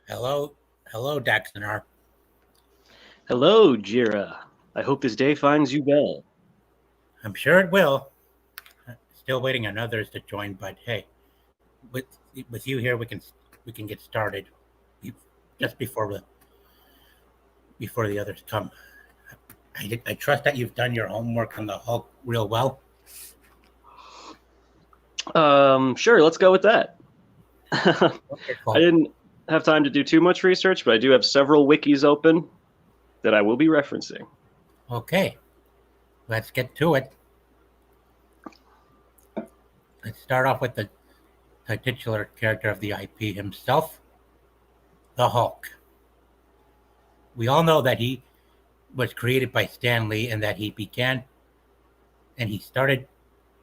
Hello, hello, Daxonar. Hello, Jira. I hope this day finds you well. I'm sure it will. Still waiting on others to join, but hey, with with you here, we can get started just before the others come. I trust that you've done your homework on the Hulk real well. Sure, let's go with that. I Wonderful. didn't have time to do too much research, but I do have several wikis open that I will be referencing. Okay, let's get to it. Let's start off with the titular character of the IP himself, the Hulk. We all know that he was created by Stan Lee and that he began and he started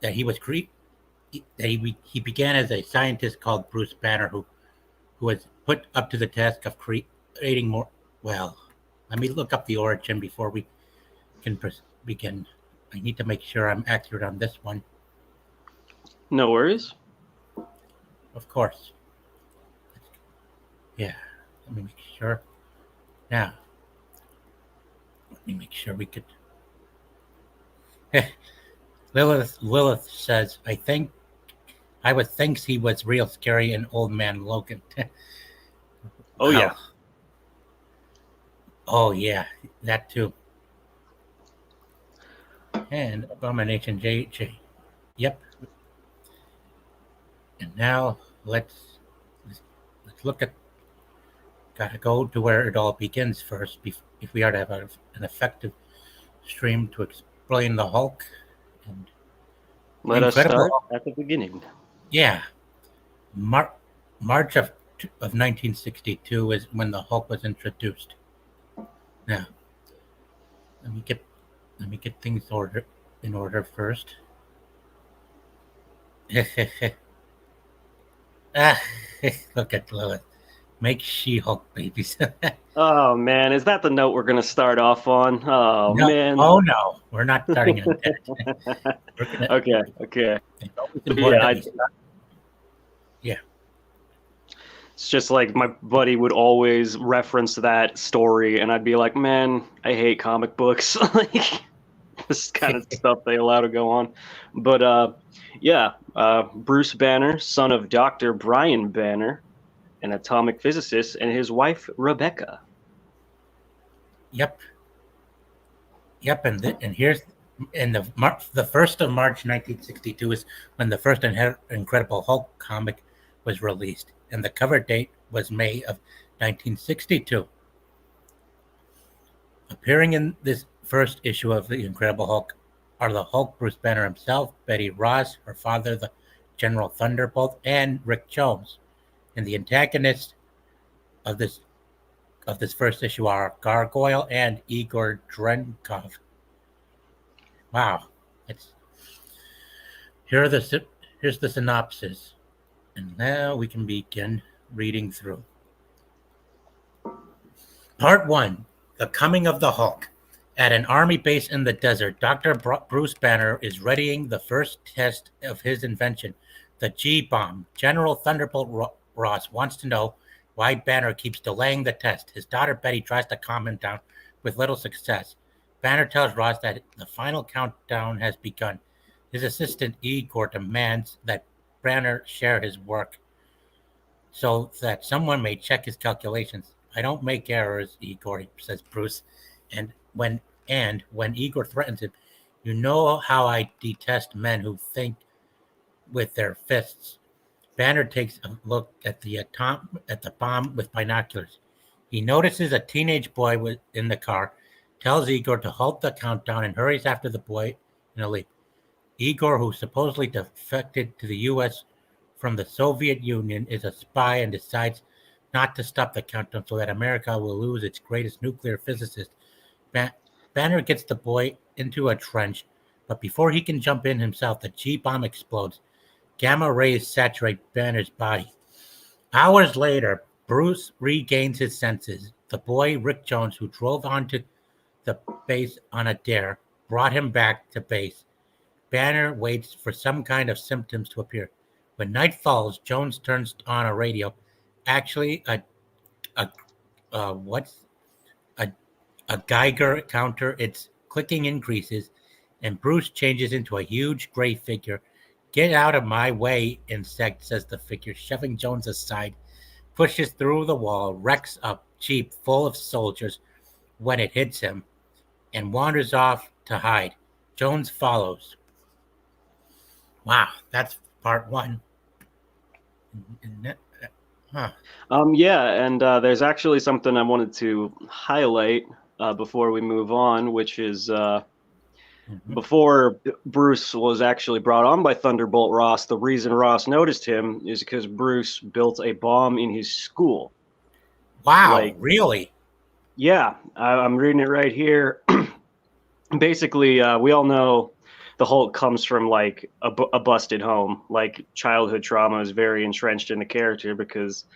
that he was cre- that he began as a scientist called Bruce Banner, who was put up to the task of creating more. Well, let me look up the origin before we can begin. I need to make sure I'm accurate on this one. No worries. Of course. Yeah. Let me make sure. Now, let me make sure we could. Lilith says, I think I was thinks he was real scary in Old Man Logan. Oh, Wow. yeah. Oh yeah, that too. And Abomination JJ. Yep. And now let's look at gotta go to where it all begins first. If we are to have an effective stream to explain the Hulk and the Let us Incredible start Hulk. at the beginning. Yeah, Mar- March of 1962 is when the Hulk was introduced. Now let me get let me get things in order first. ah, look at Lilith. Make She-Hulk babies. Oh, man. Is that the note we're going to start off on? Oh, No, man. oh no, we're not starting on that. We're gonna. Okay. It's always But important yeah, that we start. Yeah, it's just like my buddy would always reference that story, and I'd be like, man, I hate comic books. Like, this kind of stuff they allow to go on. But yeah, Bruce Banner, son of Dr. Brian Banner, an atomic physicist, and his wife Rebecca. yep, yep. And here's the 1st of March 1962 is when the first Incredible Hulk comic was released, and the cover date was May of 1962. Appearing in this first issue of the Incredible Hulk are the Hulk Bruce Banner himself, Betty Ross, her father, the General Thunderbolt, and Rick Jones. And the antagonists of this first issue are Gargoyle and Igor Drenkov. Wow, it's here are the here's the synopsis, and now we can begin reading through. Part 1: The Coming of the Hulk. At an army base in the desert, Dr. Bruce Banner is readying the first test of his invention, the G bomb. General Thunderbolt Ross wants to know why Banner keeps delaying the test. His daughter Betty tries to calm him down with little success. Banner tells Ross that the final countdown has begun. His assistant Igor demands that Banner share his work so that someone may check his calculations. I don't make errors, Igor, says Bruce. And when Igor threatens him, you know how I detest men who think with their fists. Banner takes a look at the bomb with binoculars. He notices a teenage boy in the car, tells Igor to halt the countdown, and hurries after the boy in a leap. Igor, who supposedly defected to the U.S. from the Soviet Union, is a spy and decides not to stop the countdown so that America will lose its greatest nuclear physicist. Banner gets the boy into a trench, but before he can jump in himself, the G bomb explodes. Gamma rays saturate Banner's body. Hours later, Bruce regains his senses. The boy, Rick Jones, who drove onto the base on a dare, brought him back to base. Banner waits for some kind of symptoms to appear. When night falls, Jones turns on a radio. Actually, a a what's a a Geiger counter. Its clicking increases, and Bruce changes into a huge gray figure. Get out of my way, insect, says the figure, shoving Jones aside, pushes through the wall, wrecks a jeep full of soldiers when it hits him, and wanders off to hide. Jones follows. Wow, that's part one. Huh. Yeah, and there's actually something I wanted to highlight before we move on, which is Mhm. before Bruce was actually brought on by Thunderbolt Ross. The reason Ross noticed him is because Bruce built a bomb in his school. Wow, Like, really? yeah, I'm reading it right here. Basically, we all know the Hulk comes from like a busted home. Like childhood trauma is very entrenched in the character because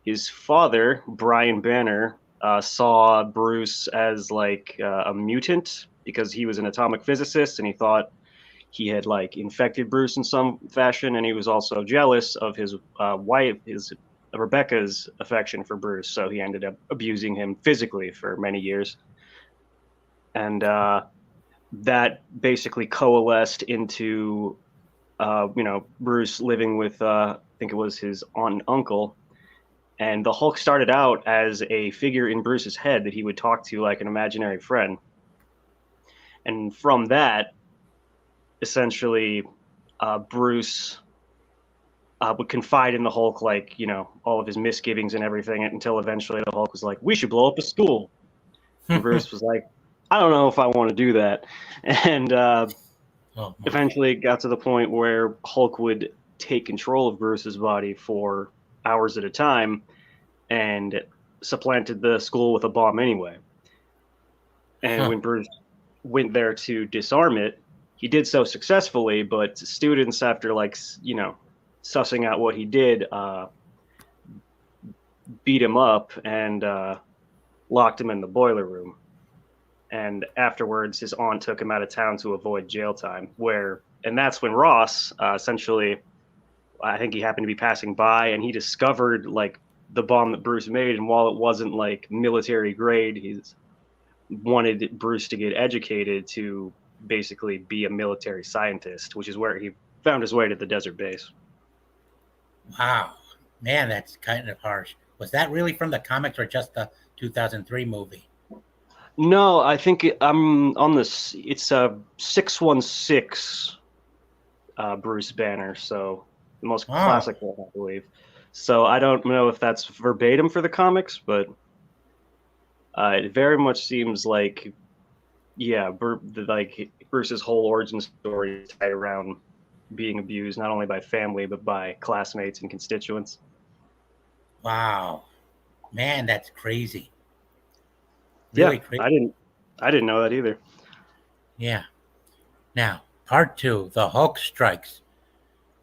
his father, Brian Banner, saw Bruce as like a mutant because he was an atomic physicist and he thought he had like infected Bruce in some fashion, and he was also jealous of his wife, his Rebecca's affection for Bruce. So he ended up abusing him physically for many years, and that basically coalesced into Bruce living with I think it was his aunt and uncle. And the Hulk started out as a figure in Bruce's head that he would talk to like an imaginary friend. And from that, essentially, Bruce would confide in the Hulk, like, all of his misgivings and everything, until eventually the Hulk was like, we should blow up a school. And Bruce was like, I don't know if I want to do that. And Oh my. eventually it got to the point where Hulk would take control of Bruce's body for hours at a time and supplanted the school with a bomb anyway. And Huh. when Bruce went there to disarm it, he did so successfully, but students, after like, sussing out what he did, beat him up and locked him in the boiler room. And afterwards, his aunt took him out of town to avoid jail time. And that's when Ross essentially, I think he happened to be passing by, and he discovered like the bomb that Bruce made. And while it wasn't like military grade, he's wanted Bruce to get educated to basically be a military scientist, which is where he found his way to the desert base. Wow. Man, that's kind of harsh. Was that really from the comics or just the 2003 movie? No, I think I'm on this. It's a 616 Bruce Banner, so the most Oh, classic one, I believe. So I don't know if that's verbatim for the comics, but it very much seems like, yeah, like Bruce's whole origin story is tied around being abused not only by family but by classmates and constituents. wow. Man, that's crazy. Yeah, Really crazy. I didn't know that either. Yeah. Now, part two, the Hulk strikes.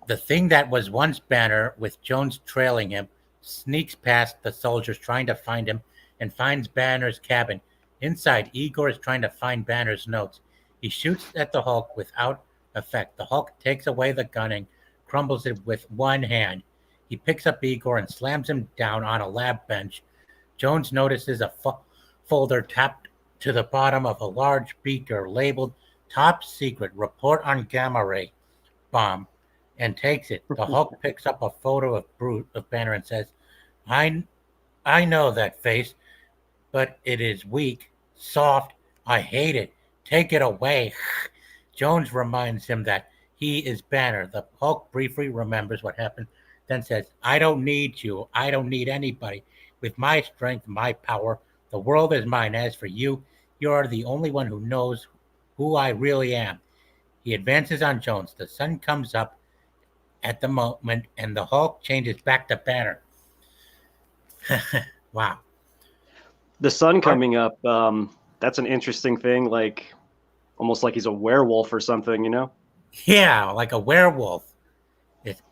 The thing that was once Banner, with Jones trailing him, sneaks past the soldiers trying to find him and finds Banner's cabin. Inside, Igor is trying to find Banner's notes. He shoots at the Hulk without effect. The Hulk takes away the gun and crumbles it with one hand. He picks up Igor and slams him down on a lab bench. Jones notices a folder tapped to the bottom of a large beaker labeled Top Secret Report on Gamma Ray Bomb and takes it. The Hulk picks up a photo of Banner and says, I, I know that face, but it is weak, soft. I hate it. Take it away. Jones reminds him that he is Banner. The Hulk briefly remembers what happened, then says, I don't need you. I don't need anybody. With my strength, my power, the world is mine. As for you, you are the only one who knows who I really am. He advances on Jones. The sun comes up at the moment, and the Hulk changes back to Banner. Wow. The sun coming up, that's an interesting thing, like almost like he's a werewolf or something. Yeah, like a werewolf.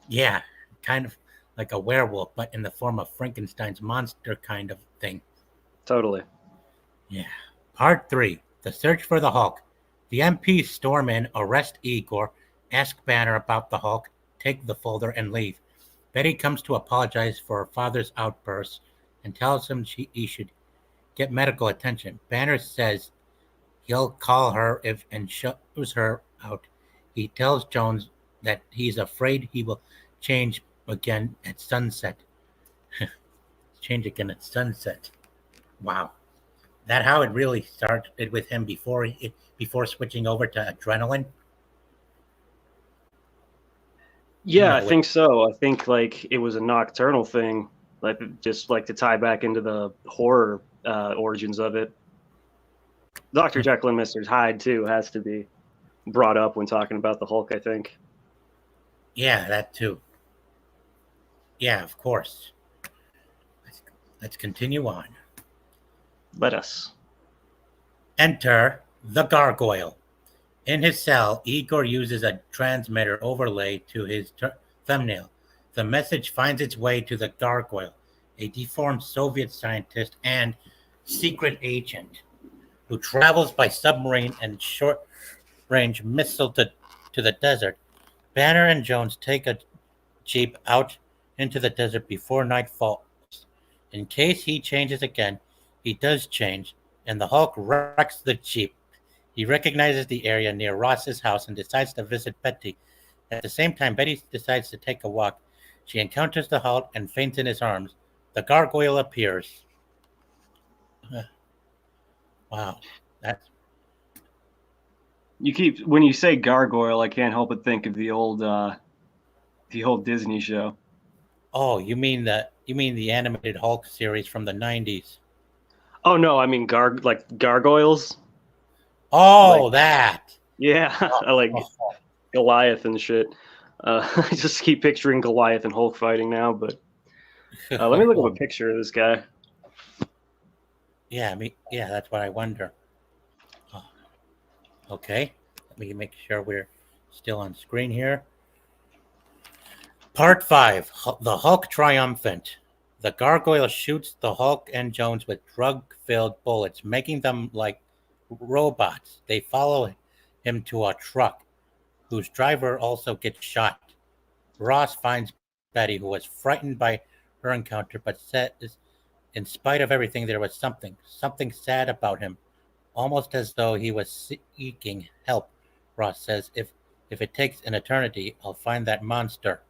Yeah, kind of like a werewolf, but in the form of Frankenstein's monster kind of thing. Totally. Yeah. Part three, the search for the Hulk. The MPs storm in, arrest Igor, ask Banner about the Hulk, take the folder, and leave. Betty comes to apologize for her father's outbursts, and tells him he should get medical attention. Banner says he'll call her if and shows her out. He tells Jones that he's afraid he will change again at sunset. Change again at sunset. Wow. That how it really started with him before switching over to adrenaline? Yeah, I think so. I think like it was a nocturnal thing, like just like to tie back into the horror origins of it. Dr. Jekyll and Mr. Hyde too has to be brought up when talking about the Hulk, I think. Yeah, that too. Yeah, of course. Let's continue on. Let us. Enter the gargoyle. In his cell, Igor uses a transmitter overlay to his thumbnail. The message finds its way to the gargoyle, a deformed Soviet scientist and secret agent who travels by submarine and short-range missile to the desert. Banner and Jones take a jeep out into the desert before night falls. In case he changes again, he does change, and the Hulk wrecks the jeep. He recognizes the area near Ross's house and decides to visit Betty. At the same time, Betty decides to take a walk. She encounters the Hulk and faints in his arms. The gargoyle appears. Wow, that's. You keep when you say gargoyle, I can't help but think of the old Disney show. Oh, you mean the animated Hulk series from the 90s? Oh no, I mean gargoyles. Oh, like, that. Yeah, I like Goliath and shit. I just keep picturing Goliath and Hulk fighting now, but let me look up a picture of this guy. Yeah, that's what I wonder. Oh. Okay, let me make sure we're still on screen here. Part 5, The Hulk Triumphant. The gargoyle shoots the Hulk and Jones with drug-filled bullets, making them like robots. They follow him to a truck, whose driver also gets shot. Ross finds Betty, who was frightened by her encounter, but says, in spite of everything, there was something sad about him, almost as though he was seeking help. Ross says, if it takes an eternity, I'll find that monster.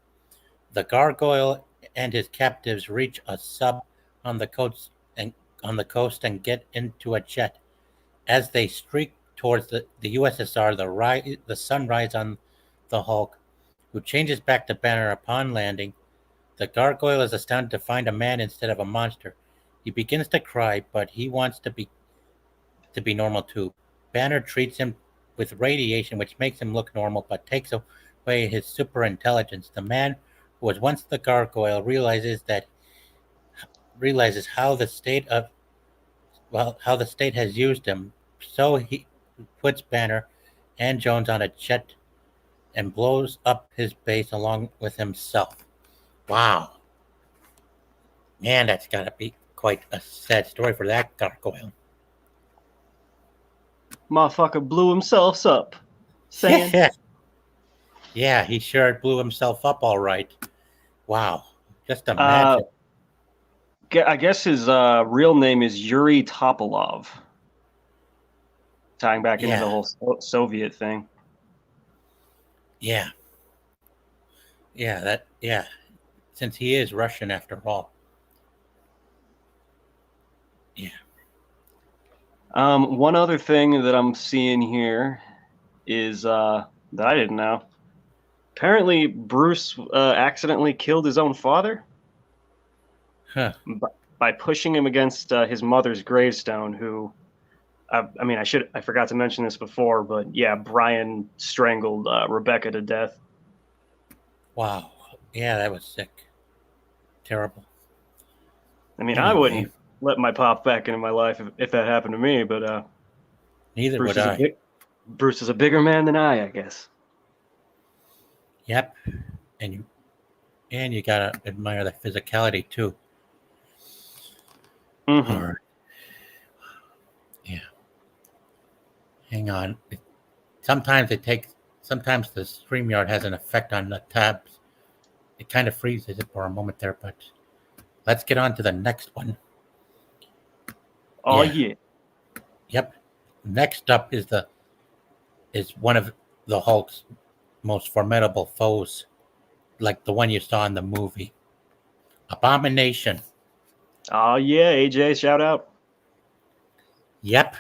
The gargoyle and his captives reach a sub on the coast and get into a jet. As they streak towards the USSR, the sun rises on the Hulk, who changes back to Banner upon landing. The gargoyle is astounded to find a man instead of a monster. He begins to cry, but he wants to be normal too. Banner treats him with radiation, which makes him look normal, but takes away his super intelligence. The man who was once the gargoyle realizes how the state has used him. So he puts Banner and Jones on a jet and blows up his base along with himself. Wow. Man, that's got to be quite a sad story for that gargoyle. Motherfucker blew himself up. Saying. Yeah, he sure blew himself up all right. Wow. Just imagine. I guess his real name is Yuri Topolov. Tying back into the whole Soviet thing. Yeah. Yeah. Since he is Russian after all. Yeah. One other thing that I'm seeing here is that I didn't know. Apparently, Bruce accidentally killed his own father by pushing him against his mother's gravestone. Who, I forgot to mention this before, but yeah, Brian strangled Rebecca to death. Wow. Yeah, that was sick. Terrible. I mean, anyway. I wouldn't let my pop back into my life if that happened to me, but neither would I. Bruce is a bigger man than I guess. Yep, and you gotta admire the physicality too. Mm-hmm. Yeah. Hang on. Sometimes the StreamYard has an effect on the tabs. It kind of freezes it for a moment there, but let's get on to the next one. Oh yeah. Yep. Next up is one of the Hulk's most formidable foes, like the one you saw in the movie, Abomination. Oh yeah, AJ, shout out. Yep,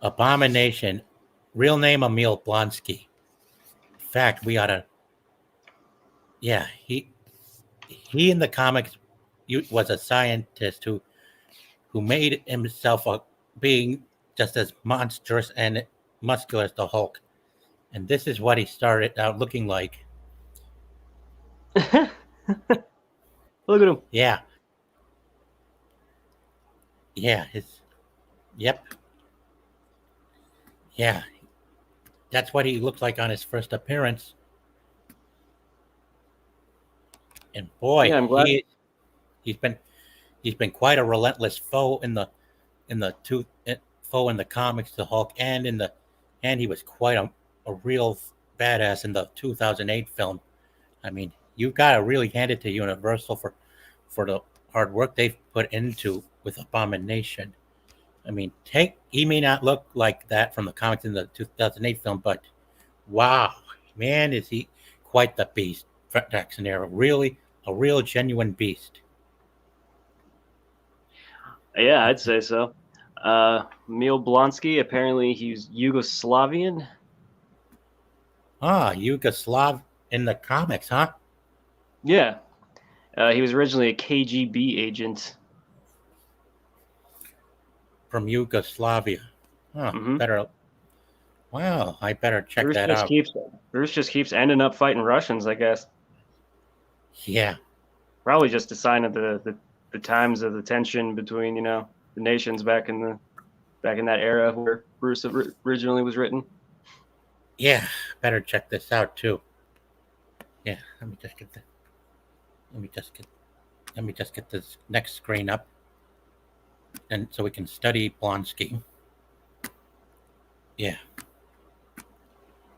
Abomination. Real name Emil Blonsky. In fact, we ought to. Yeah, he in the comics was a scientist who made himself a being just as monstrous and muscular as the Hulk. And this is what he started out looking like. Look at him. Yeah, yeah, yep, yeah. That's what he looked like on his first appearance. And boy, Yeah, I'm glad. he's been he's been quite a relentless foe in the two foe in the comics, the Hulk, and he was quite a real badass in the 2008 film. I mean, you've got to really hand it to Universal for the hard work they've put into with Abomination. I mean, he may not look like that from the comics in the 2008 film, but wow, man, is he quite the beast. Jackson era, really a real genuine beast. Yeah, I'd say so. Emil Blonsky, apparently he's Yugoslavian. Ah, Yugoslav in the comics, huh? Yeah. He was originally a KGB agent. From Yugoslavia. Huh, Mm-hmm. better. Wow, I better check Bruce that just out. keeps Bruce just keeps ending up fighting Russians, I guess. Yeah, Probably just a sign of the times of the tension between the nations back in that era where Bruce originally was written. yeah, better check this out too. Yeah, let me just get the, let me just get, let me just get this next screen up, and so we can study Blonsky. Yeah,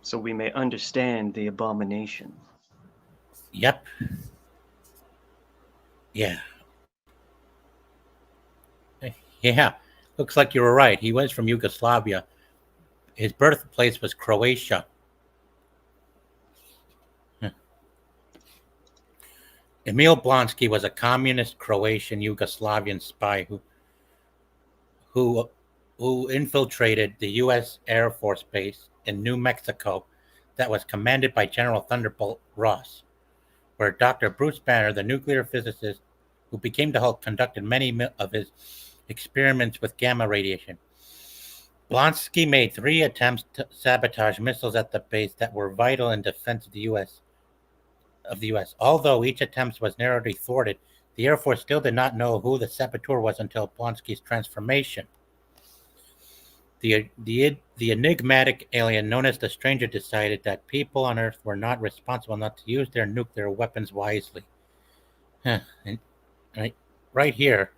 So we may understand the abomination. yep, yeah, yeah. Looks like you were right. He was from Yugoslavia. His birthplace was Croatia. Emil Blonsky was a communist Croatian Yugoslavian spy who who infiltrated the U.S. Air Force Base in New Mexico that was commanded by General Thunderbolt Ross, where Dr. Bruce Banner, the nuclear physicist who became the Hulk, conducted many of his experiments with gamma radiation. Blonsky made 3 attempts to sabotage missiles at the base that were vital in defense of the U.S. Although each attempt was narrowly thwarted, the Air Force still did not know who the saboteur was until Blonsky's transformation. The enigmatic alien known as the Stranger decided that people on Earth were not responsible enough to use their nuclear weapons wisely. Huh. And right here,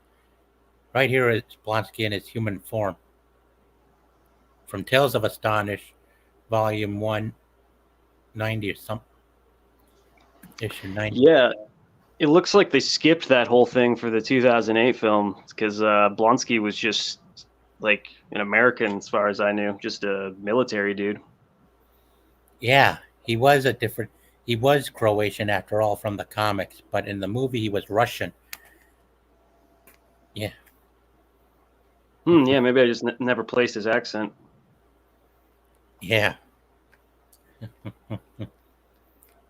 right here is Blonsky in his human form. From Tales of Astonish, Volume 190 or something. Issue 90. Yeah, it looks like they skipped that whole thing for the 2008 film because Blonsky was just like an American, as far as I knew, just a military dude. Yeah, he was he was Croatian after all from the comics, but in the movie he was Russian. Yeah. Yeah, maybe I just never placed his accent. Yeah.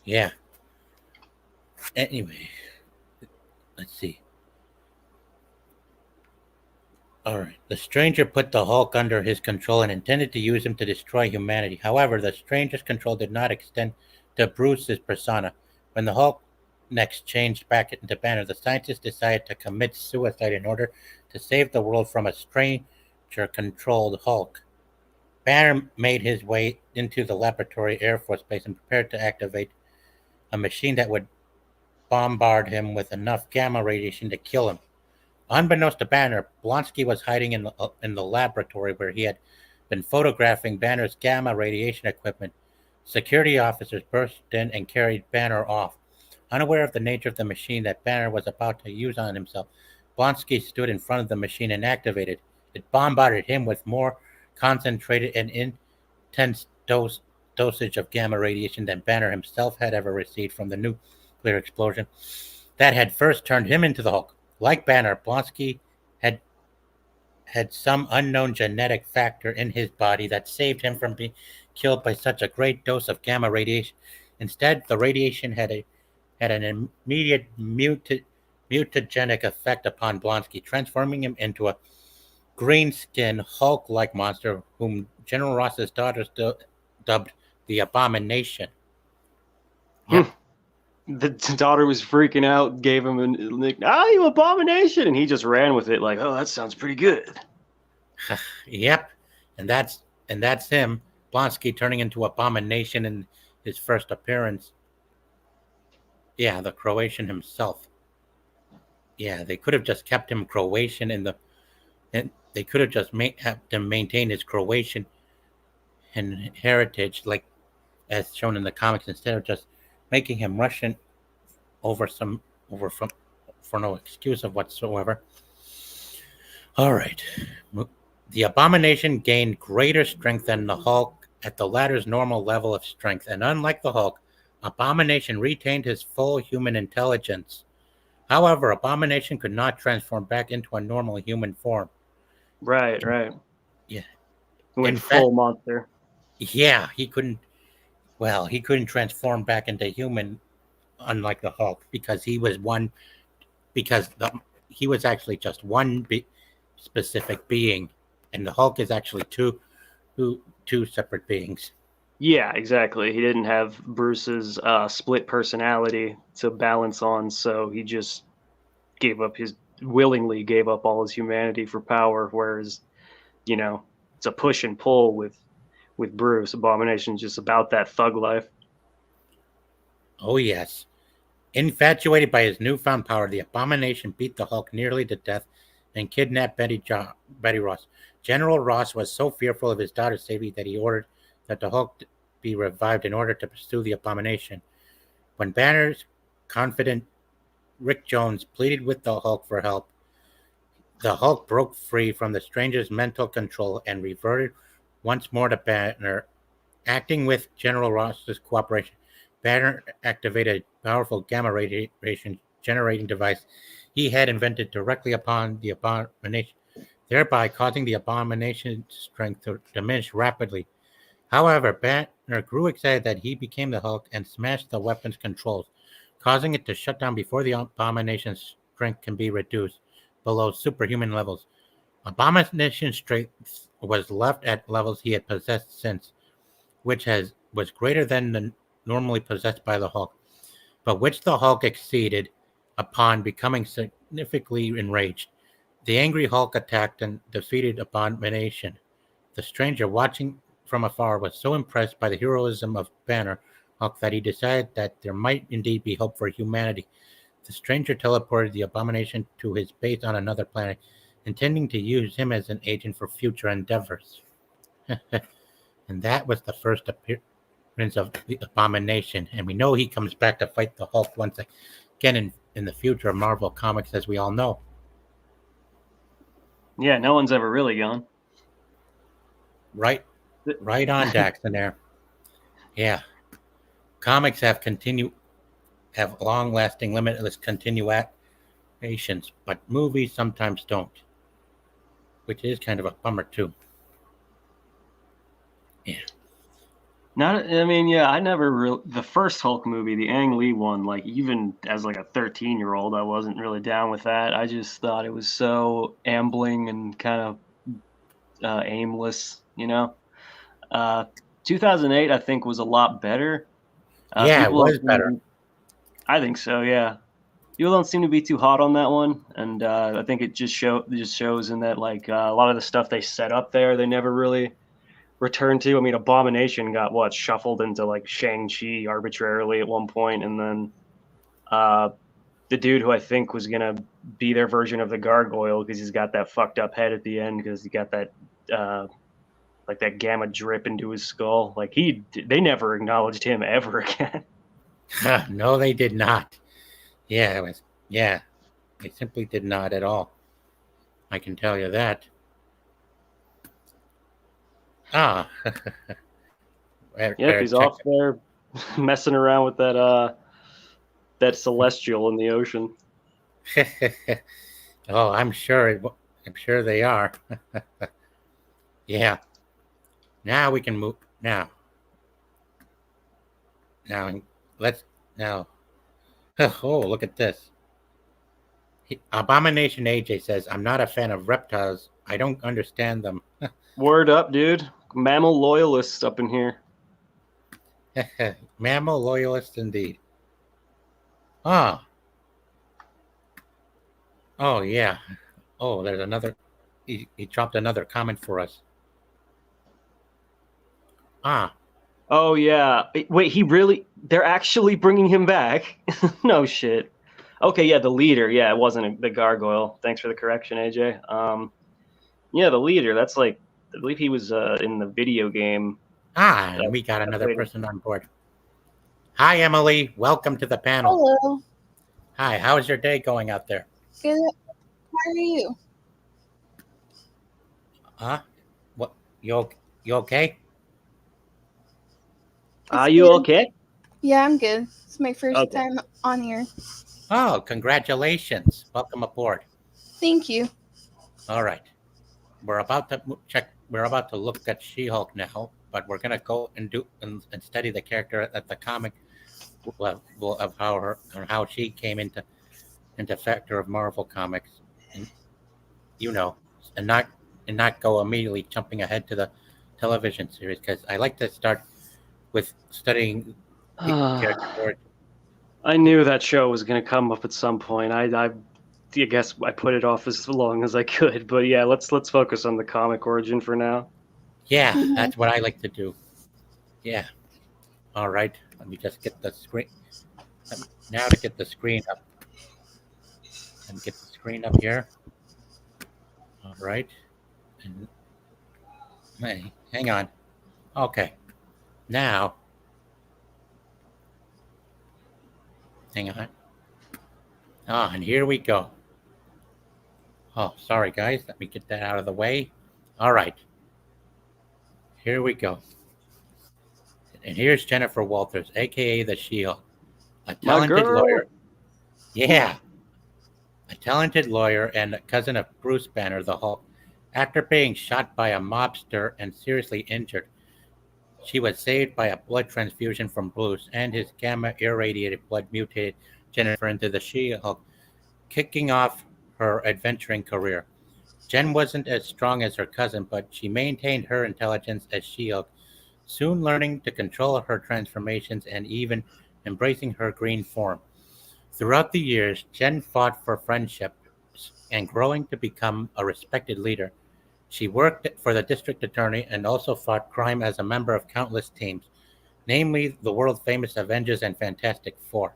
Yeah. Anyway, let's see. All right. The Stranger put the Hulk under his control and intended to use him to destroy humanity. However, the Stranger's control did not extend to Bruce's persona. When the Hulk next changed back into Banner, the scientist decided to commit suicide in order to save the world from a Stranger-controlled Hulk. Banner made his way into the laboratory Air Force Base and prepared to activate a machine that would bombard him with enough gamma radiation to kill him. Unbeknownst to Banner, Blonsky was hiding in the laboratory where he had been photographing Banner's gamma radiation equipment. Security officers burst in and carried Banner off. Unaware of the nature of the machine that Banner was about to use on himself, Blonsky stood in front of the machine and activated. It bombarded him with more concentrated and intense dosage of gamma radiation than Banner himself had ever received from the nuclear explosion that had first turned him into the Hulk. Like Banner, Blonsky had some unknown genetic factor in his body that saved him from being killed by such a great dose of gamma radiation. Instead, the radiation had an immediate mutagenic effect upon Blonsky, transforming him into a green-skinned Hulk-like monster whom General Ross's daughter dubbed the Abomination. Yep. The daughter was freaking out, gave him like, you abomination, and he just ran with it like, oh, that sounds pretty good. Yep, and that's him, Blonsky, turning into Abomination in his first appearance. Yeah, the Croatian himself. Yeah, they could have just kept him Croatian and they could have just have him maintain his Croatian and heritage, like as shown in the comics, instead of just making him Russian over for no excuse of whatsoever. All right, the Abomination gained greater strength than the Hulk at the latter's normal level of strength, and unlike the Hulk, Abomination retained his full human intelligence. However, Abomination could not transform back into a normal human form. Right. Yeah. Went full monster. Yeah, he couldn't. Well, he couldn't transform back into human, unlike the Hulk, because he was one. Because he was actually just one specific being, and the Hulk is actually two separate beings. Yeah, exactly. He didn't have Bruce's split personality to balance on, so he just willingly gave up all his humanity for power. Whereas, it's a push and pull with Bruce. Abomination's just about that thug life. Oh yes. Infatuated by his newfound power, the Abomination beat the Hulk nearly to death and kidnapped Betty Ross. General Ross was so fearful of his daughter's safety that he ordered that the Hulk be revived in order to pursue the Abomination. When Banner's confident Rick Jones pleaded with the Hulk for help, the Hulk broke free from the stranger's mental control and reverted once more to Banner. Acting with General Ross's cooperation, Banner activated a powerful gamma radiation generating device he had invented directly upon the Abomination, thereby causing the Abomination's strength to diminish rapidly. However, Banner grew excited that he became the Hulk and smashed the weapon's controls, causing it to shut down before the Abomination's strength can be reduced below superhuman levels. Abomination's strength was left at levels he had possessed since, which was greater than the normally possessed by the Hulk, but which the Hulk exceeded upon becoming significantly enraged. The angry Hulk attacked and defeated Abomination. The stranger, watching from afar, was so impressed by the heroism of Banner Hulk that he decided that there might indeed be hope for humanity. The stranger teleported the Abomination to his base on another planet, intending to use him as an agent for future endeavors. And that was the first appearance of the Abomination, and we know he comes back to fight the Hulk once again in the future of Marvel Comics, as we all know. Yeah, no one's ever really gone. Right on, Daxon there. Yeah. Comics have long-lasting, limitless continuations, but movies sometimes don't, which is kind of a bummer too. Yeah. I never the first Hulk movie, the Ang Lee one, like even as like a 13-year-old, I wasn't really down with that. I just thought it was so ambling and kind of aimless, 2008, I think, was a lot better. Yeah, it was better. I think so. Yeah, people don't seem to be too hot on that one, and I think it just shows in that like a lot of the stuff they set up there, they never really returned to. I mean, Abomination got shuffled into like Shang-Chi arbitrarily at one point, and then the dude who I think was gonna be their version of the Gargoyle, because he's got that fucked up head at the end, because he got that like that gamma drip into his skull. Like they never acknowledged him ever again. No, they did not. Yeah, it was. Yeah, They simply did not at all. I can tell you that. Ah, Yep, better he's check off there messing around with that celestial in the ocean. it. Oh, I'm sure. I'm sure they are. Yeah. Now we can move. Now, let's now. Oh, look at this. Abomination AJ says, "I'm not a fan of reptiles. I don't understand them." Word up, dude. Mammal loyalists up in here. Mammal loyalist indeed. Ah. Oh yeah. Oh, there's another. He dropped another comment for us. Ah. Oh yeah. Wait, he really? They're actually bringing him back? No shit. Okay, yeah, the leader. Yeah, it wasn't the gargoyle. Thanks for the correction, AJ. Yeah, the leader. That's like, I believe he was in the video game. And we got another played. person on board. Hi, Emily. Welcome to the panel. Hello. Hi. How is your day going out there? Good. How are you? Huh? What? You okay? Are It's you good. okay? Yeah, I'm good. It's my first Okay. time on here. Oh, congratulations. Welcome aboard. Thank you. All right. We're about to check. We're about to look at She-Hulk now, but we're gonna go and do and study the character at the comic level of how she came into factor of Marvel Comics, and and not go immediately jumping ahead to the television series, because I like to start with studying the character origin. I knew that show was going to come up at some point. I guess I put it off as long as I could, but yeah, let's focus on the comic origin for now. Yeah, Mhm. that's what I like to do. Yeah. All right. Let me just get the screen. Now to get the screen up. And get the screen up here. All right. And hey, hang on. Okay. Now. Hang on. And here we go. Oh, sorry guys. Let me get that out of the way. All right. Here we go. And here's Jennifer Walters, aka the She-Hulk, a talented girl. lawyer. Yeah. A talented lawyer and a cousin of Bruce Banner, the Hulk. After being shot by a mobster and seriously injured, she was saved by a blood transfusion from Bruce, and his gamma-irradiated blood mutated Jennifer into the She-Hulk, kicking off her adventuring career. Jen wasn't as strong as her cousin, but she maintained her intelligence as She-Hulk, soon learning to control her transformations and even embracing her green form. Throughout the years, Jen fought for friendship and growing to become a respected leader. She worked for the district attorney and also fought crime as a member of countless teams, namely the world-famous Avengers and Fantastic Four.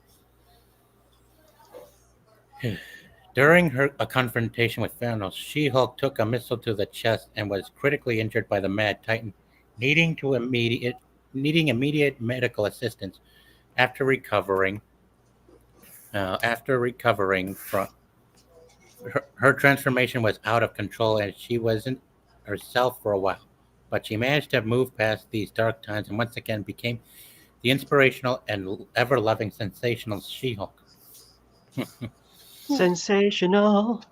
During a confrontation with Thanos, She-Hulk took a missile to the chest and was critically injured by the Mad Titan, needing immediate medical assistance. After recovering from her transformation was out of control and she wasn't herself for a while, but she managed to move past these dark times and once again became the inspirational and ever-loving sensational She-Hulk. Sensational.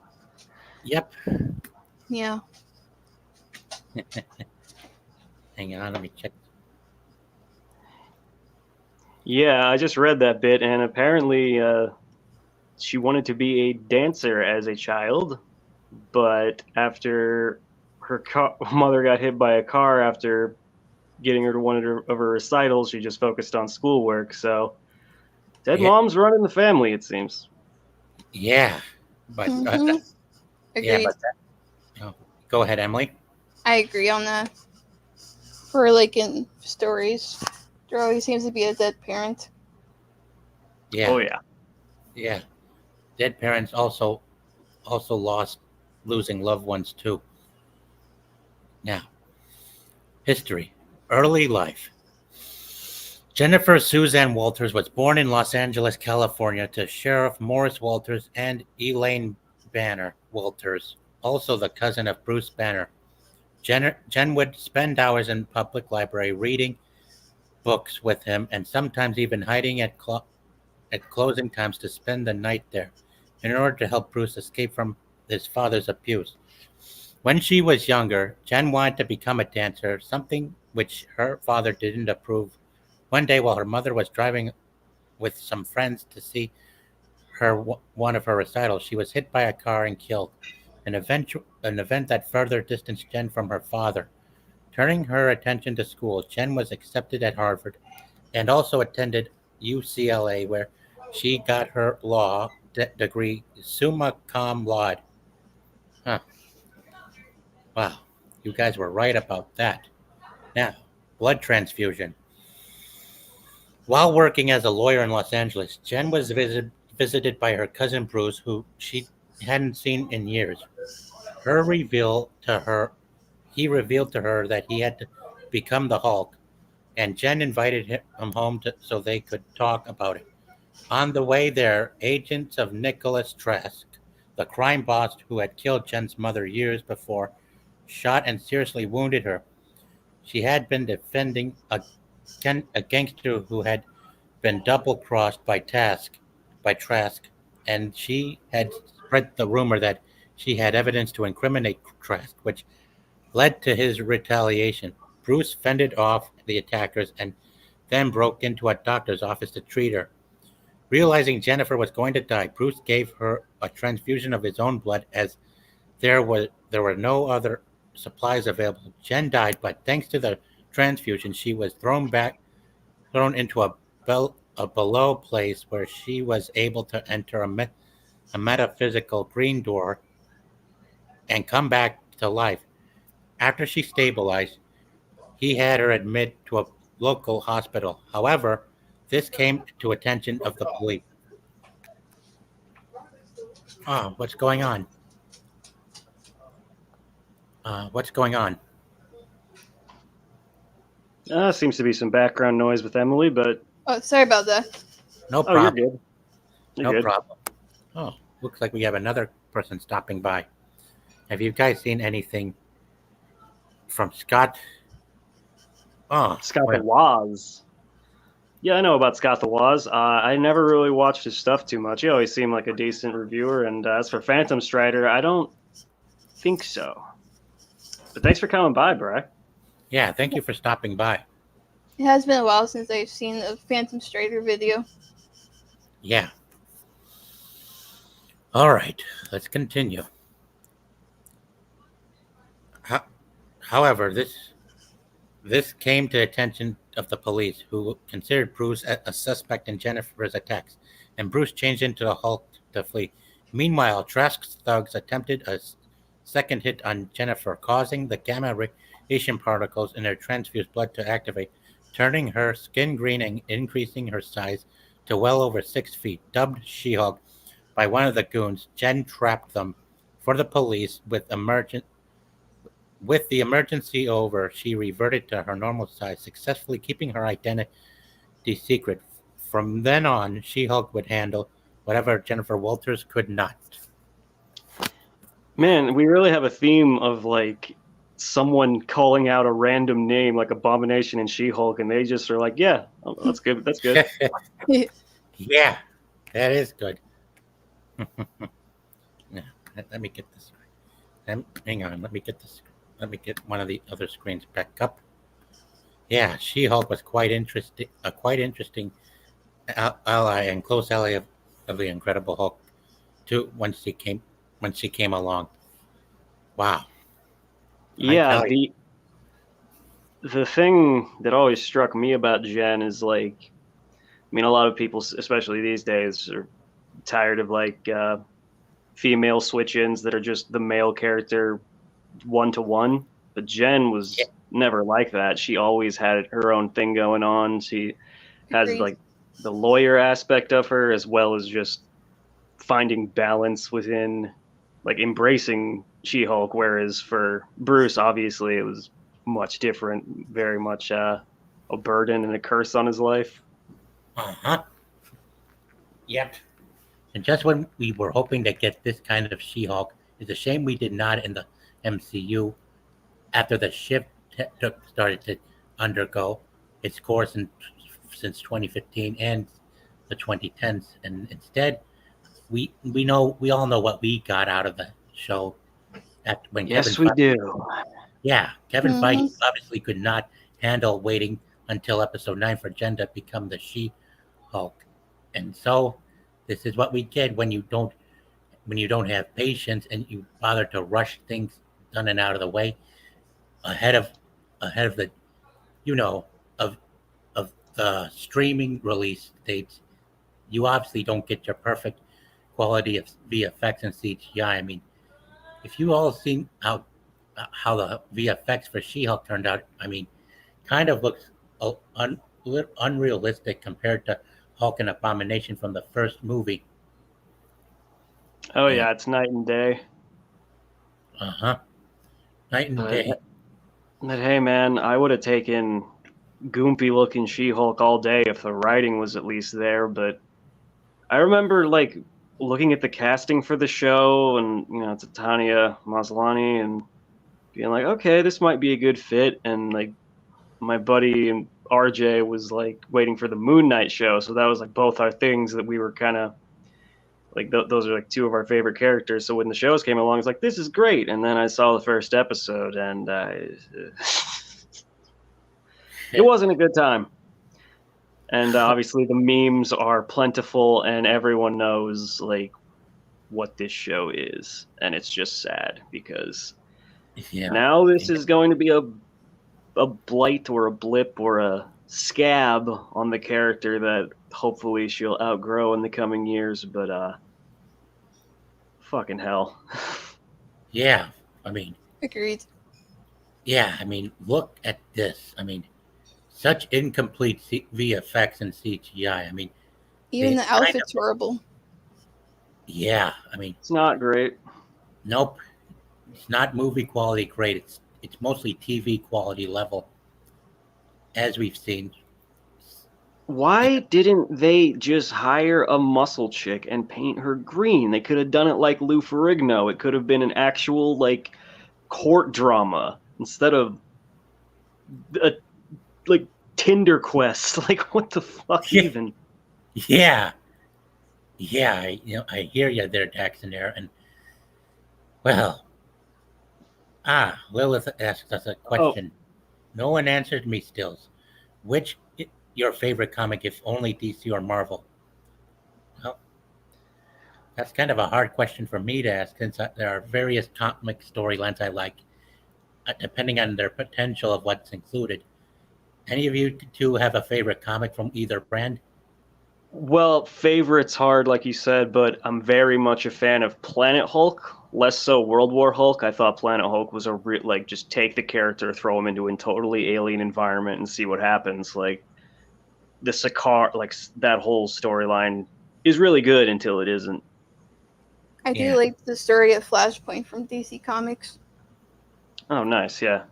Yep. Yeah. Hang on, let me check. Yeah, I just read that bit, and apparently she wanted to be a dancer as a child, but after her mother got hit by a car after getting her to one of her recitals, she just focused on schoolwork. So, dead Yeah. mom's running the family, it seems. Yeah, but Mhm. Agreed. go ahead, Emily. I agree on that. For like in stories, there always seems to be a dead parent. Yeah. Oh yeah. Yeah. Dead parents also losing loved ones too. Now, history, early life. Jennifer Suzanne Walters was born in Los Angeles, California, to Sheriff Morris Walters and Elaine Banner Walters, also the cousin of Bruce Banner. Jen would spend hours in public library reading books with him and sometimes even hiding at closing times to spend the night there in order to help Bruce escape from his father's abuse. When she was younger, Jen wanted to become a dancer, something which her father didn't approve. One day, while her mother was driving with some friends to see one of her recitals, she was hit by a car and killed, an event that further distanced Jen from her father. Turning her attention to school, Jen was accepted at Harvard and also attended UCLA, where she got her law degree summa cum laude. Huh. Wow, you guys were right about that. Now, blood transfusion. While working as a lawyer in Los Angeles, Jen was visited by her cousin Bruce, who she hadn't seen in years. He revealed to her that he had become the Hulk, and Jen invited him home so they could talk about it. On the way there, agents of Nicholas Trask, the crime boss who had killed Jen's mother years before, shot and seriously wounded her. She had been defending a gangster who had been double-crossed by Trask, and she had spread the rumor that she had evidence to incriminate Trask, which led to his retaliation. Bruce fended off the attackers and then broke into a doctor's office to treat her. Realizing Jennifer was going to die, Bruce gave her a transfusion of his own blood as there were no other supplies available. Jen died, but thanks to the transfusion, she was thrown into a below place where she was able to enter a metaphysical green door and come back to life. After she stabilized, he had her admitted to a local hospital. However, this came to attention of the police. Oh, what's going on? What's going on? Seems to be some background noise with Emily, but Oh, sorry about that. No oh, problem. you're good. You're No good. problem. Oh, looks like we have another person stopping by. Have you guys seen anything from Scott? Oh, Scott well, the Woz. Yeah, I know about Scott the Woz. I never really watched his stuff too much. He always seemed like a decent reviewer. And as for Phantom Strider, I don't think so. But thanks for coming by, Bri. yeah, thank you for stopping by. It has been a while since I've seen a Phantom Strider video. Yeah. All right, let's continue. However, this came to the attention of the police, who considered Bruce a suspect in Jennifer's attacks, and Bruce changed into the Hulk to flee. Meanwhile, Trask's thugs attempted a second hit on Jennifer, causing the gamma radiation particles in her transfused blood to activate, turning her skin green and increasing her size to well over 6 feet. Dubbed She-Hulk by one of the goons, Jen trapped them for the police. With the emergency over, she reverted to her normal size, successfully keeping her identity secret. From then on, She-Hulk would handle whatever Jennifer Walters could not. Man, we really have a theme of like someone calling out a random name like Abomination and She-Hulk, and they just are like, yeah, oh, that's good. That's good. Yeah, that is good. Now, let me get this. Hang on, let me get this. Let me get one of the other screens back up. Yeah, She-Hulk was quite interesting. A quite interesting ally and close ally of the Incredible Hulk. Too, once she came along. Wow. Yeah, the thing that always struck me about Jen is like, I mean, a lot of people, especially these days, are tired of like female switch-ins that are just the male character one-to-one. But Jen was never like that. She always had her own thing going on. She has Agreed. like the lawyer aspect of her, as well as just finding balance within like embracing She-Hulk. Whereas for Bruce, obviously, it was much different, very much a burden and a curse on his life. Uh-huh. Yep. And just when we were hoping to get this kind of She-Hulk, it's a shame we did not in the MCU after the shift started to undergo its course since 2015 and the 2010s. And instead, we all know what we got out of the show when Yes, we do. Yeah, Kevin Mhm. Feige obviously could not handle waiting until episode 9 for Jen to become the She-Hulk. And so this is what we get when you don't have patience and you bother to rush things done and out of the way ahead of the you know of the streaming release dates. You obviously don't get your perfect quality of VFX and CGI. I mean, if you all seen how the VFX for She-Hulk turned out, I mean, kind of looks unrealistic compared to Hulk and Abomination from the first movie. Oh yeah, it's night and day. Uh-huh. Night and But, day. but hey, man, I would have taken goompy looking She-Hulk all day if the writing was at least there. But I remember like looking at the casting for the show, and it's Tanya Maslany, and being like, okay, this might be a good fit. And like my buddy and RJ was like waiting for the Moon Knight show, so that was like both our things that we were kind of like those are like two of our favorite characters. So when the shows came along, it's like this is great. And then I saw the first episode, and it wasn't a good time. And obviously the memes are plentiful, and everyone knows like what this show is, and it's just sad because Yeah. now this is going to be a blight or a blip or a scab on the character that hopefully she'll outgrow in the coming years. But fucking hell. Yeah. I mean, Agreed. yeah. I mean, look at this. I mean, such incomplete VFX and CGI. I mean, Even they the outfit's horrible. yeah. I mean, It's not great. nope. It's not movie quality great. It's mostly TV quality level, as we've seen. Why didn't they just hire a muscle chick and paint her green? They could have done it like Lou Ferrigno. It could have been an actual like court drama instead of a like Tinder quest. Like what the fuck Yeah. even? Yeah. Yeah. I hear you there, Daxon there, and well, Lilith asked us a question. No one answered me stills. Which your favorite comic, if only DC or Marvel? Well, that's kind of a hard question for me to ask since there are various comic storylines I like, depending on their potential of what's included. Any of you two have a favorite comic from either brand? Well, favorite's hard, like you said, but I'm very much a fan of Planet Hulk, less so World War Hulk. I thought Planet Hulk was like just take the character, throw him into a totally alien environment, and see what happens. Like the Sakaar, like that whole storyline is really good until it isn't. I do Yeah. like the story of Flashpoint from DC Comics. Oh, nice, yeah.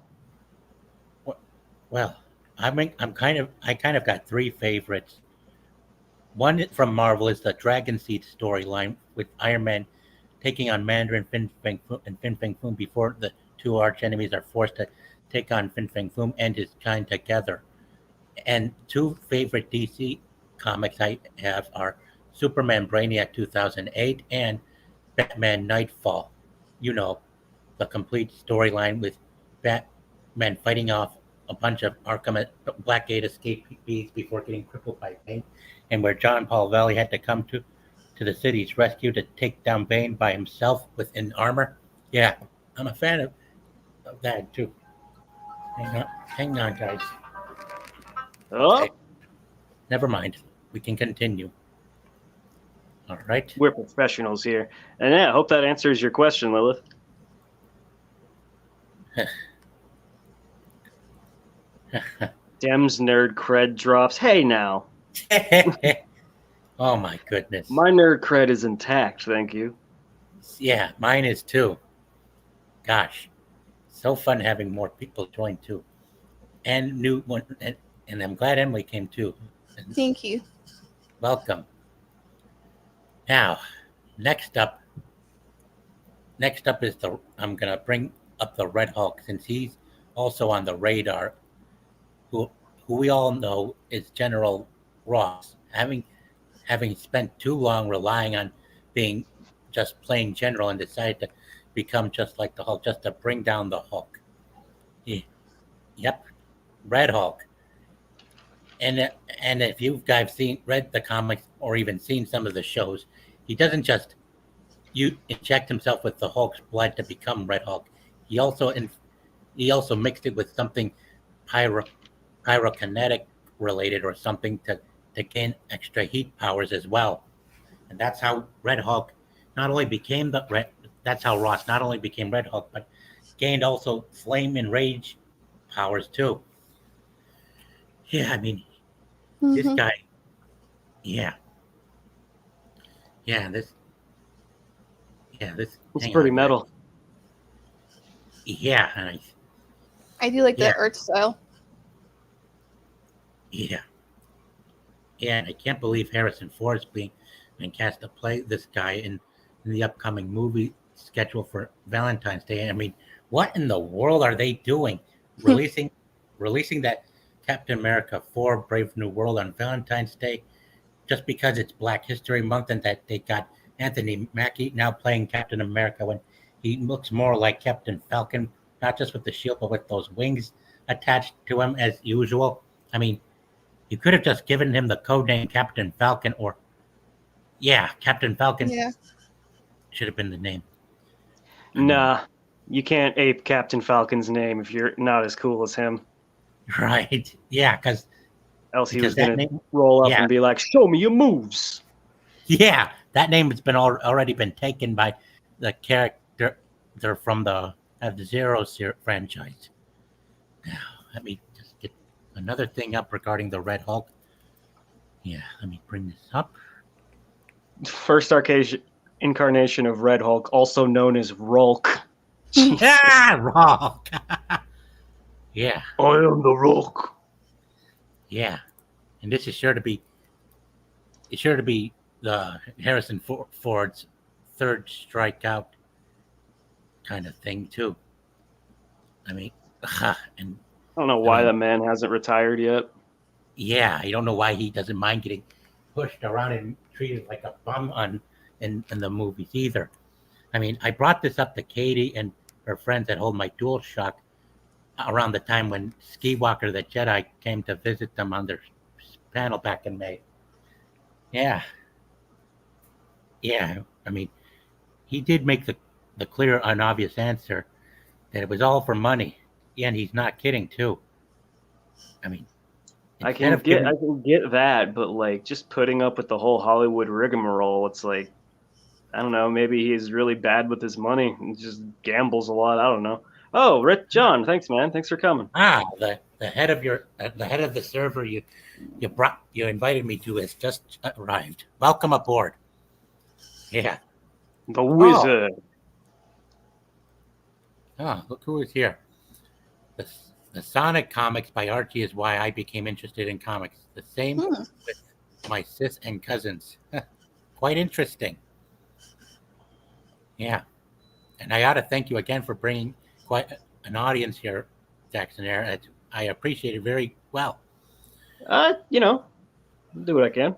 Well, I kind of got three favorites. One from Marvel is the Dragon Seed storyline with Iron Man taking on Mandarin Fin Fang Foom before the two arch enemies are forced to take on Fin Fang Foom and his kind together. And two favorite DC comics I have are Superman Brainiac 2008 and Batman Nightfall. The complete storyline with Batman fighting off a bunch of Arkham Blackgate escapees before getting crippled by Bane, and where John Paul Valley had to come to the city's rescue to take down Bane by himself within armor. Yeah, I'm a fan of that too. Hang on, guys. Oh, Okay, never mind. We can continue. All right. we're professionals here. And yeah, I hope that answers your question, Lilith. Dem's nerd cred drops. Hey now. Oh my goodness. My nerd cred is intact, thank you. Yeah, mine is too. Gosh, so fun having more people join too, and new one. And And I'm glad Emily came too. And Thank you. welcome. Now, next up is I'm gonna bring up the Red Hulk since he's also on the radar. Who who we all know is General Ross. Having spent too long relying on being just plain general and decided to become just like the Hulk, just to bring down the Hulk. Yep, Red Hulk. And if you guys read the comics or even seen some of the shows, he doesn't just inject himself with the Hulk's blood to become Red Hulk. He also he also mixed it with something pyro, pyrokinetic related or something to gain extra heat powers as well. And that's how Red Hulk not only became the Red. That's how Ross not only became Red Hulk, but gained also flame and rage powers too. Yeah, I mean this Hmm. guy. Yeah, yeah, this. Yeah, this. It's Hang pretty on. metal. Yeah, and I do like yeah, the art style. yeah, yeah. And I can't believe Harrison Ford's being cast to play this guy in the upcoming movie schedule for Valentine's Day. I mean, what in the world are they doing? Releasing releasing that Captain America 4 Brave New World on Valentine's Day just because it's Black History Month and that they got Anthony Mackie now playing Captain America when he looks more like Captain Falcon, not just with the shield but with those wings attached to him as usual. I mean, you could have just given him the code name Captain Falcon, or yeah, Captain Falcon Yeah. should have been the name. I mean, Nah, you can't ape Captain Falcon's name if you're not as cool as him. right? Yeah, Else he was that gonna name, roll up yeah, and be like, "Show me your moves." yeah, that name has been already been taken by the character they're from the Zero franchise. Now, let me just get another thing up regarding the Red Hulk. Yeah, let me bring this up. First incarnation of Red Hulk, also known as Rolk. Ah, Hulk. Yeah, I am the Rolk. yeah, and this is sure to be the Harrison Ford's third strikeout kind of thing too. I mean, and I don't know I why mean, that man hasn't retired yet. yeah, I don't know why he doesn't mind getting pushed around and treated like a bum in the movies either. I mean, I brought this up to Katie and her friends at home, my dual shock, around the time when Skywalker the Jedi came to visit them on their panel back in May. Yeah, yeah. I mean, he did make the clear and obvious answer that it was all for money. Yeah, and he's not kidding too. I mean, I instead can of get I giving, can get that, but like just putting up with the whole Hollywood rigmarole, it's like I don't know, maybe he's really bad with his money and just gambles a lot. I don't know. Oh, Rich John, thanks man. Thanks for coming. the head of the head of the server you invited me to has just arrived. Welcome aboard. Yeah. The Oh, wizard. look who is here. The, the Sonic comics by Archie is why I became interested in comics. The same Hmm. with my sis and cousins. Quite interesting. Yeah. And I ought to thank you again for bringing quite an audience here, Jackson Air. I appreciate it very well. You know, do what I can.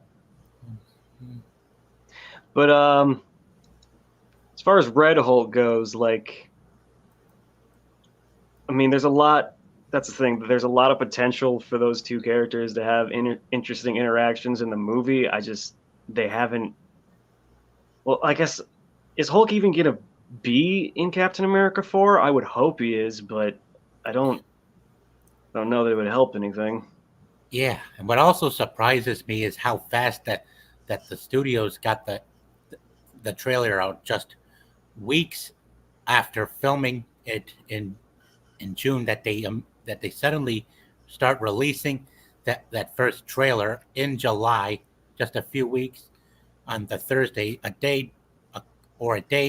But as far as Red Hulk goes, like I mean, there's a lot. That's the thing. There's a lot of potential for those two characters to have interesting interactions in the movie. They haven't. Well, I guess is Hulk even gonna be in Captain America 4? I would hope he is, but I don't know that it would help anything. Yeah, and what also surprises me is how fast that the studios got the trailer out just weeks after filming it in June that they suddenly start releasing that first trailer in July, just a few weeks on the Thursday, a day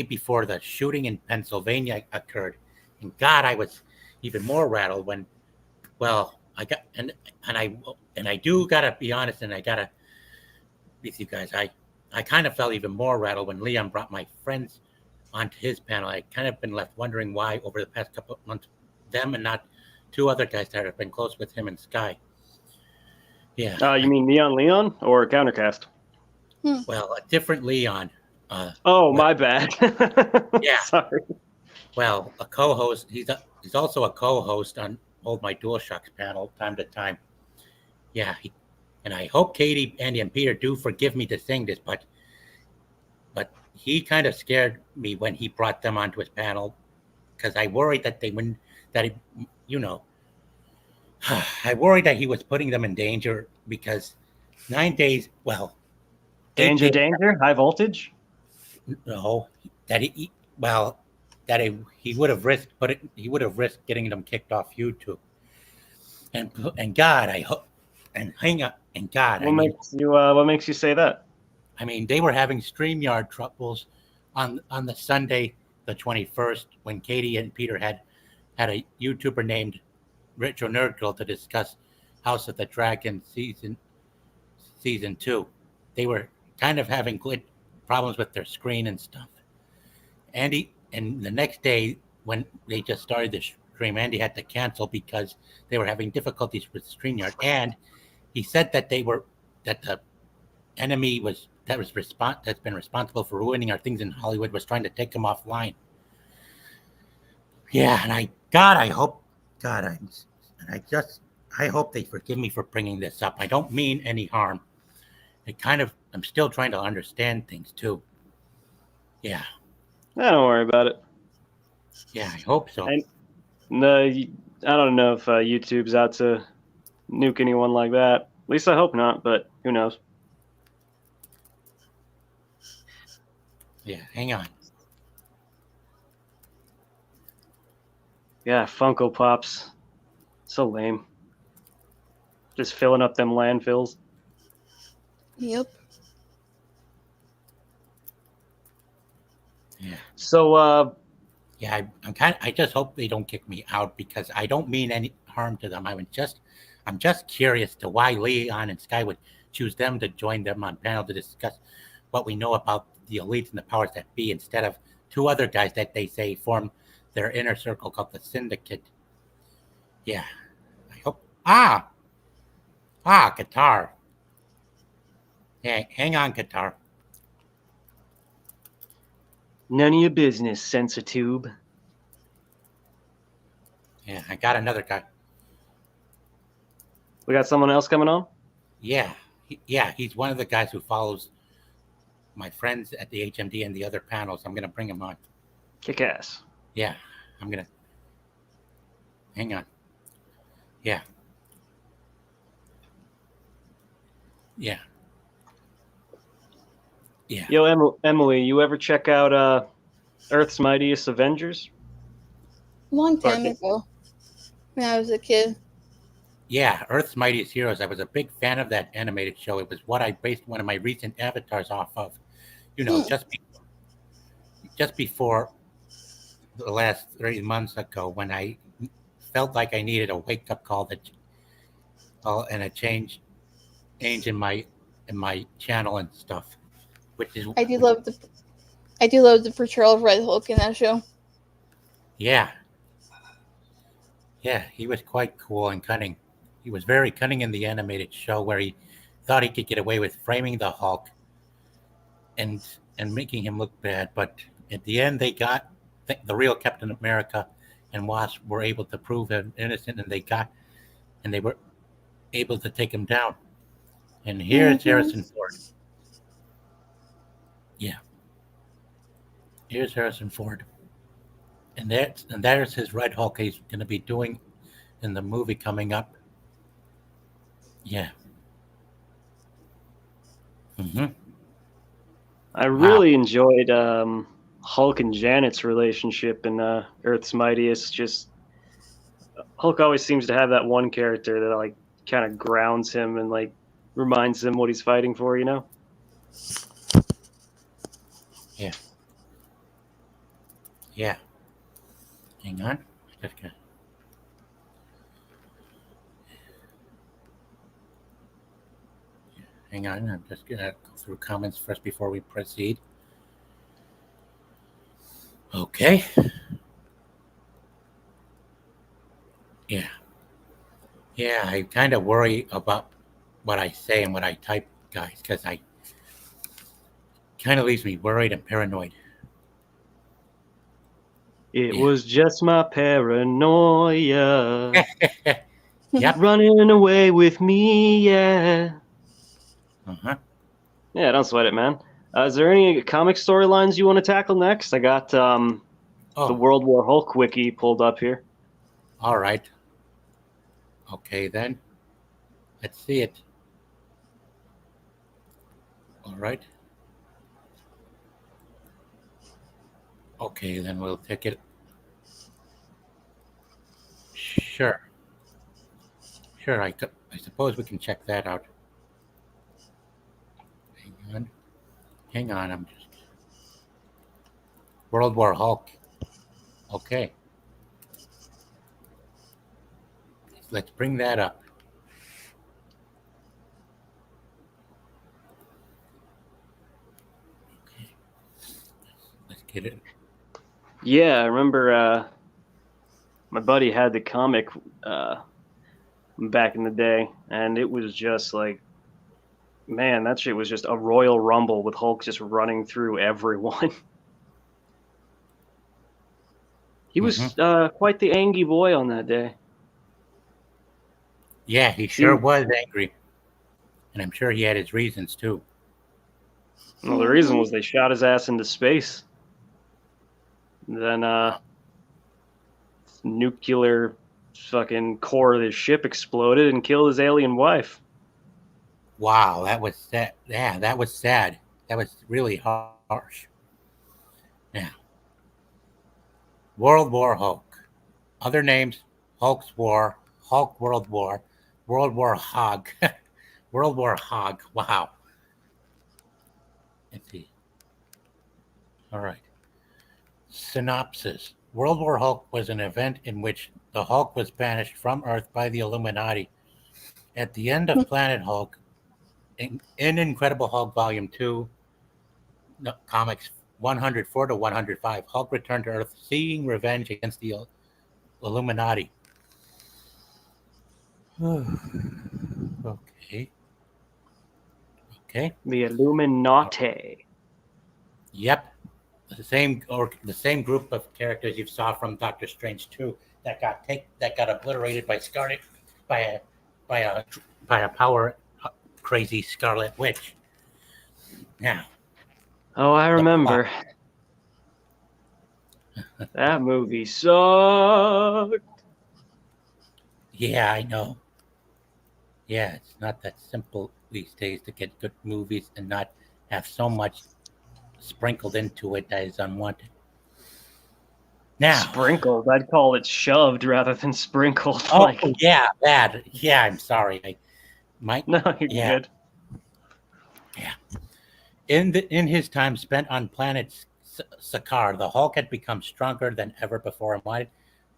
before the shooting in Pennsylvania occurred. And God, I was even more rattled when, well, I do gotta be honest, and I gotta with you guys. I kind of felt even more rattled when Leon brought my friends onto his panel. I kind of been left wondering why over the past couple of months, them and not two other guys that have been close with him and Sky. Yeah. You mean Neon Leon or Countercast? Well, a different Leon. Oh, my bad. Yeah. Sorry. Well, a co-host. He's also a co-host on Hold My DualShocks panel time to time. Yeah. And I hope Katie, Andy, and Peter do forgive me to saying this, but he kind of scared me when he brought them onto his panel because I worried that they wouldn't. That he, you know, I worried that he was putting them in danger because 9 days. Well, 8 days. Danger, high voltage. No, that well, that he would have risked, he would have risked getting them kicked off YouTube. And God, I hope, and hang up, and God, What makes you say that? I mean, they were having StreamYard troubles on the Sunday, the 21st, when Katie and Peter had a YouTuber named Retro Nerd Girl to discuss House of the Dragon season 2. They were kind of having problems with their screen and stuff. Andy, and the next day when they just started the stream, Andy had to cancel because they were having difficulties with StreamYard. And he said that the enemy that's been responsible for ruining our things in Hollywood was trying to take them offline. Yeah, and I hope they forgive me for bringing this up. I don't mean any harm. I'm still trying to understand things too. Yeah. Don't worry about it. Yeah, I hope so. I don't know if YouTube's out to nuke anyone like that. At least I hope not, but who knows? Yeah, hang on. Yeah, Funko Pops. So lame. Just filling up them landfills. Yep. Yeah. So, yeah, I just hope they don't kick me out because I don't mean any harm to them. I'm just curious to why Leon and Sky would choose them to join them on panel to discuss what we know about the elites and the powers that be instead of two other guys that they say form their inner circle called the Syndicate. Yeah, I hope. Qatar. Yeah, hang on, Qatar. none of your business, SensorTube. Yeah, I got another guy. We got someone else coming on? Yeah, he's one of the guys who follows my friends at the HMD and the other panels. I'm gonna bring him on. Kick ass. Yeah, I'm gonna. Hang on. Yeah. Yeah. Yeah. Yo, Emily, you ever check out Earth's Mightiest Avengers? Long time ago, when I was a kid. Yeah, Earth's Mightiest Heroes. I was a big fan of that animated show. It was what I based one of my recent avatars off of. Just before the last 3 months ago, when I felt like I needed a wake up call and a change in my channel and stuff. I do love the portrayal of Red Hulk in that show. Yeah. Yeah, he was quite cool and cunning. He was very cunning in the animated show where he thought he could get away with framing the Hulk and making him look bad, but at the end they got the real Captain America and Wasp were able to prove him innocent, and they were able to take him down. And here's Harrison Ford. Yeah. Here's Harrison Ford. And there's his Red Hulk he's going to be doing in the movie coming up. Yeah. Mm-hmm. I really enjoyed Hulk and Janet's relationship in Earth's Mightiest. Just Hulk always seems to have that one character that like kind of grounds him and like reminds him what he's fighting for, you know? Yeah. Yeah. Hang on. Hang on, I'm just gonna go through comments first before we proceed. Okay. Yeah. Yeah, I kind of worry about what I say and what I type, guys, because I kind of leaves me worried and paranoid. It Yeah. was just my paranoia Yep. running away with me, yeah. Uh-huh. Yeah, don't sweat it, man. Is there any comic storylines you want to tackle next? I got the Oh, World War Hulk wiki pulled up here. all right. Okay, then. Let's see it. All right. Okay, then we'll take it. Sure. Sure, I suppose we can check that out. Hang on. Hang on, I'm just... World War Hulk. Okay. Let's bring that up. Okay. Let's get it. Yeah, I remember my buddy had the comic back in the day, and it was just like, man, that shit was just a Royal Rumble with Hulk just running through everyone. He was quite the angry boy on that day. Yeah, he sure was angry. And I'm sure he had his reasons, too. Well, the reason was they shot his ass into space. Then nuclear fucking core of his ship exploded and killed his alien wife. Wow, that was sad. Yeah, that was sad. That was really harsh. Yeah. World War Hulk. Other names: Hulk's War, Hulk World War, World War Hog, World War Hog. Wow. Let's see. All right. Synopsis. World War Hulk was an event in which the Hulk was banished from Earth by the Illuminati. At the end of Planet Hulk, in Incredible Hulk Volume 2, comics 104 to 105, Hulk returned to Earth seeking revenge against the Illuminati. Okay. Okay. The Illuminati. Yep. The same group of characters you saw from Doctor Strange 2 that got obliterated by Scarlet by a power crazy Scarlet Witch. Now. Oh, I remember. That movie sucked. Yeah, I know. Yeah, it's not that simple these days to get good movies and not have so much sprinkled into it that is unwanted. Now, sprinkled. I'd call it shoved rather than sprinkled. Oh, yeah, bad. Yeah, I'm sorry. No, you're good. Yeah. In his time spent on planet Sakaar, the Hulk had become stronger than ever before and wanted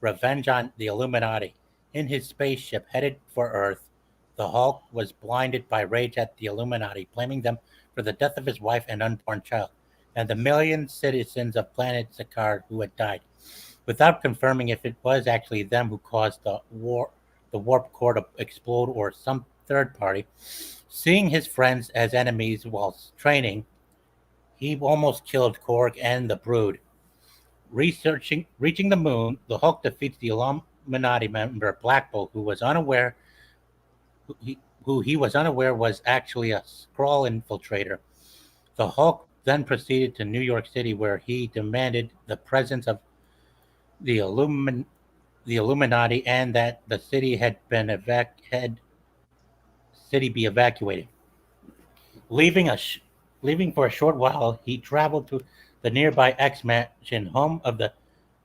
revenge on the Illuminati. In his spaceship headed for Earth, the Hulk was blinded by rage at the Illuminati, blaming them for the death of his wife and unborn child, and the million citizens of planet Sakaar who had died, without confirming if it was actually them who caused the warp core to explode or some third party. Seeing his friends as enemies while training, he almost killed Korg and the Brood. Reaching the moon, the Hulk defeats the Illuminati member Black Bolt, who he was unaware was actually a Skrull infiltrator. The Hulk then proceeded to New York City, where he demanded the presence of the Illuminati and that the city be evacuated. Leaving for a short while, he traveled to the nearby X-Mansion, home of the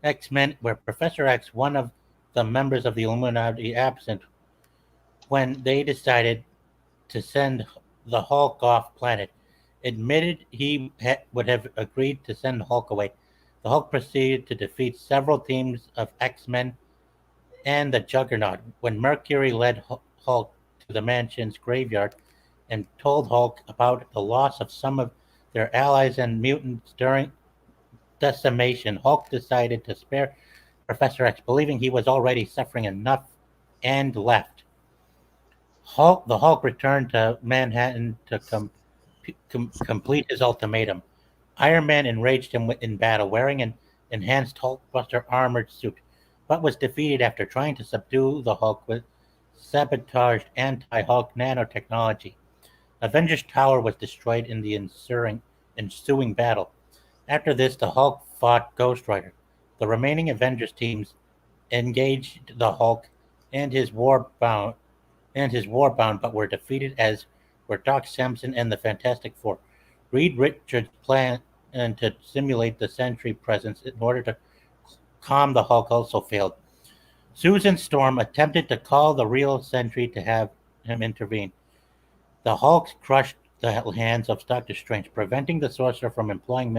X-Men, where Professor X, one of the members of the Illuminati, absent when they decided to send the Hulk off planet. Admitted he would have agreed to send Hulk away. The Hulk proceeded to defeat several teams of X-Men and the Juggernaut. When Mercury led Hulk to the mansion's graveyard and told Hulk about the loss of some of their allies and mutants during decimation. Hulk decided to spare Professor X, believing he was already suffering enough, and left. The Hulk returned to Manhattan to complete his ultimatum. Iron Man enraged him in battle, wearing an enhanced Hulkbuster armored suit, but was defeated after trying to subdue the Hulk with sabotaged anti-Hulk nanotechnology. Avengers Tower was destroyed in the ensuing battle. After this, the Hulk fought Ghost Rider. The remaining Avengers teams engaged the Hulk and his warbound but were defeated, as were Doc Samson and the Fantastic Four. Reed Richards' plan to simulate the Sentry presence in order to calm the Hulk also failed. Susan Storm attempted to call the real Sentry to have him intervene. The Hulk crushed the hands of Doctor Strange, preventing the sorcerer from employing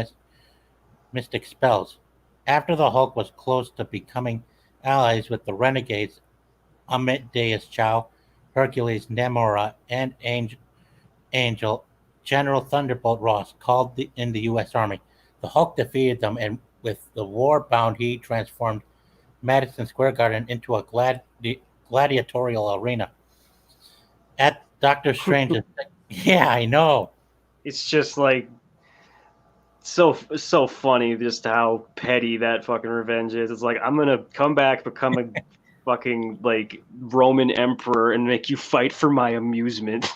mystic spells. After the Hulk was close to becoming allies with the Renegades, Amadeus Cho, Hercules, Namora, and Angel, General Thunderbolt Ross called in the U.S. Army. The Hulk defeated them, and with the war bound, he transformed Madison Square Garden into a gladiatorial arena. At Doctor Strange's, yeah, I know. It's just like so funny just how petty that fucking revenge is. It's like, I'm gonna come back, become a fucking like Roman emperor, and make you fight for my amusement.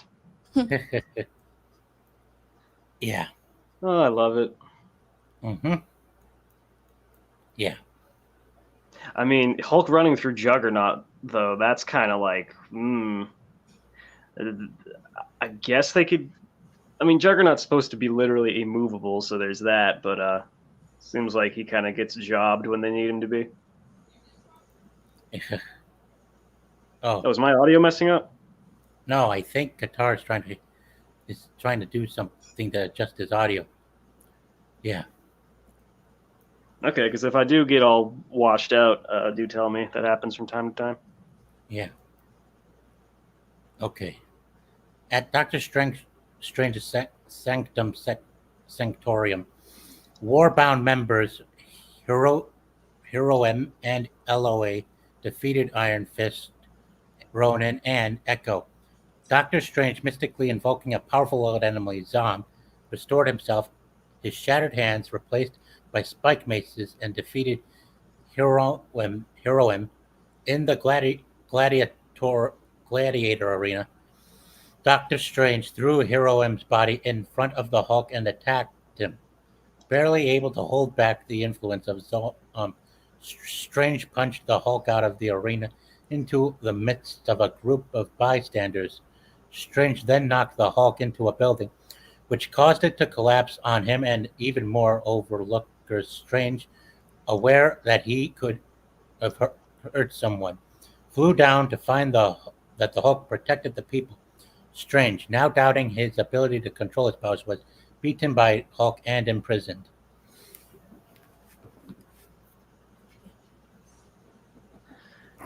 Yeah. Oh, I love it. Mm-hmm. Yeah. I mean, Hulk running through Juggernaut, though, that's kind of like, I guess they could. I mean, Juggernaut's supposed to be literally immovable, so there's that, but seems like he kind of gets jobbed when they need him to be. Oh, is my audio messing up? no, I think Qatar is trying to do something to adjust his audio. Yeah. Okay, because if I do get all washed out, do tell me. That happens from time to time. Yeah. Okay. At Doctor Strange's Sanctum Sanctorium, Warbound members Hero-M and LOA defeated Iron Fist, Ronan, and Echo. Doctor Strange, mystically invoking a powerful old enemy, Zom, restored himself, his shattered hands replaced by spike maces, and defeated Hero-M in the gladiator arena. Doctor Strange threw Hero-M's body in front of the Hulk and attacked him. Barely able to hold back the influence of Strange punched the Hulk out of the arena into the midst of a group of bystanders. Strange then knocked the Hulk into a building, which caused it to collapse on him and even more overlookers. Strange, aware that he could have hurt someone, flew down to find that the Hulk protected the people. Strange, now doubting his ability to control his powers, was beaten by Hulk and imprisoned.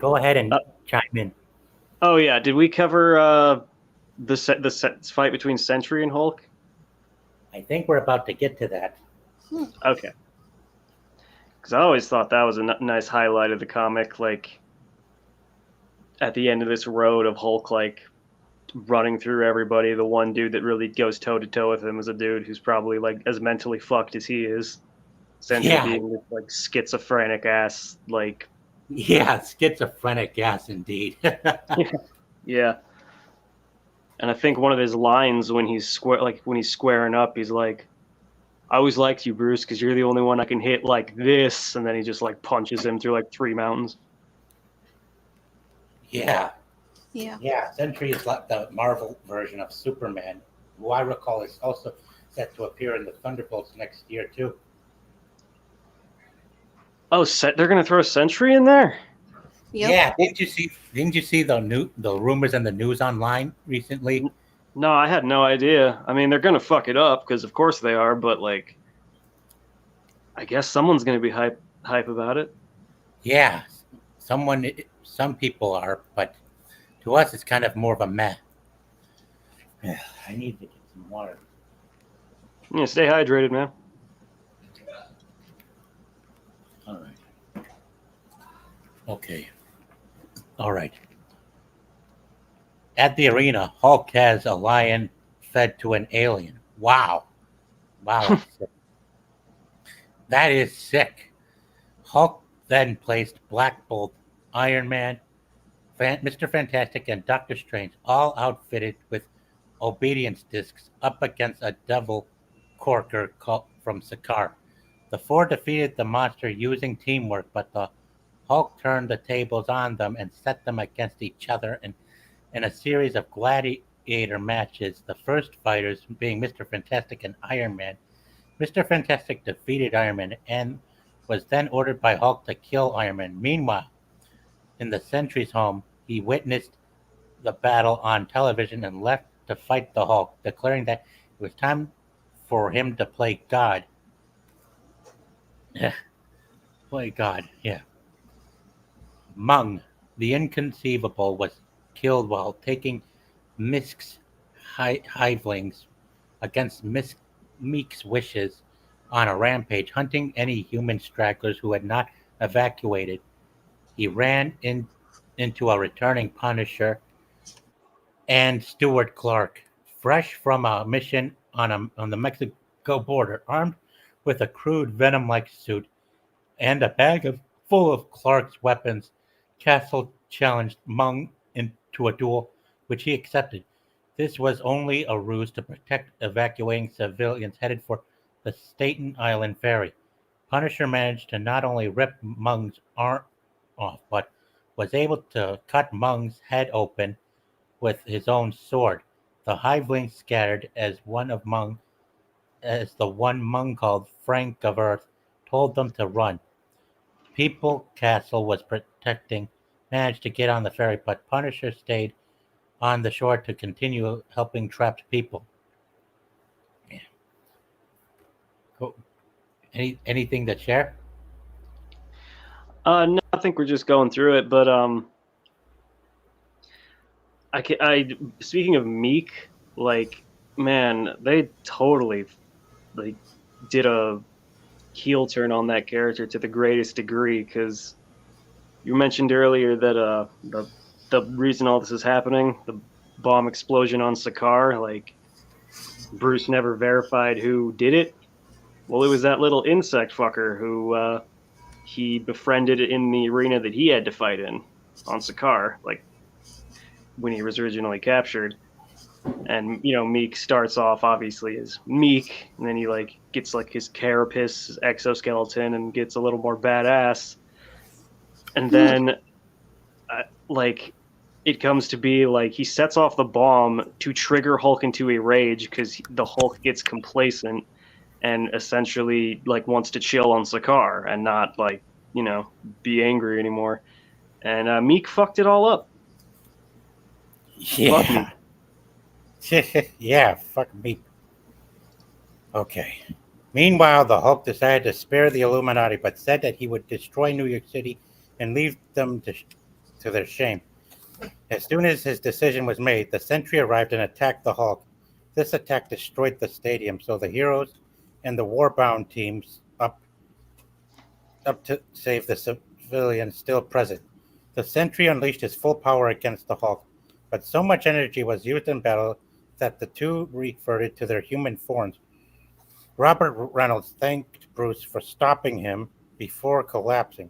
Go ahead and chime in. Oh yeah, did we cover the fight between Sentry and Hulk? I think we're about to get to that. Okay. Because I always thought that was a nice highlight of the comic, like at the end of this road of Hulk, like running through everybody. The one dude that really goes toe to toe with him is a dude who's probably like as mentally fucked as he is. Sentry being this like schizophrenic ass, like schizophrenic ass indeed. Yeah. And I think one of his lines when he's squaring up, he's like, "I always liked you, Bruce, because you're the only one I can hit like this," and then he just like punches him through like 3 mountains. Yeah. Yeah. Sentry is like the Marvel version of Superman, who I recall is also set to appear in the Thunderbolts next year too. Oh, they're gonna throw a Sentry in there? Yep. Yeah, didn't you see the rumors and the news online recently? No, I had no idea. I mean, they're gonna fuck it up because of course they are, but like, I guess someone's gonna be hype about it. Yeah, some people are, but to us it's kind of more of a meh. I need to get some water. Yeah, stay hydrated, man. All right. Okay. All right. At the arena, Hulk has a lion fed to an alien. Wow. Wow, that's sick. That is sick. Hulk then placed Black Bolt, Iron Man, Mr. Fantastic, and Doctor Strange, all outfitted with obedience discs, up against a devil corker from Sakaar. The four defeated the monster using teamwork, but the Hulk turned the tables on them and set them against each other in a series of gladiator matches, the first fighters being Mr. Fantastic and Iron Man. Mr. Fantastic defeated Iron Man and was then ordered by Hulk to kill Iron Man. Meanwhile, in the Sentry's home, he witnessed the battle on television and left to fight the Hulk, declaring that it was time for him to play God. Play God, yeah. Mung, the inconceivable, was killed while taking Misk's hivelings against Meek's wishes on a rampage, hunting any human stragglers who had not evacuated. He ran into a returning Punisher and Stuart Clark, fresh from a mission on the Mexico border, armed with a crude venom-like suit and a bag full of Clark's weapons. Castle challenged Mung into a duel, which he accepted. This was only a ruse to protect evacuating civilians headed for the Staten Island ferry. Punisher managed to not only rip Mung's arm off, but was able to cut Mung's head open with his own sword. The hivelings scattered as the one Mung called Frank of Earth told them to run. People Castle was protecting managed to get on the ferry, but Punisher stayed on the shore to continue helping trapped people. Yeah. Cool. Anything to share? No, I think we're just going through it, but speaking of Meek, like, man, they totally like did a heel turn on that character to the greatest degree, because you mentioned earlier that the reason all this is happening, the bomb explosion on Sakaar, like, Bruce never verified who did it. Well, it was that little insect fucker who he befriended in the arena that he had to fight in on Sakaar, like when he was originally captured. And Meek starts off obviously as Meek, and then he like gets like his carapace, his exoskeleton, and gets a little more badass. And then like it comes to be like he sets off the bomb to trigger Hulk into a rage, because the Hulk gets complacent and essentially like wants to chill on Sakaar and not like be angry anymore. And Meek fucked it all up. Fuck Yeah. Yeah, fuck me. Okay. Meanwhile, the Hulk decided to spare the Illuminati, but said that he would destroy New York City and leave them to their shame. As soon as his decision was made, the Sentry arrived and attacked the Hulk. This attack destroyed the stadium, so the heroes and the war-bound teams up to save the civilians still present. The Sentry unleashed his full power against the Hulk, but so much energy was used in battle that the two reverted to their human forms. Robert Reynolds thanked Bruce for stopping him before collapsing.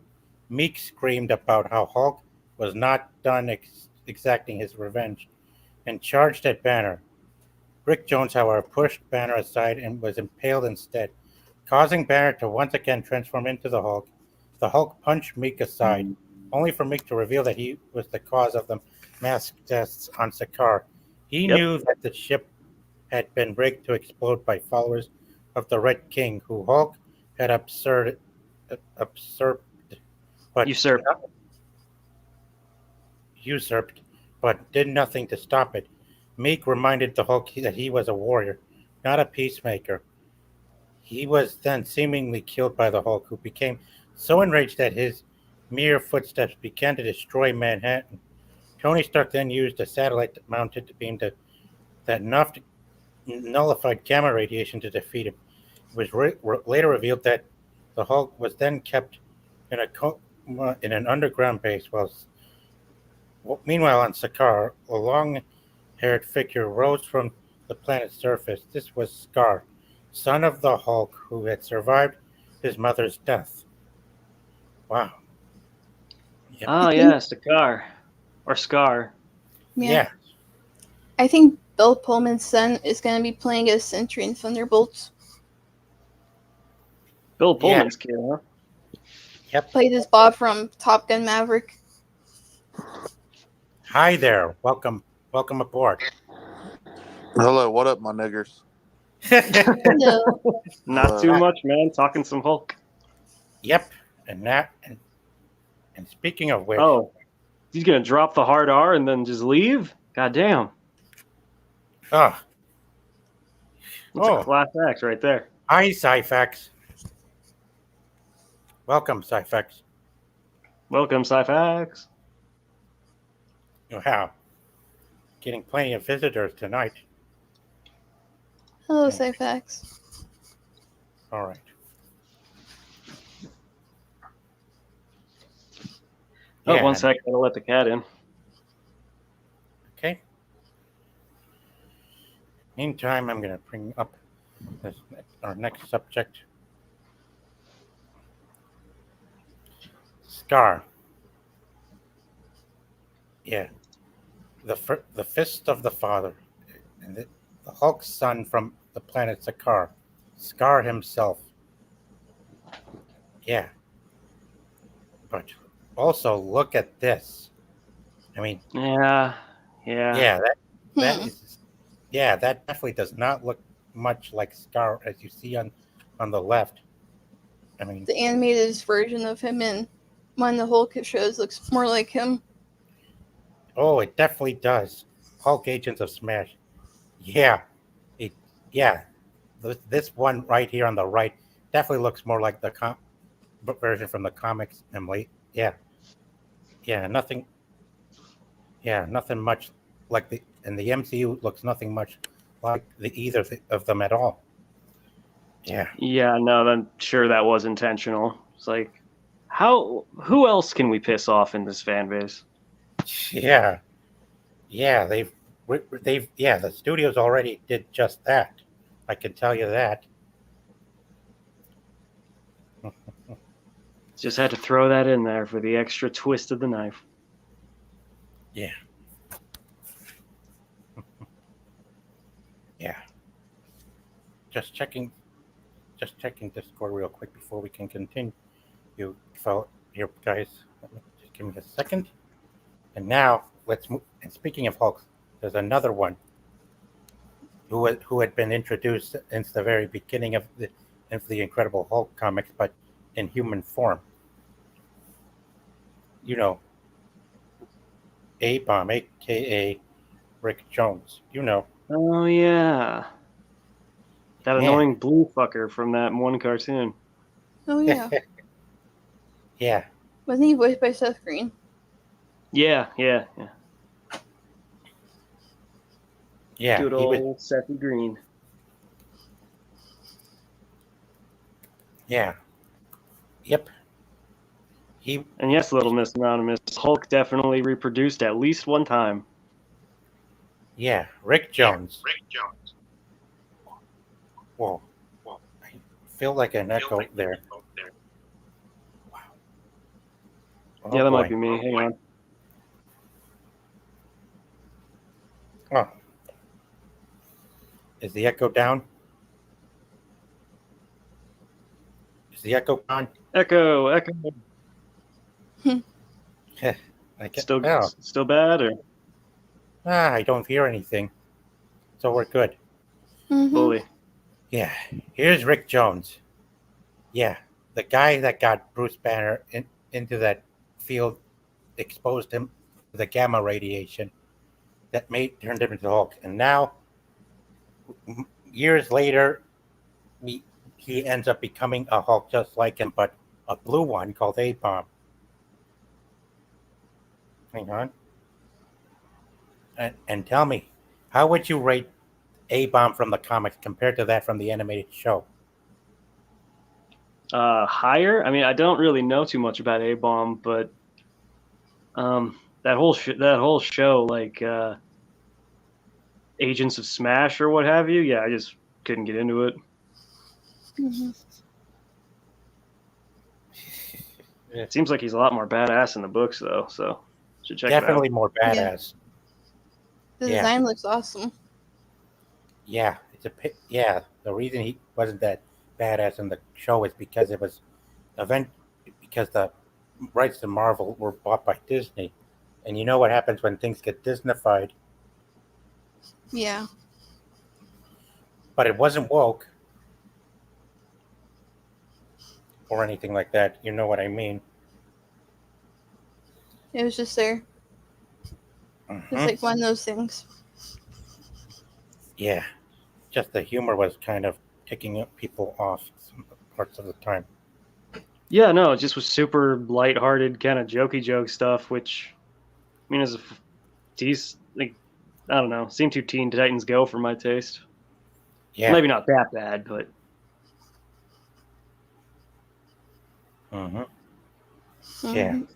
Meek screamed about how Hulk was not done exacting his revenge and charged at Banner. Rick Jones, however, pushed Banner aside and was impaled instead, causing Banner to once again transform into the Hulk. The Hulk punched Meek aside, only for Meek to reveal that he was the cause of the mass deaths on Sakaar. He knew that the ship had been rigged to explode by followers of the Red King, who Hulk had usurped, but did nothing to stop it. Meek reminded the Hulk that he was a warrior, not a peacemaker. He was then seemingly killed by the Hulk, who became so enraged that his mere footsteps began to destroy Manhattan. Tony Stark then used a satellite mounted beam to that nullified gamma radiation to defeat him. It was later revealed that the Hulk was then kept in in an underground base. Meanwhile, on Sakaar, a long-haired figure rose from the planet's surface. This was Scar, son of the Hulk, who had survived his mother's death. Wow. Yep. Oh yeah, Scar or Scar. Yeah. I think Bill Pullman's son is going to be playing as Sentry in Thunderbolts. Bill Pullman's kid, huh? Yep. Played as Bob from Top Gun Maverick. Hi there. Welcome aboard. Hello, what up, my niggers? No. Not too much, man. Talking some Hulk. Yep. And speaking of which, Oh, he's gonna drop the hard R and then just leave? God damn. oh, That's a class act right there. hi, Cyfax. Welcome, Cyfax. Welcome, Cyfax. Wow. Getting plenty of visitors tonight. Hello, Cyfax. All right. Oh, Yeah, one sec. Gotta let the cat in. Okay. Meantime, I'm going to bring up our next subject. Scar. Yeah. The fist of the father. And the Hulk's son from the planet Sakaar. Scar himself. Yeah. But also look at this. I mean, Yeah. that definitely does not look much like Scar as you see on the left. I mean, The animated version of him in one of the Hulk shows looks more like him. oh, it definitely does. Hulk Agents of Smash. Yeah, this one right here on the right definitely looks more like the version from the comics. Emily. Yeah, nothing much like the MCU looks nothing much like either of them at all. Yeah. Yeah, no, I'm sure that was intentional. It's like, who else can we piss off in this fan base? Yeah. The studios already did just that. I can tell you that. Just had to throw that in there for the extra twist of the knife. Yeah. Yeah. Just checking Discord real quick before we can continue. You guys, just give me a second. And now let's move. And speaking of Hulk, there's another one who had been introduced since the very beginning of the Incredible Hulk comics, but in human form. You know, A-Bomb, aka Rick Jones. You know. Oh yeah, that annoying blue fucker from that one cartoon. Oh yeah. Yeah. Wasn't he voiced by Seth Green? Yeah. Yeah. Good old Seth Green. Yeah. Yep. And yes, Little Miss Anonymous, Hulk definitely reproduced at least one time. Yeah, Rick Jones. Whoa. I feel like an echo there. Wow. Oh, Yeah, that boy. might be me. Hang on. Oh. Is the echo down? Is the echo gone? Echo. Still bad, or I don't hear anything. So we're good. Mm-hmm. bully? Yeah. Here's Rick Jones. Yeah. The guy that got Bruce Banner into that field exposed him to the gamma radiation that turned him into Hulk. And now, years later, he ends up becoming a Hulk just like him, but a blue one called A-Bomb. Hang on. And tell me, How would you rate A-Bomb from the comics compared to that from the animated show? Higher. I mean, I don't really know too much about A-Bomb, but that whole show, like Agents of Smash or what have you. Yeah, I just couldn't get into it. Hmm. It seems like he's a lot more badass in the books, though. So should check Definitely it out. more badass. The Yeah. design looks awesome. Yeah, the reason he wasn't that badass in the show is because it was because the rights to Marvel were bought by Disney, and you know what happens when things get Disneyfied. Yeah. But it wasn't woke or anything like that. You know what I mean? It was just there. It's Mhm. like one of those things. Yeah, just the humor was kind of ticking people off some parts of the time. Yeah, no, it just was super lighthearted, kind of jokey joke stuff. Which, I mean, like, I don't know, seemed too Teen Titans Go for my taste. Yeah. Maybe not that bad, but Mm-hmm. Yeah. Mhm.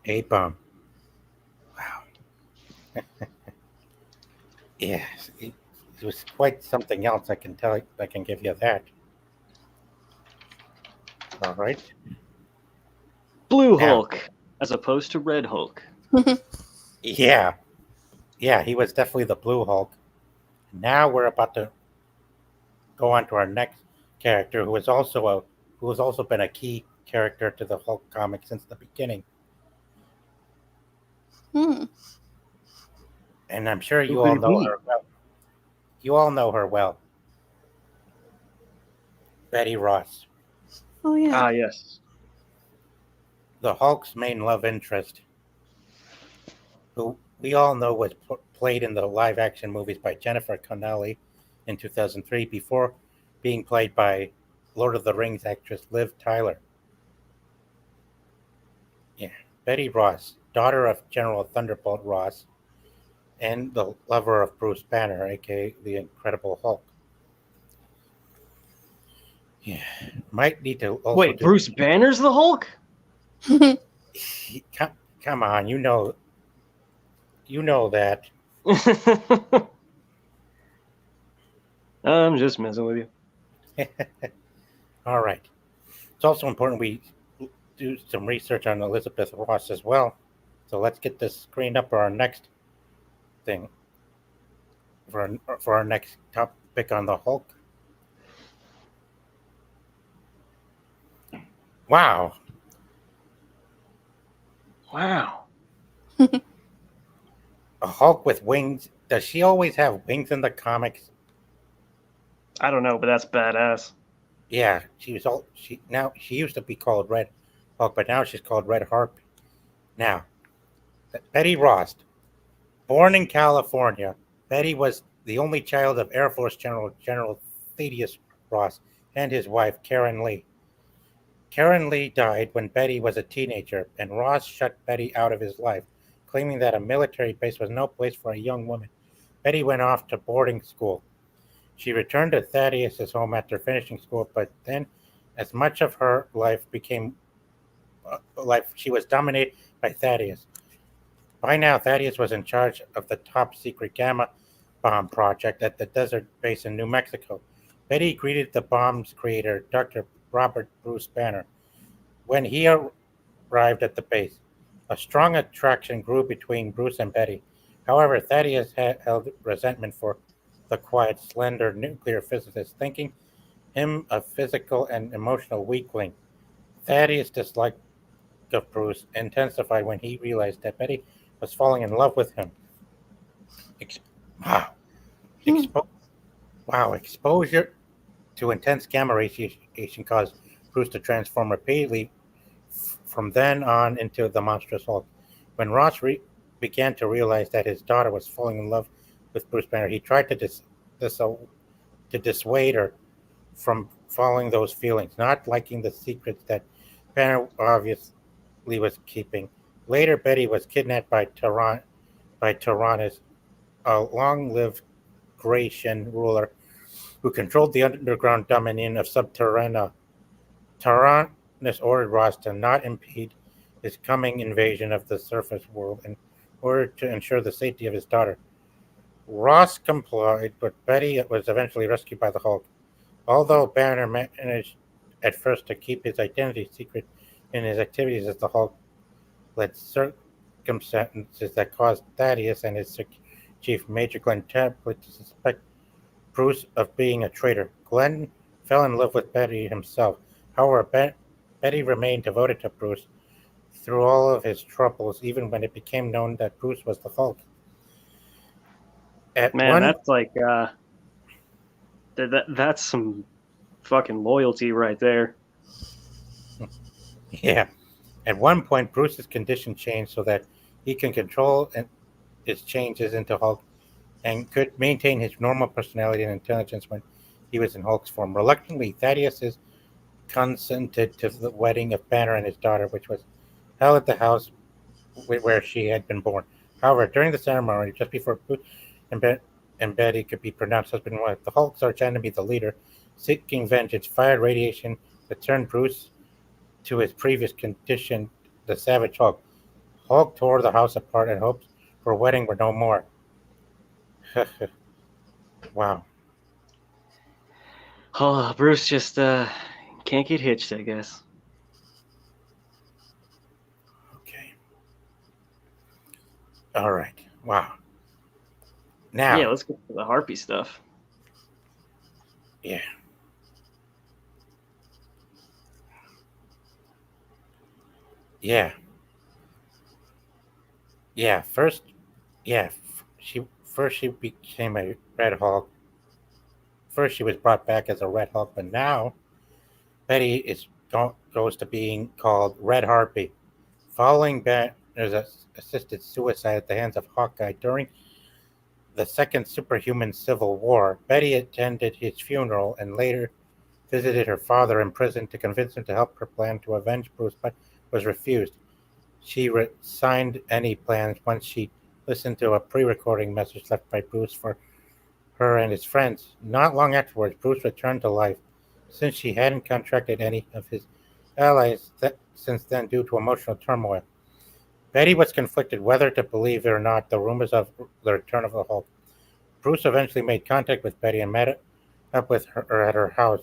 A-Bomb. Wow. Yes, it was quite something else. I can tell. I can give you that. All right. Blue Now, Hulk as opposed to Red Hulk. yeah, he was definitely the Blue Hulk. Now we're about to go on to our next character, who has also been a key character to the Hulk comic since the beginning, Hmm. and I'm sure Who you could all it know be? her well. You all know her well, Betty Ross, Oh yeah. Ah, yes. the Hulk's main love interest, who we all know was played in the live-action movies by Jennifer Connelly in 2003, before being played by Lord of the Rings actress Liv Tyler. Yeah, Betty Ross, daughter of General Thunderbolt Ross, and the lover of Bruce Banner, aka the Incredible Hulk. Yeah, might need to also Wait, do. Bruce Banner's the Hulk? Come, come on, you know that. I'm just messing with you. All right. It's also important we do some research on Elizabeth Ross as well. So let's get this screened up for our next thing, for our next topic on the Hulk. Wow, Wow. a Hulk with wings. Does she always have wings in the comics? I don't know, but that's badass. Yeah, she used to be called Red Hulk, but now she's called Red Harp. Now, Betty Ross, born in California, Betty was the only child of Air Force General Thaddeus Ross and his wife Karen Lee. Karen Lee died when Betty was a teenager, and Ross shut Betty out of his life, claiming that a military base was no place for a young woman. Betty went off to boarding school. She returned to Thaddeus's home after finishing school, but then, as much of her life, she was dominated by Thaddeus. By now, Thaddeus was in charge of the top secret Gamma bomb project at the desert base in New Mexico. Betty greeted the bomb's creator, Dr. Robert Bruce Banner, when he arrived at the base. A strong attraction grew between Bruce and Betty. However, Thaddeus held resentment for the quiet, slender nuclear physicist, thinking him a physical and emotional weakling. Thaddeus' dislike of Bruce intensified when he realized that Betty was falling in love with him. Ex- wow. Expo- wow. Exposure to intense gamma radiation caused Bruce to transform repeatedly from then on into the monstrous Hulk. When Ross began to realize that his daughter was falling in love with Bruce Banner, he tried to dissuade her from following those feelings, not liking the secrets that Banner obviously was keeping. Later, Betty was kidnapped by Tyrannus, a long-lived Gratian ruler who controlled the underground dominion of Subterrana. Tyrannus ordered Ross to not impede his coming invasion of the surface world in order to ensure the safety of his daughter. Ross complied, but Betty was eventually rescued by the Hulk. Although Banner managed at first to keep his identity secret in his activities as the Hulk, led circumstances that caused Thaddeus and his chief, Major Glenn Tablet, to suspect Bruce of being a traitor. Glenn fell in love with Betty himself. However, Betty remained devoted to Bruce through all of his troubles, even when it became known that Bruce was the Hulk. At Man, that's like that's some fucking loyalty right there. Yeah. At one point, Bruce's condition changed so that he can control his changes into Hulk and could maintain his normal personality and intelligence when he was in Hulk's form. Reluctantly, Thaddeus consented to the wedding of Banner and his daughter, which was held at the house where she had been born. However, during the ceremony, just before Bruce and Betty could be pronounced husband and wife, the Hulk's archenemy, the leader, seeking vengeance, fired radiation that turned Bruce to his previous condition, the Savage Hulk. Hulk tore the house apart and hopes for a wedding were no more. Wow. Oh, Bruce just can't get hitched, I guess. Okay. All right. Wow. Now. Yeah, let's get to the Harpy stuff. Yeah. Yeah. Yeah. First. Yeah. She became a Red Hulk. First, she was brought back as a Red Hulk, but now Betty goes to being called Red Harpy. Following Banner's assisted suicide at the hands of Hawkeye during the Second Superhuman Civil War, Betty attended his funeral and later visited her father in prison to convince him to help her plan to avenge Bruce, but was refused. She resigned any plans once she listened to a pre-recording message left by Bruce for her and his friends. Not long afterwards, Bruce returned to life, since she hadn't contracted any of his allies since then due to emotional turmoil. Betty was conflicted whether to believe or not the rumors of the return of the Hulk. Bruce eventually made contact with Betty and met up with her at her house.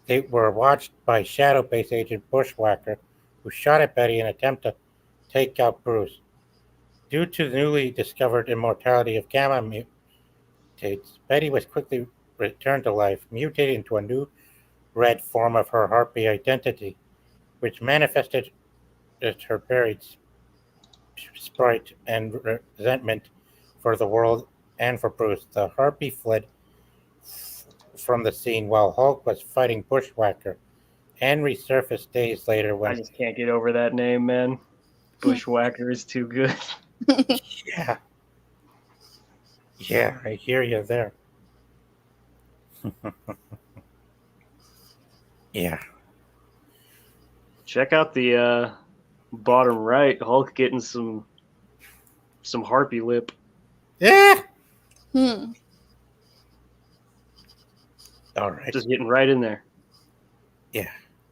They were watched by Shadow-based agent Bushwhacker, who shot at Betty in an attempt to take out Bruce. Due to the newly discovered immortality of gamma mutates, Betty was quickly returned to life, mutated into a new red form of her Harpy identity, which manifested as her buried spite and resentment for the world and for Bruce. The Harpy fled from the scene while Hulk was fighting Bushwhacker and resurfaced days later I when... just can't get over that name, man. Bushwhacker is too good. Yeah. Yeah, I hear you there. Yeah. Check out the bottom right. Hulk getting some Harpy lip. Yeah. Hmm. All right. Just getting right in there. Yeah.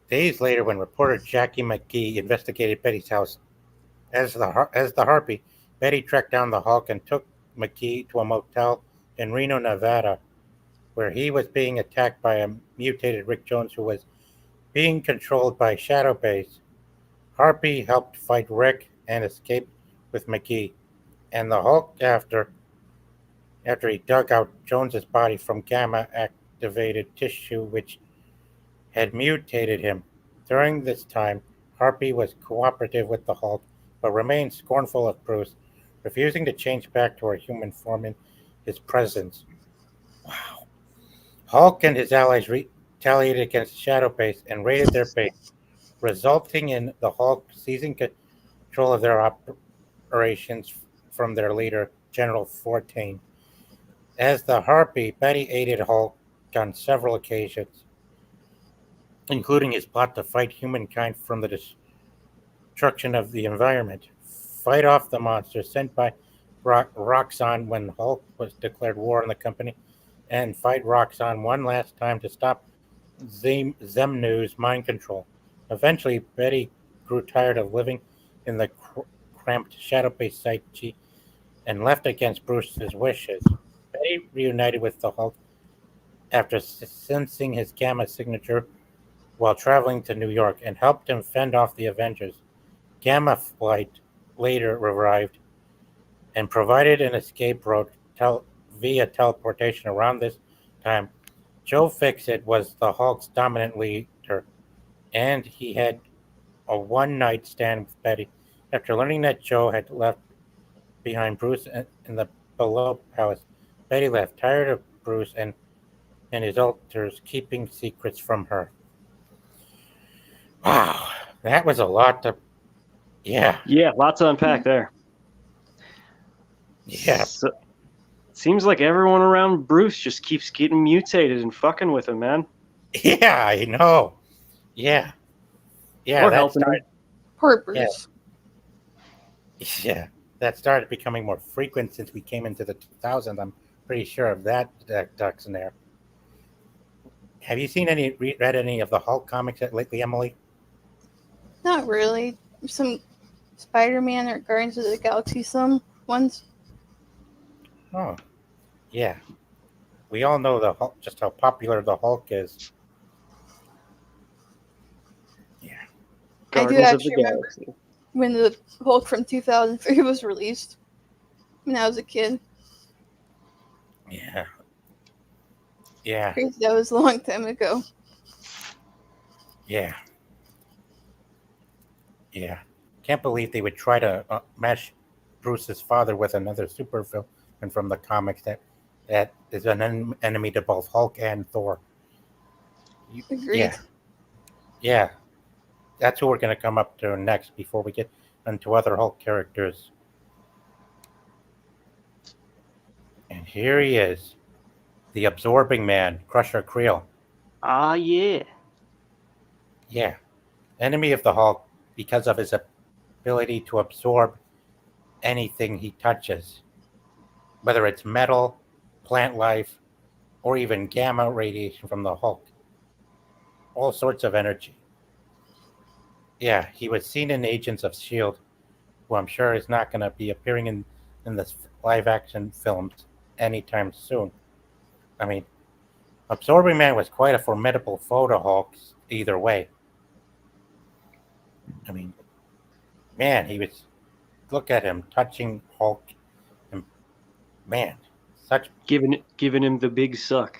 Days later, when reporter Jackie McGee investigated Betty's house as the Harpy, Betty tracked down the Hulk and took McGee to a motel in Reno, Nevada, where he was being attacked by a mutated Rick Jones who was being controlled by Shadowbase. Harpy helped fight Rick and escaped with McGee, and the Hulk after he dug out Jones's body from gamma-activated tissue which had mutated him. During this time, Harpy was cooperative with the Hulk, but remained scornful of Bruce, refusing to change back to her human form in his presence. Wow. Hulk and his allies retaliated against Shadowbase and raided their base, resulting in the Hulk seizing control of their operations from their leader, General Fortane. As the Harpy, Betty aided Hulk on several occasions, including his plot to fight humankind from the destruction of the environment, fight off the monsters sent by Roxxon when Hulk was declared war on the company, and fight Roxxon one last time to stop Zemnu's mind control. Eventually, Betty grew tired of living in the cramped shadow-based psyche and left against Bruce's wishes. Betty reunited with the Hulk after sensing his gamma signature while traveling to New York and helped him fend off the Avengers. Gamma Flight later arrived and provided an escape route via teleportation. Around this time, Joe Fixit was the Hulk's dominant leader, and he had a one-night stand with Betty. After learning that Joe had left behind Bruce in the below palace, Betty left, tired of Bruce and his alters keeping secrets from her. Wow, that was a lot to. Yeah, Yeah, lots to unpack there. yeah, So, seems like everyone around Bruce just keeps getting mutated and fucking with him, man. yeah. I know. Yeah, yeah. Or That helping started. him. Poor Bruce. Yeah, that started becoming more frequent since we came into the 2000s. I'm pretty sure of that, ducks in there. Have you seen read any of the Hulk comics lately, Emily? Not really. Some Spider-Man or Guardians of the Galaxy, some ones. Oh, yeah. We all know the Hulk, just how popular the Hulk is. Yeah, I do Guardians of the actually remember Galaxy. when the Hulk from 2003 was released when I was a kid. yeah, yeah, Crazy, that was a long time ago. yeah, yeah. Can't believe they would try to match Bruce's father with another supervillain from the comics that is an enemy to both Hulk and Thor. Agreed. Yeah, yeah. That's who we're going to come up to next before we get into other Hulk characters. And here he is, the Absorbing Man, Crusher Creel. Ah, yeah. Yeah, enemy of the Hulk because of his ability to absorb anything he touches, whether it's metal, plant life, or even gamma radiation from the Hulk. All sorts of energy. Yeah, he was seen in Agents of S.H.I.E.L.D., who I'm sure is not going to be appearing in this live action films anytime soon. I mean, Absorbing Man was quite a formidable foe to Hulk either way. I mean, man, he was. Look at him touching Hulk, and man, such. Giving him the big suck.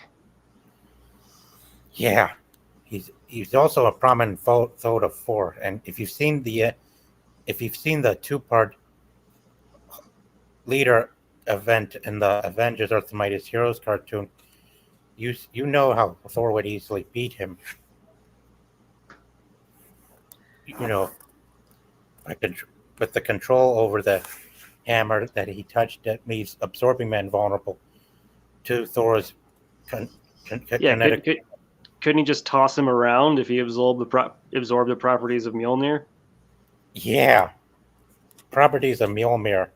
Yeah, he's also a prominent foe to Thor, and if you've seen the 2-part leader event in the Avengers Earth's Mightiest Heroes cartoon, you know how Thor would easily beat him. You know, with the control over the hammer that he touched that leaves Absorbing Man vulnerable to Thor's Yeah, kinetic. couldn't he just toss him around if he absorbed the properties of Mjolnir? Yeah, properties of Mjolnir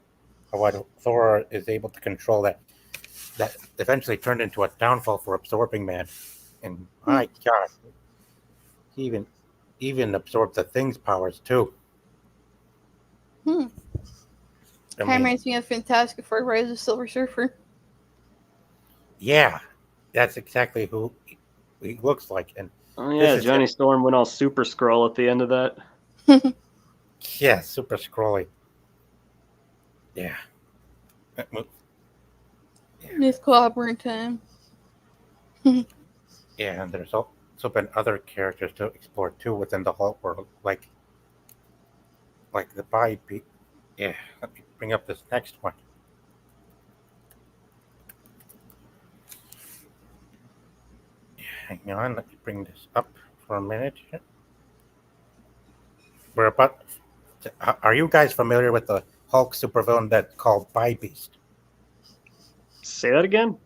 are what Thor is able to control that eventually turned into a downfall for Absorbing Man. And my God, he even absorbed the Thing's powers too. Kind of reminds me of Fantastic Four: Rise of the Silver Surfer. Yeah, that's exactly who he looks like. And Oh yeah, Johnny Storm went all Super Skrull at the end of that. Yeah, super scrolly. Yeah. Miss Clobber time. Yeah, and there's also been other characters to explore too within the Hulk world, like the Bybee. Yeah, let me bring up this next one. Hang on, let me bring this up for a minute. We're about. Are you guys familiar with the Hulk supervillain that's called Bybeast? Say that again.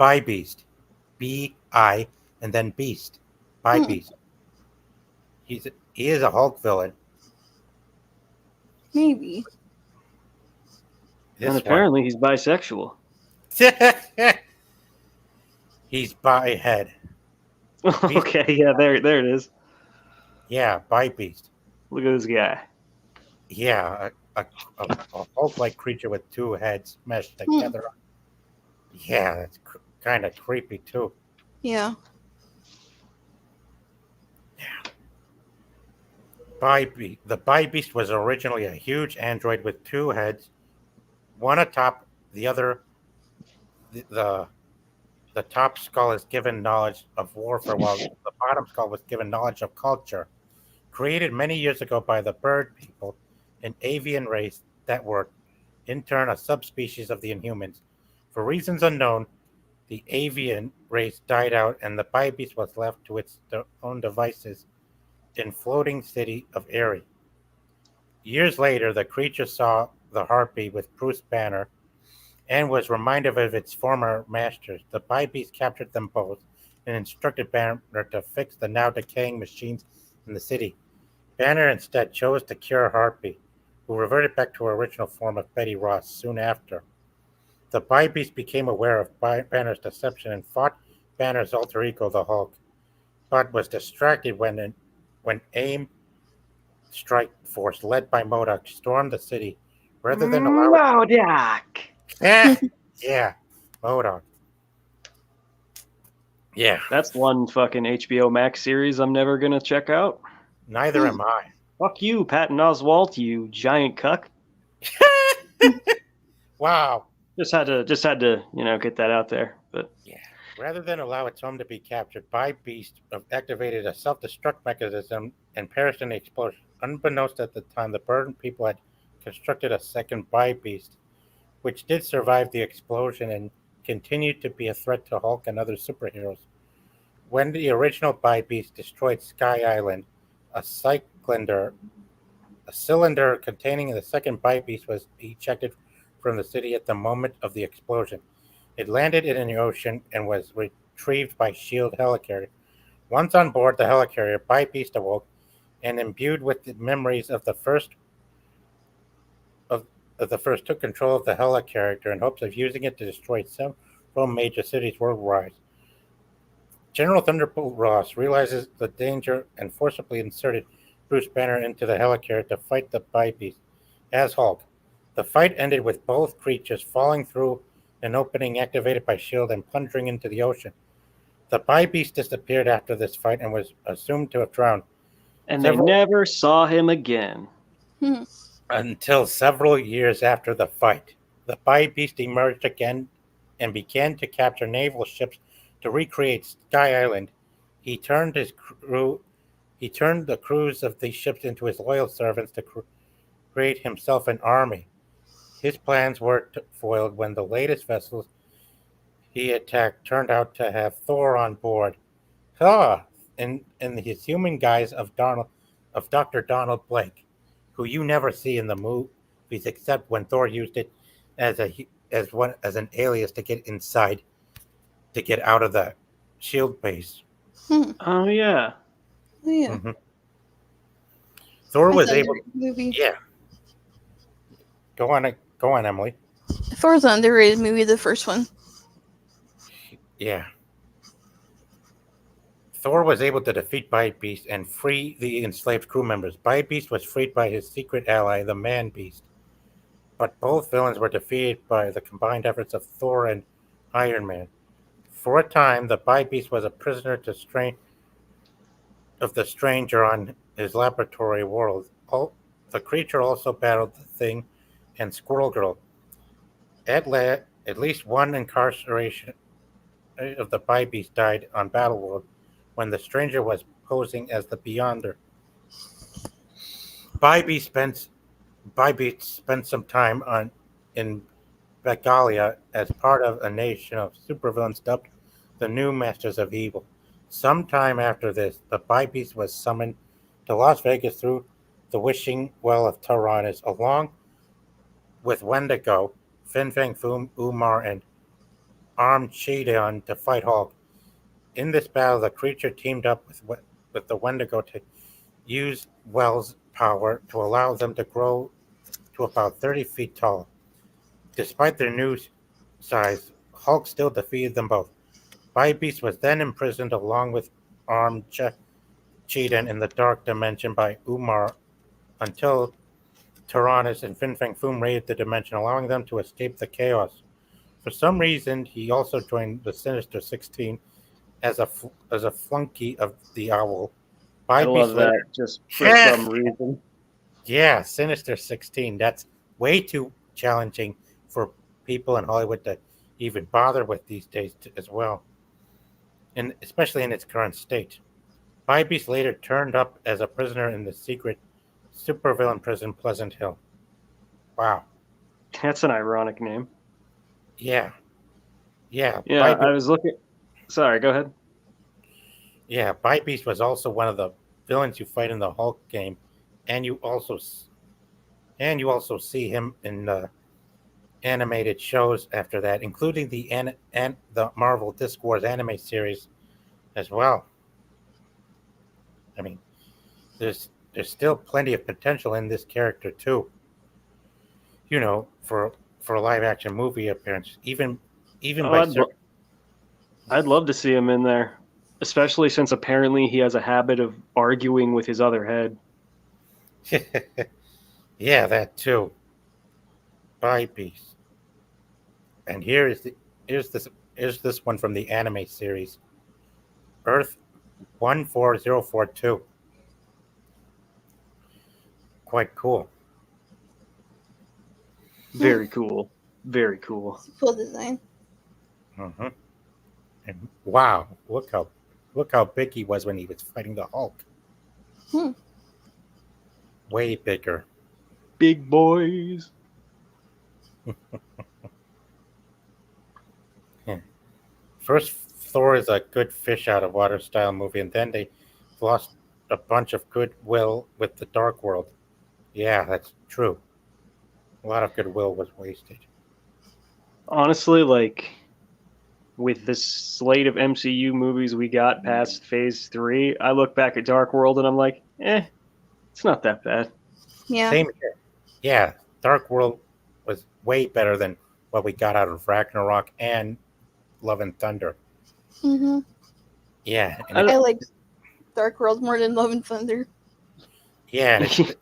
Bybeast, B-I and then Beast. Bybeast. He is a Hulk villain. Maybe. And apparently he's bisexual. He's bi-head. Okay, yeah, there it is. Yeah, bi-beast. Look at this guy. Yeah, a Hulk-like creature with two heads meshed Hmm. together. Yeah, that's kind of creepy too. Yeah. The bi-beast was originally a huge android with two heads, one atop the other. The the top skull is given knowledge of warfare, while the bottom skull was given knowledge of culture. Created many years ago by the bird people, an avian race that were in turn a subspecies of the Inhumans. For reasons unknown, the avian race died out and the bi-beast was left to its own devices in floating city of Erie. Years later, the creature saw the harpy with Bruce Banner and was reminded of its former masters. The bi-beast captured them both and instructed Banner to fix the now decaying machines in the city. Banner instead chose to cure Harpy, who reverted back to her original form of Betty Ross soon after. The bi-beast became aware of Banner's deception and fought Banner's alter ego, the Hulk, but was distracted when AIM Strike Force, led by MODOK, stormed the city. Rather than allow it... MODOK! Yeah, MODOK. Yeah, That's one fucking HBO Max series I'm never gonna check out. neither am I. Fuck you, Patton Oswalt, you giant cuck. Wow. Just had to, get that out there. But Yeah. Rather than allow its home to be captured, bi-beast activated a self-destruct mechanism and perished in the explosion. Unbeknownst at the time, the Burden people had constructed a second bi-beast, which did survive the explosion and continued to be a threat to Hulk and other superheroes. When the original bi-beast destroyed Sky Island, a cylinder containing the second bi-beast was ejected from the city at the moment of the explosion. It landed in the ocean and was retrieved by SHIELD helicarrier. Once on board the helicarrier, bi-beast awoke and, imbued with the memories of the first, took control of the helicarrier in hopes of using it to destroy several major cities worldwide. General Thunderbolt Ross realizes the danger and forcibly inserted Bruce Banner into the helicarrier to fight the bi-beast as Hulk. The fight ended with both creatures falling through an opening activated by SHIELD and plunging into the ocean. The bi-beast disappeared after this fight and was assumed to have drowned. and they never saw him again. Until several years after the fight. The bi-beast emerged again and began to capture naval ships to recreate Sky Island. He turned the crews of these ships into his loyal servants to create himself an army. His plans were foiled when the latest vessels he attacked turned out to have Thor on board. In his human guise of Dr. Donald Blake, who you never see in the movies except when Thor used it as an alias to get out of the Shield base. Oh yeah. Yeah. Mm-hmm. Thor was able. Movie. Yeah. Go on, Emily. Thor's an underrated movie, the first one. Yeah. Thor was able to defeat bi-beast and free the enslaved crew members. Bi-beast was freed by his secret ally, the Man-Beast. But both villains were defeated by the combined efforts of Thor and Iron Man. For a time, the bi-beast was a prisoner of the stranger on his laboratory world. The creature also battled the Thing and Squirrel Girl. At least one incarceration of the bi-beast died on Battleworld when the stranger was posing as the Beyonder. Bi-beast spent some time in Begalia as part of a nation of supervillains dubbed the New Masters of Evil. Sometime after this, the bi-beast was summoned to Las Vegas through the Wishing Well of Tyrannus, along with Wendigo, Fin Fang Foom, Umar, and Armed Cheeton to fight Hulk. In this battle, the creature teamed up with the Wendigo to use Well's power to allow them to grow to about 30 feet tall. Despite their new size, Hulk still defeated them both. Bybeast was then imprisoned along with armed Cheetah in the Dark Dimension by Umar until Tyrannus and Fin Fang Foom raided the dimension, allowing them to escape the chaos. For some reason, he also joined the Sinister 16 as a flunky of the Owl. I love Bybeast that later, just for some reason. yeah, Sinister 16. That's way too challenging for people in Hollywood to even bother with these days as well, and especially in its current state. Bybeast later turned up as a prisoner in the secret supervillain prison Pleasant Hill. Wow. That's an ironic name. Yeah. Yeah. Yeah, I was looking. Sorry, go ahead. Yeah, Bybeast was also one of the villains you fight in the Hulk game, and you also see him in the animated shows after that, including the Marvel Disc Wars anime series as well. I mean, there's still plenty of potential in this character too. You know, for a live action movie appearance, even Oh, by I'd love to see him in there, especially since apparently he has a habit of arguing with his other head. yeah, that too. Bybeast. And here's this one from the anime series, Earth 14042. Quite cool. Very cool. Very cool. Cool design. Mm-hmm. And wow, look how big he was when he was fighting the Hulk. Hmm. Way bigger. Big boys. Yeah. First, Thor is a good fish out of water style movie, and then they lost a bunch of goodwill with the Dark World. Yeah, that's true. A lot of goodwill was wasted. Honestly, like with this slate of MCU movies we got past Phase 3, I look back at Dark World and I'm like, it's not that bad. Yeah. Same here. Yeah, Dark World was way better than what we got out of Ragnarok and Love and Thunder. Mm-hmm. Yeah, and I I like Dark World more than Love and Thunder. yeah, and it's easy.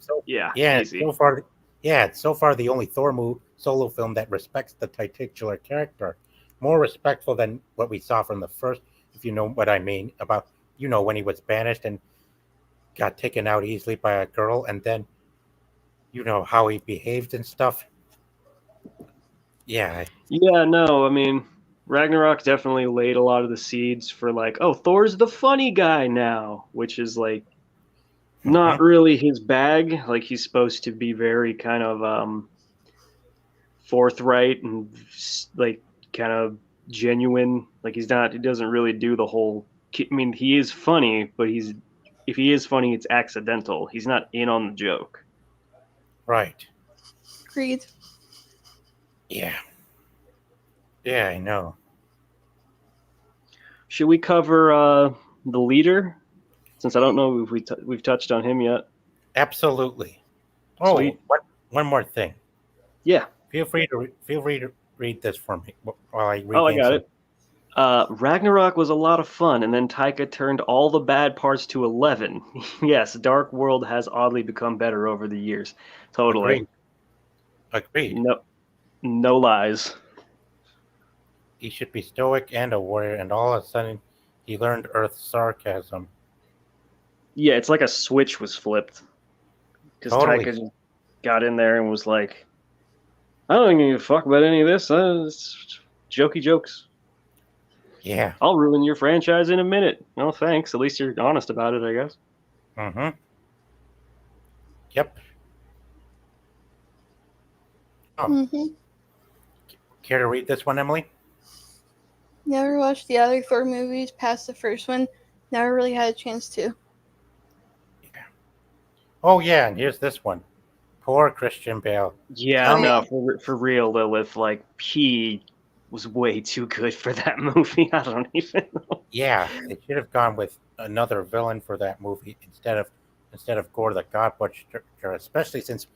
it's so far the only Thor solo film that respects the titular character, more respectful than what we saw from the first. If you know what I mean about, when he was banished and got taken out easily by a girl, and then how he behaved and stuff. Yeah. Yeah, no, I mean, Ragnarok definitely laid a lot of the seeds for like, oh, Thor's the funny guy now, which is like not really his bag. Like he's supposed to be very kind of forthright and like kind of genuine. Like he doesn't really do the whole. I mean, he is funny, but if he is funny, it's accidental. He's not in on the joke. Right. Agreed. Yeah. Yeah, I know. Should we cover the leader? Since I don't know if we've touched on him yet. Absolutely. Oh, Sweet. One more thing. Yeah. Feel free to read this for me while I read. Oh, I got it. Ragnarok was a lot of fun, and then Taika turned all the bad parts to 11. Yes, Dark World has oddly become better over the years. Totally. Agreed. No lies. He should be stoic and a warrior, and all of a sudden, he learned Earth's sarcasm. Yeah, it's like a switch was flipped. Because Totally. Taika just got in there and was like, I don't give a fuck about any of this. It's jokey jokes. Yeah. I'll ruin your franchise in a minute. No, thanks. At least you're honest about it, I guess. Mm-hmm. Yep. Oh. Mm-hmm. Care to read this one, Emily? Never watched the other Thor movies past the first one. Never really had a chance to. Yeah. Oh, yeah, and here's this one. Poor Christian Bale. Yeah, Oh, yeah. no, for real, Lilith. Like, he was way too good for that movie. I don't even know. Yeah, they should have gone with another villain for that movie instead of Gore the God Butcher, especially since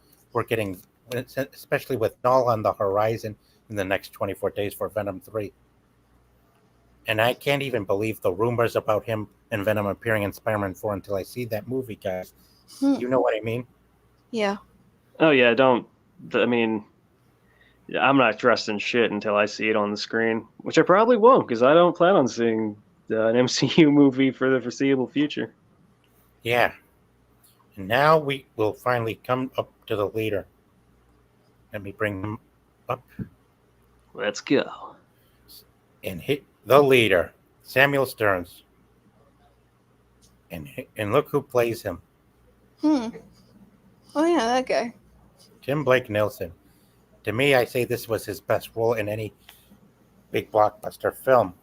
especially with Null on the horizon in the next 24 days for Venom 3. And I can't even believe the rumors about him and Venom appearing in Spider-Man 4 until I see that movie, guys. You know what I mean? Yeah. Oh yeah, I mean, I'm not trusting shit until I see it on the screen, which I probably won't because I don't plan on seeing an MCU movie for the foreseeable future. Yeah. And now we will finally come up to the leader. Let me bring him up Let's go. and hit the leader, Samuel Stearns. And look who plays him, Oh yeah, that guy. Tim Blake Nelson. To me, I say this was his best role in any big blockbuster film,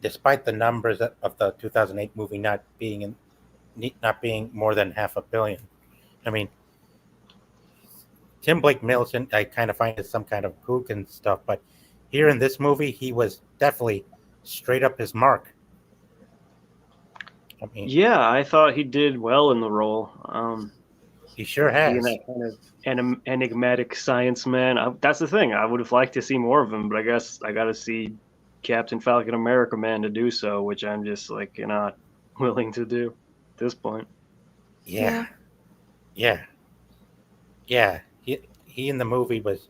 despite the numbers of the 2008 movie not being more than $500 million. I mean, Tim Blake Nelson, I kind of find is some kind of kook and stuff, but here in this movie, he was definitely straight up his mark. I mean, Yeah, I thought he did well in the role. he sure Being has. that kind of enigmatic science man. That's the thing. I would have liked to see more of him, but I guess I got to see Captain Falcon America Man to do so, which I'm just like not willing to do at this point. Yeah, yeah, yeah. He in the movie was,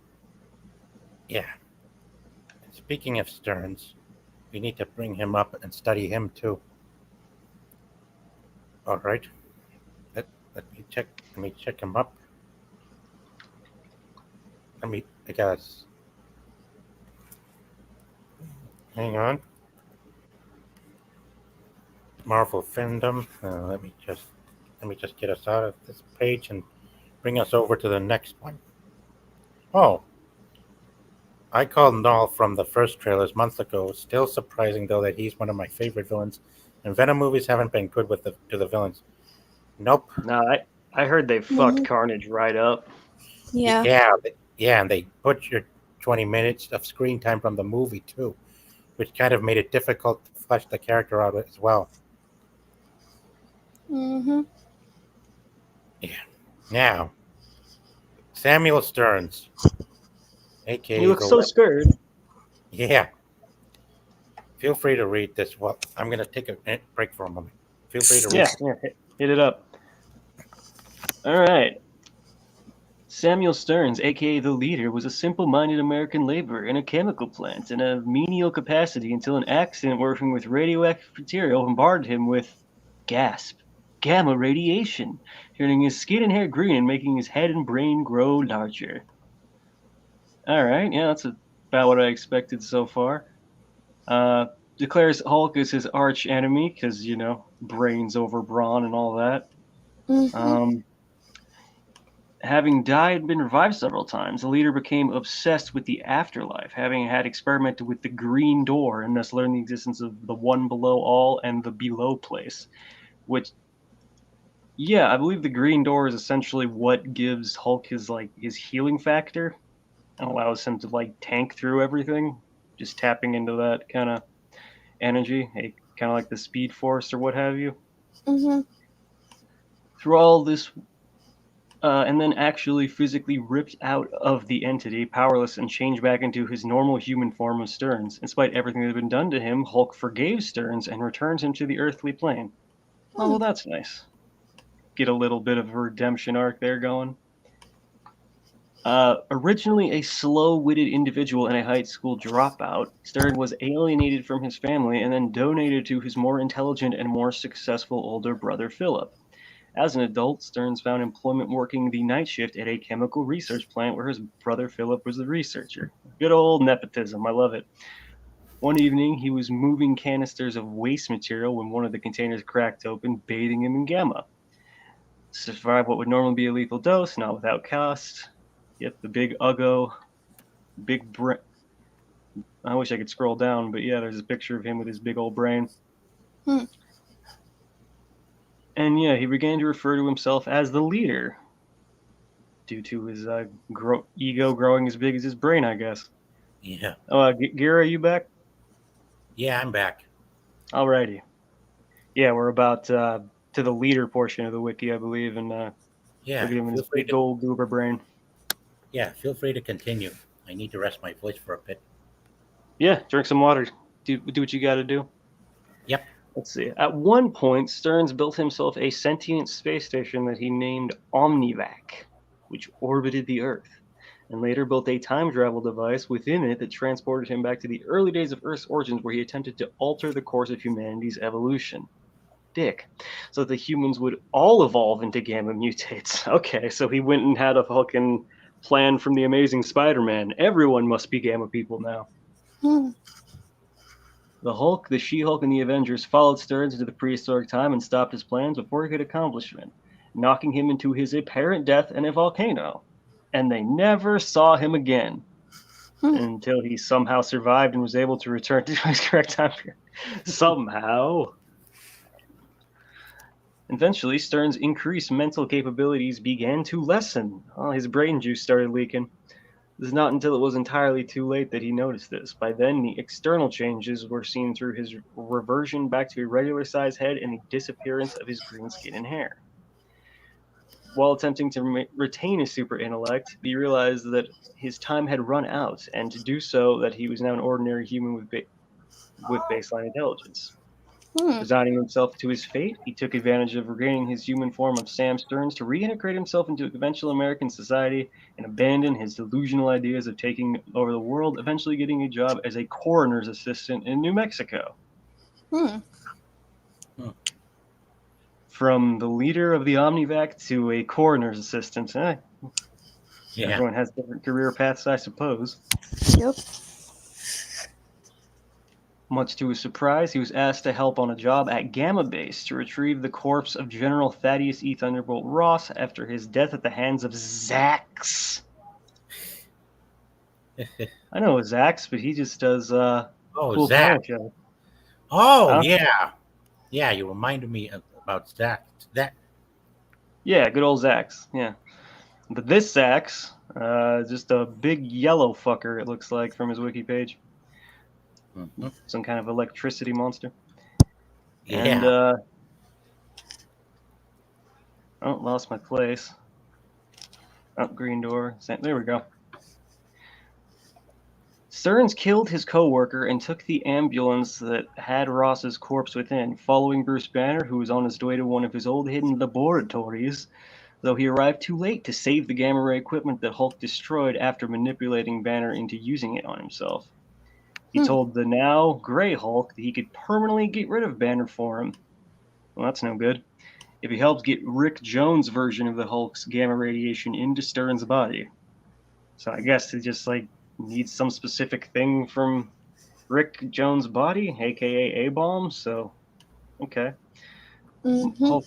yeah. Speaking of Stearns, we need to bring him up and study him too. All right. Let me check. Let me check him up. I guess. Hang on. Marvel fandom. Let me just get us out of this page and bring us over to the next one. Oh, I called Null from the first trailers months ago. Still surprising though that he's one of my favorite villains, and Venom movies haven't been good to the villains. Nope. No, I heard they fucked Carnage right up. Yeah. Yeah, and they put your 20 minutes of screen time from the movie too, which kind of made it difficult to flesh the character out as well. Mm-hmm. Yeah. Now, Samuel Stearns, aka You look so scared. Yeah. Feel free to read this. Well, I'm gonna take a break for a moment. Feel free to read. Yeah, hit it up. All right. Samuel Stearns, aka the leader, was a simple-minded American laborer in a chemical plant in a menial capacity until an accident working with radioactive material bombarded him with gasp gamma radiation, turning his skin and hair green and making his head and brain grow larger. All right, yeah, that's about what I expected so far. Declares Hulk as his arch enemy because brains over brawn and all that. Having died and been revived several times, the leader became obsessed with the afterlife, having had experimented with the green door and thus learned the existence of the one below all and the below place. Which, yeah, I believe the green door is essentially what gives Hulk his healing factor and allows him to tank through everything, just tapping into that kind of energy, kind of like the Speed Force or what have you. Through all this. And then actually physically ripped out of the entity, powerless, and changed back into his normal human form of Stearns. Despite everything that had been done to him, Hulk forgave Stearns and returned him to the earthly plane. Oh, well, that's nice. Get a little bit of a redemption arc there going. Originally a slow-witted individual and a high school dropout, Stearns was alienated from his family and then donated to his more intelligent and more successful older brother, Philip. As an adult, Stearns found employment working the night shift at a chemical research plant where his brother Philip was the researcher. Good old nepotism, I love it. One evening, he was moving canisters of waste material when one of the containers cracked open, bathing him in gamma. Survived what would normally be a lethal dose, not without cost. Yet the big Uggo, I wish I could scroll down, but yeah, there's a picture of him with his big old brain. And yeah, he began to refer to himself as the leader, due to his ego growing as big as his brain, I guess. Yeah. Gira, are you back? Yeah, I'm back. Alrighty. Yeah, we're about to the leader portion of the wiki, I believe, and Yeah. look at him in his big old goober brain. Yeah, feel free to continue. I need to rest my voice for a bit. Yeah, drink some water. do what you got to do. Yep. Let's see. At one point, Stearns built himself a sentient space station that he named Omnivac, which orbited the Earth, and later built a time travel device within it that transported him back to the early days of Earth's origins, where he attempted to alter the course of humanity's evolution. Dick. So that the humans would all evolve into gamma mutates. Okay, so he went and had a fucking plan from the Amazing Spider-Man. Everyone must be gamma people now. Hmm. The Hulk, the She-Hulk, and the Avengers followed Stearns into the prehistoric time and stopped his plans before he could accomplish them, knocking him into his apparent death in a volcano. And they never saw him again until he somehow survived and was able to return to his correct time period. Somehow. Eventually, Stearns' increased mental capabilities began to lessen. His brain juice started leaking. It was not until it was entirely too late that he noticed this. By then, the external changes were seen through his reversion back to a regular-sized head and the disappearance of his green skin and hair. While attempting to retain his super intellect, he realized that his time had run out, and to do so, that he was now an ordinary human with baseline intelligence. Resigning himself to his fate, he took advantage of regaining his human form of Sam Stearns to reintegrate himself into conventional American society and abandon his delusional ideas of taking over the world, eventually getting a job as a coroner's assistant in New Mexico. From the leader of the Omnivac to a coroner's assistant. Everyone has different career paths, I suppose. Yep. Much to his surprise, he was asked to help on a job at Gamma Base to retrieve the corpse of General Thaddeus E. Thunderbolt Ross after his death at the hands of Zax. I know Zax, but he just does cool Zach. show. Oh, Huh? yeah. Yeah, you reminded me about Zach. Yeah, good old Zax. Yeah. But this Zax, just a big yellow fucker, it looks like, from his wiki page. Mm-hmm. Some kind of electricity monster. Yeah. And, lost my place. Oh, green door. There we go. Stearns killed his co-worker and took the ambulance that had Ross's corpse within, following Bruce Banner, who was on his way to one of his old hidden laboratories, though he arrived too late to save the gamma ray equipment that Hulk destroyed after manipulating Banner into using it on himself. He told the now Grey Hulk that he could permanently get rid of Banner for him. Well, that's no good. If he helps get Rick Jones' version of the Hulk's gamma radiation into Stearns' body. So I guess he just, needs some specific thing from Rick Jones' body, aka A-bomb, so, okay. Hulk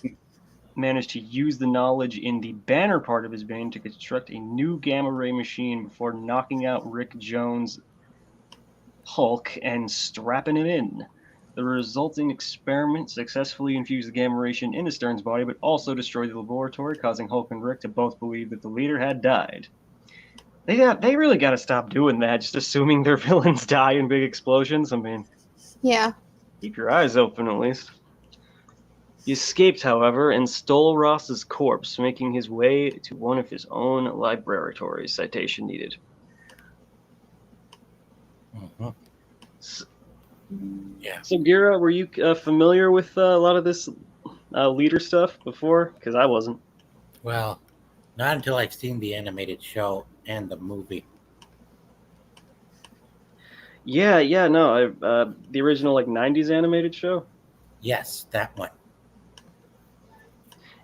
managed to use the knowledge in the Banner part of his brain to construct a new gamma ray machine before knocking out Rick Jones' Hulk and strapping him in. The resulting experiment successfully infused the gamma radiation into Stearns' body, but also destroyed the laboratory, causing Hulk and Rick to both believe that the leader had died. They really got to stop doing that, just assuming their villains die in big explosions. I mean, yeah. Keep your eyes open at least. He escaped, however, and stole Ross's corpse, making his way to one of his own laboratories. Citation needed. Mm-hmm. Yeah. So, Gira, were you familiar with a lot of this leader stuff before? Because I wasn't. Well, not until I've seen the animated show and the movie. Yeah, no. The original 90s animated show? Yes, that one.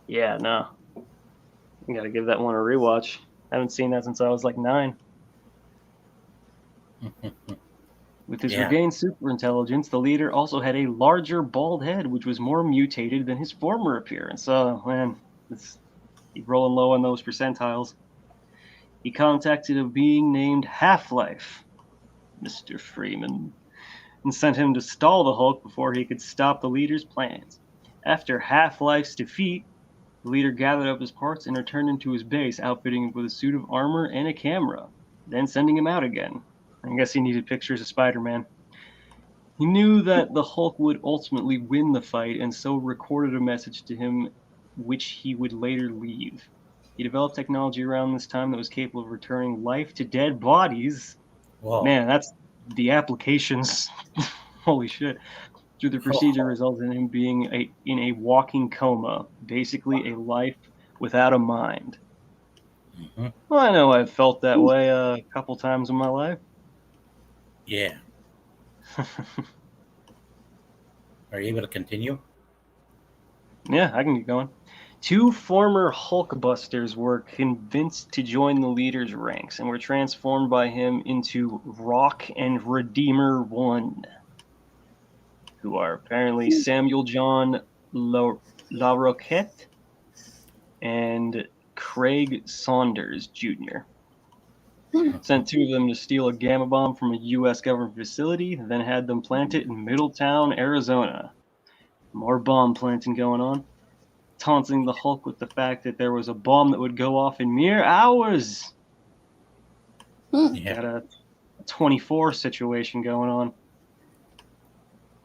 Yeah, no. I gotta give that one a rewatch. I haven't seen that since I was 9. With his regained superintelligence, the leader also had a larger bald head, which was more mutated than his former appearance. Oh, man. He's rolling low on those percentiles. He contacted a being named Half-Life, Mr. Freeman, and sent him to stall the Hulk before he could stop the leader's plans. After Half-Life's defeat, the leader gathered up his parts and returned him to his base, outfitting him with a suit of armor and a camera, then sending him out again. I guess he needed pictures of Spider-Man. He knew that the Hulk would ultimately win the fight, and so recorded a message to him which he would later leave. He developed technology around this time that was capable of returning life to dead bodies. Whoa. Man, that's the applications. Holy shit. Through the procedure resulted in him being in a walking coma, basically a life without a mind. Mhm. Well, I know I've felt that way a couple times in my life. Yeah. Are you able to continue? Yeah, I can get going. 2 former Hulkbusters were convinced to join the leader's ranks and were transformed by him into Rock and Redeemer 1, who are apparently Samuel John LaRoquette and Craig Saunders Jr. Sent 2 of them to steal a gamma bomb from a U.S. government facility, then had them plant it in Middletown, Arizona. More bomb planting going on. Taunting the Hulk with the fact that there was a bomb that would go off in mere hours. Yeah. Got a 24 situation going on.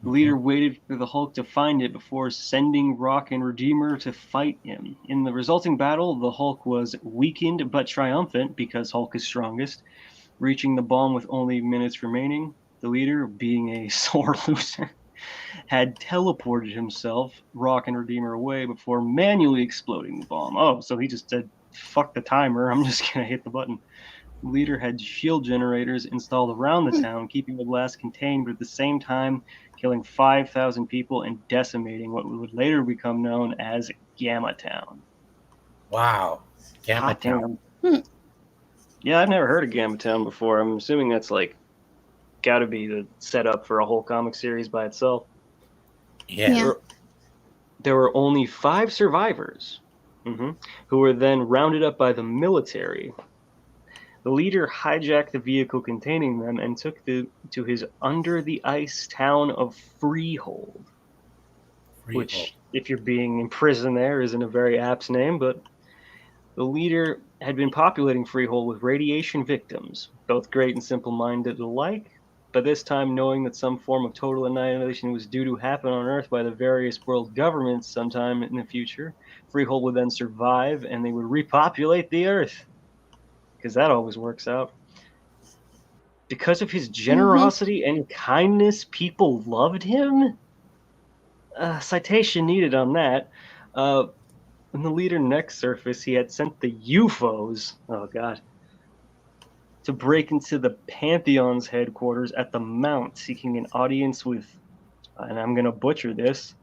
The leader waited for the Hulk to find it before sending Rock and Redeemer to fight him. In the resulting battle, the Hulk was weakened but triumphant because Hulk is strongest, reaching the bomb with only minutes remaining. The leader, being a sore loser, had teleported himself, Rock and Redeemer, away before manually exploding the bomb. Oh, so he just said, fuck the timer, I'm just going to hit the button. The leader had shield generators installed around the town, keeping the blast contained, but at the same time killing 5,000 people and decimating what would later become known as Gamma Town. Wow. Gamma Hot Town. damn. Yeah, I've never heard of Gamma Town before. I'm assuming that's like got to be the setup for a whole comic series by itself. Yeah. There were only 5 survivors, who were then rounded up by the military. The leader hijacked the vehicle containing them and took them to his under-the-ice town of Freehold, which, if you're being imprisoned there, isn't a very apt name, but the leader had been populating Freehold with radiation victims, both great and simple-minded alike, but this time knowing that some form of total annihilation was due to happen on Earth by the various world governments sometime in the future. Freehold would then survive, and they would repopulate the Earth, because that always works out. Because of his generosity and kindness, people loved him? Citation needed on that. When the leader next surfaced, he had sent the UFOs, oh god, to break into the Pantheon's headquarters at the Mount, seeking an audience with, and I'm going to butcher this,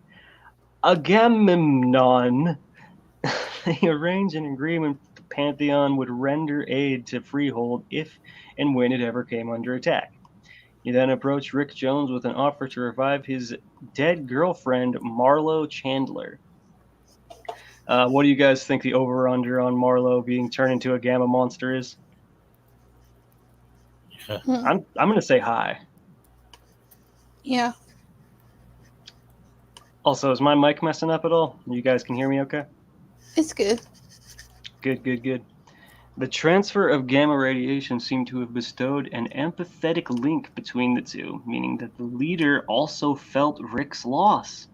Agamemnon. They arranged an agreement the Pantheon would render aid to Freehold if and when it ever came under attack. He then approached Rick Jones with an offer to revive his dead girlfriend, Marlo Chandler. What do you guys think the over-under on Marlo being turned into a gamma monster is? I'm going to say high. Yeah. Also, is my mic messing up at all? You guys can hear me okay? It's good. Good. The transfer of gamma radiation seemed to have bestowed an empathetic link between the two, meaning that the leader also felt Rick's loss.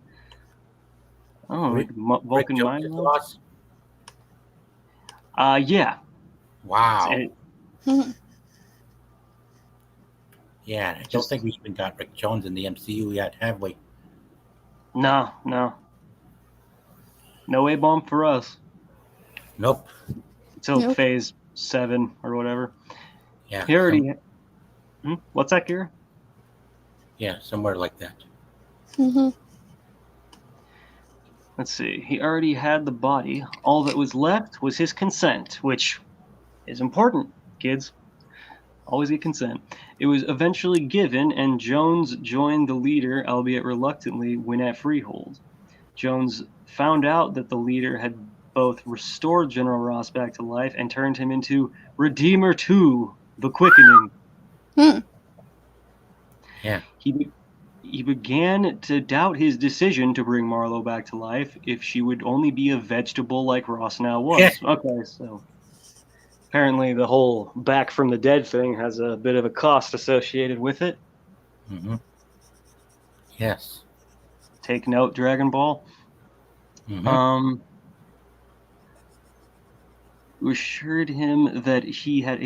Oh, Rick Vulcan mind Jones' loss? Yeah. Wow. Mhm. Yeah, I don't think we've even got Rick Jones in the MCU yet, have we? No. No A-bomb for us. Nope. Until phase 7 or whatever. Yeah. He already... What's that, Kira? Yeah, somewhere like that. Let's see. He already had the body. All that was left was his consent, which is important, kids. Always get consent. It was eventually given, and Jones joined the leader, albeit reluctantly, when at Freehold. Jones found out that the leader had both restored General Ross back to life and turned him into Redeemer 2, the Quickening. Yeah. He began to doubt his decision to bring Marlo back to life if she would only be a vegetable like Ross now was. Yeah. Okay, so apparently the whole back from the dead thing has a bit of a cost associated with it. Yes. Take note, Dragon Ball. Assured him that he had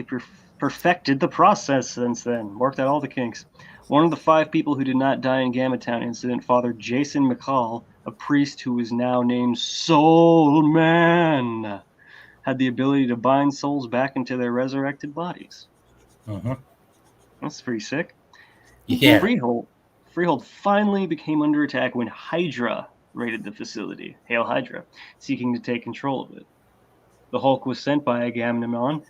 perfected the process since then, worked out all the kinks. One of the 5 people who did not die in Gamma Town incident, Father Jason McCall, a priest who is now named Soul Man, had the ability to bind souls back into their resurrected bodies. Mm-hmm. That's pretty sick. Yeah. Freehold finally became under attack when Hydra raided the facility, Hail Hydra, seeking to take control of it. The Hulk was sent by Agamemnon,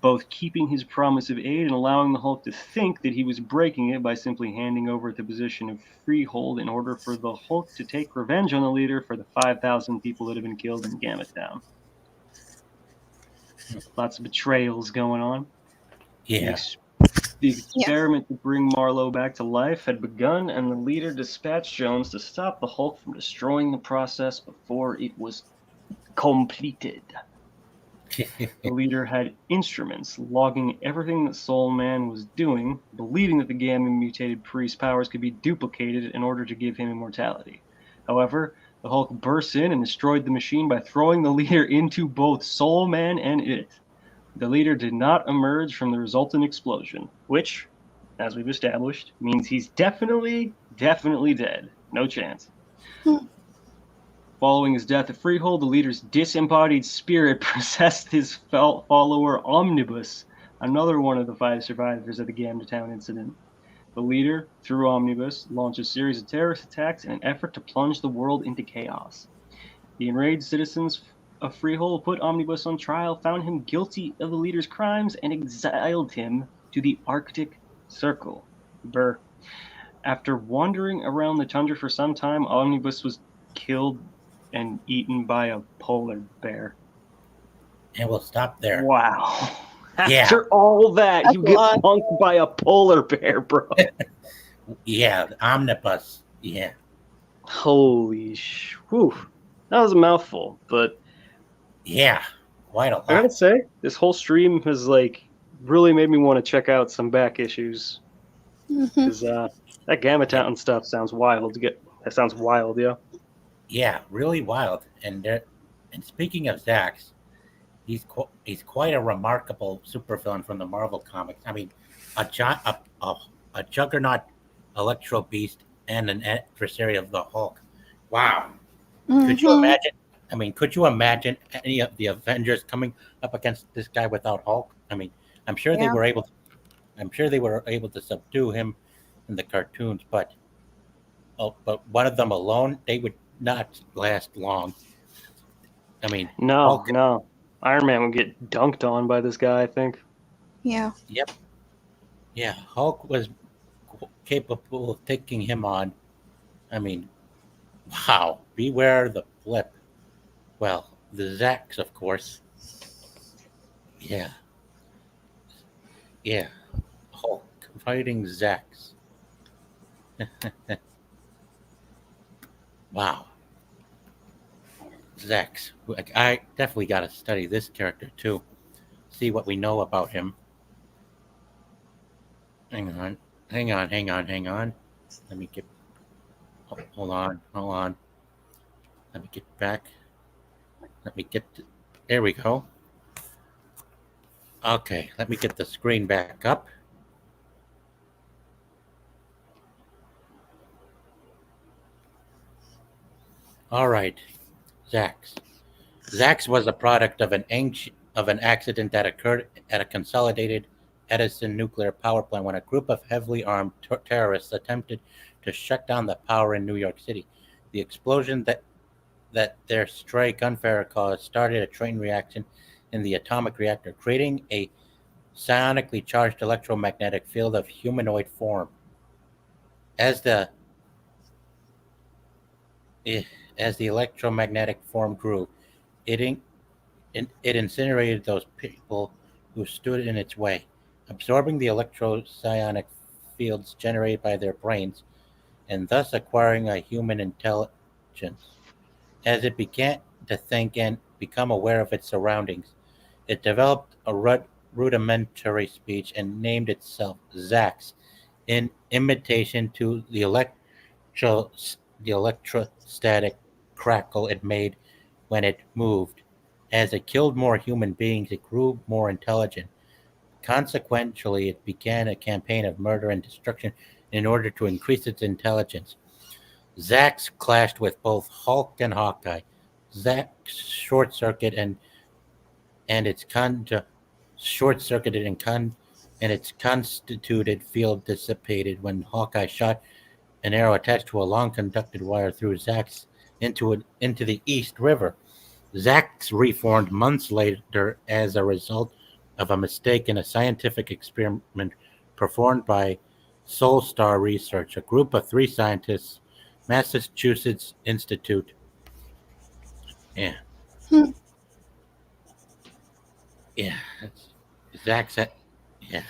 both keeping his promise of aid and allowing the Hulk to think that he was breaking it by simply handing over the position of Freehold in order for the Hulk to take revenge on the leader for the 5,000 people that have been killed in Gamma Town. Lots of betrayals going on. Yeah. The experiment to bring Marlowe back to life had begun, and the leader dispatched Jones to stop the Hulk from destroying the process before it was completed. The leader had instruments logging everything that Soul Man was doing, believing that the gamma-mutated priest's powers could be duplicated in order to give him immortality. However, the Hulk burst in and destroyed the machine by throwing the leader into both Soul Man and it. The leader did not emerge from the resultant explosion, which, as we've established, means he's definitely dead. No chance. Following his death at Freehold, the leader's disembodied spirit possessed his follower Omnibus, another one of the 5 survivors of the Gamma Town incident. The leader, through Omnibus, launched a series of terrorist attacks in an effort to plunge the world into chaos. The enraged citizens of Freehold put Omnibus on trial, found him guilty of the leader's crimes, and exiled him to the Arctic Circle. Brr. After wandering around the tundra for some time, Omnibus was killed and eaten by a polar bear. And we'll stop there. Wow. Yeah. After all that, That's you a get lot. punked by a polar bear, bro. Yeah, the omnibus. Yeah. Holy whew. That was a mouthful, but Yeah. Quite a I gotta lot. say, this whole stream has really made me want to check out some back issues. Mhm. Because that Gamma Town stuff sounds wild. That sounds wild, yeah. Yeah, really wild. And speaking of Zax, he's quite a remarkable supervillain from the Marvel comics. I mean, a juggernaut, Electro Beast, and an adversary of the Hulk. Wow. Could you Mhm. imagine? I mean, could you imagine any of the Avengers coming up against this guy without Hulk? I mean, I'm sure they Yeah. were able. I'm sure they were able to subdue him in the cartoons, but one of them alone, they would not last long. I mean, No, Hulk. no. Iron Man would get dunked on by this guy, I think. Yeah. Yep. Yeah, Hulk was capable of taking him on. I mean, wow. Beware the blip. Well, the Zax, of course. Yeah. Yeah. Hulk fighting Zax. Wow. Zax. I definitely got to study this character too. See what we know about him. Hang on. Hang on. Hang on. Hang on. Let me get. Hold on. Hold on. Let me get back. Let me get. There we go. Okay. Let me get the screen back up. All right. Zax. Zax was a product of an accident that occurred at a consolidated Edison nuclear power plant when a group of heavily armed terrorists attempted to shut down the power in New York City. The explosion that their stray gunfire caused started a chain reaction in the atomic reactor, creating a psionically charged electromagnetic field of humanoid form. As the eh, as the electromagnetic form grew, it it incinerated those people who stood in its way, absorbing the electro-psionic fields generated by their brains, and thus acquiring a human intelligence. As it began to think and become aware of its surroundings, it developed a rudimentary speech and named itself Zax, in imitation to the electrostatic crackle it made when it moved. As it killed more human beings, it grew more intelligent, Consequently, it began a campaign of murder and destruction in order to increase its intelligence. Zax clashed with both Hulk and Hawkeye. Zax and its short-circuited and its constituted field dissipated when Hawkeye shot an arrow attached to a long conducted wire through Zax into the East River. Zax reformed months later as a result of a mistake in a scientific experiment performed by Soul Star Research, a group of 3 scientists, Massachusetts Institute. Yeah, Hmm. yeah. Zax. Yeah.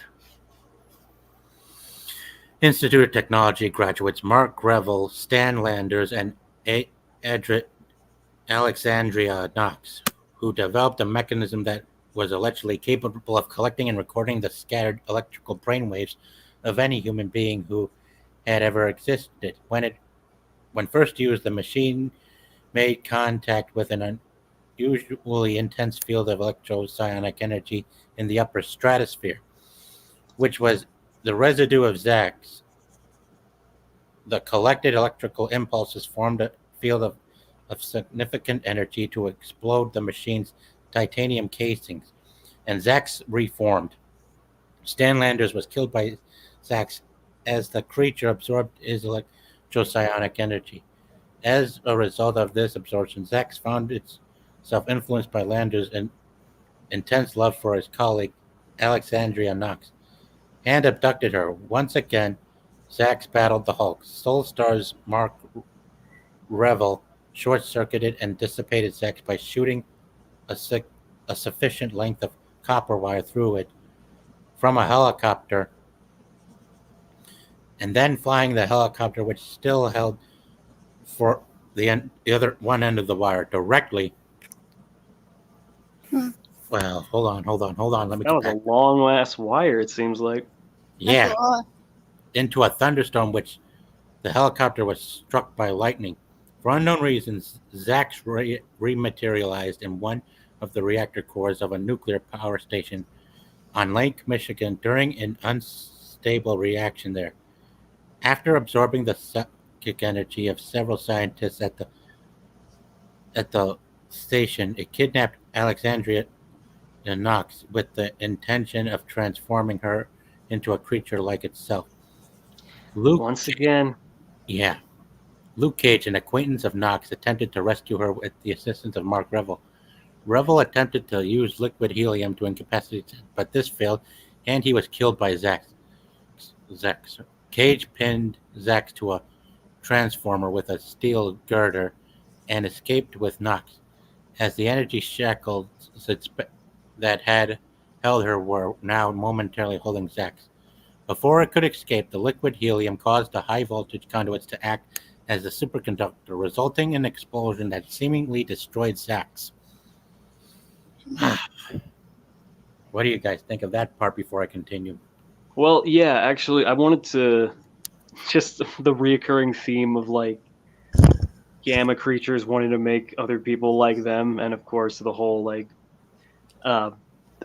Institute of Technology graduates Mark Revel, Stan Landers, and Adri- Alexandria Knox, who developed a mechanism that was allegedly capable of collecting and recording the scattered electrical brainwaves of any human being who had ever existed. When first used, the machine made contact with an unusually intense field of electrosonic energy in the upper stratosphere, which was the residue of Zax. The collected electrical impulses formed a field of significant energy to explode the machine's titanium casings, and Zax reformed. Stan Landers was killed by Zax as the creature absorbed his electrosionic energy. As a result of this absorption, Zax found itself influenced by Landers' intense love for his colleague, Alexandria Knox, and abducted her. Once again, Zax battled the Hulk. Soul Star's Mark Revel short-circuited and dissipated Zax by shooting a sufficient length of copper wire through it from a helicopter, and then flying the helicopter, which still held for the other one end of the wire directly. Hmm. Well, hold on. Let me That get was a back. long ass wire, it seems like. That's a Yeah, lot. into a thunderstorm, which the helicopter was struck by lightning. For unknown reasons, Zax rematerialized in one of the reactor cores of a nuclear power station on Lake Michigan during an unstable reaction there. After absorbing the psychic energy of several scientists at the station, it kidnapped Alexandria Knox with the intention of transforming her into a creature like itself. Luke, Once again, yeah, Luke Cage, an acquaintance of Knox, attempted to rescue her with the assistance of Mark Revel. Revel attempted to use liquid helium to incapacitate him, but this failed, and he was killed by Zax. Cage pinned Zax to a transformer with a steel girder and escaped with Knox, as the energy shackles that had held her were now momentarily holding Zax. Before it could escape, the liquid helium caused the high-voltage conduits to act as a superconductor, resulting in an explosion that seemingly destroyed Zax. What do you guys think of that part before I continue? well, yeah, actually, I wanted to just the reoccurring theme of like gamma creatures wanting to make other people like them, and of course the whole like, uh,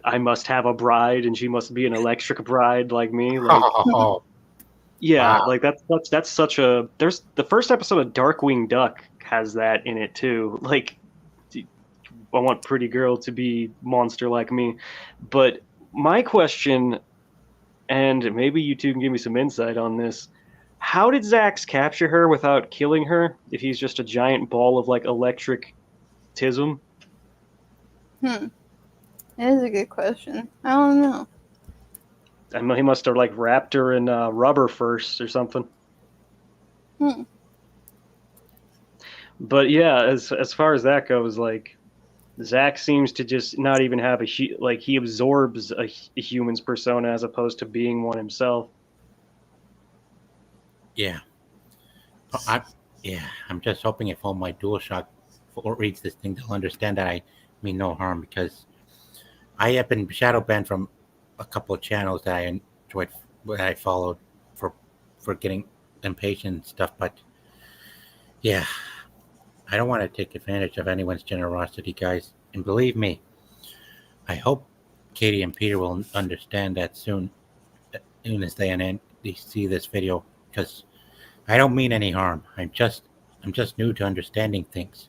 I must have a bride and she must be an electric bride like me. Like, Oh, yeah, wow. like that's such a. There's the first episode of Darkwing Duck has that in it too. Like, I want pretty girl to be monster like me, but my question, and maybe you two can give me some insight on this. How did Zax capture her without killing her if he's just a giant ball of like electric tism? Hmm. That is a good question. I don't know. I mean, he must have like wrapped her in rubber first or something. Hmm. But yeah, as far as that goes, like Zack seems to just not even have like he absorbs a human's persona as opposed to being one himself. Yeah. I, yeah, I'm just hoping if all my DualShock reads this thing, they'll understand that I mean no harm, because I have been shadow banned from a couple of channels that I enjoyed, that I followed for getting impatient and stuff. But yeah, I don't want to take advantage of anyone's generosity, guys. And believe me, I hope Katie and Peter will understand that soon as they see this video, because I don't mean any harm. I'm just new to understanding things.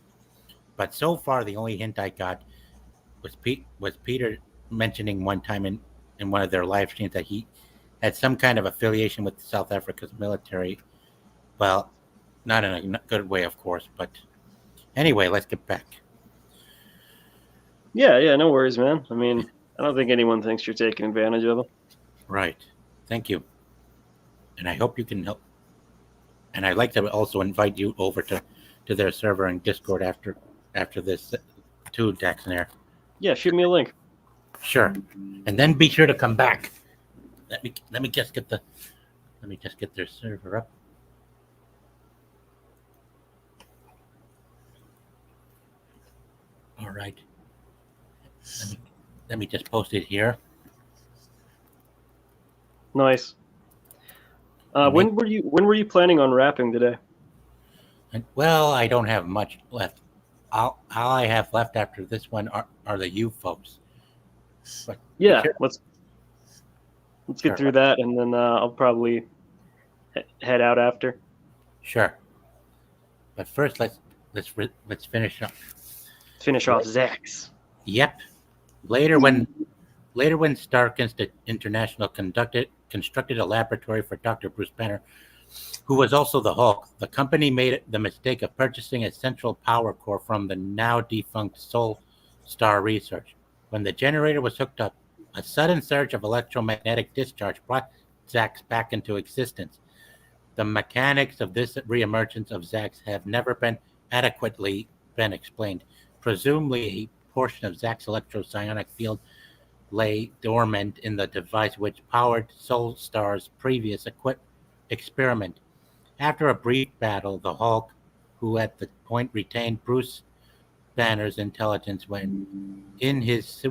But so far, the only hint I got was Peter mentioning one time in one of their live streams that he had some kind of affiliation with South Africa's military. Well, not in a good way, of course. But anyway, let's get back. Yeah, no worries, man. I mean, I don't think anyone thinks you're taking advantage of them. Right. Thank you. And I hope you can help. And I'd like to also invite you over to their server and Discord after this too, Daxonair. Yeah, shoot me a link. Sure. And then be sure to come back. Let me just get their server up. All right. Let me just post it here. Nice. When were you planning on wrapping today? Well, I don't have much left. All I have left after this one are the you folks. But Yeah, sure. let's get through that, and then I'll probably head out after. Sure. But first, let's finish up. Finish off Zax. Yep. Later, when Stark International constructed a laboratory for Dr. Bruce Banner, who was also the Hulk, the company made the mistake of purchasing a central power core from the now defunct Soul Star Research. When the generator was hooked up, a sudden surge of electromagnetic discharge brought Zax back into existence. The mechanics of this reemergence of Zax have never been adequately explained. Presumably, a portion of Zax's electro-psionic field lay dormant in the device which powered Soul Star's previous experiment. After a brief battle, the Hulk, who at the point retained Bruce Banner's intelligence when in his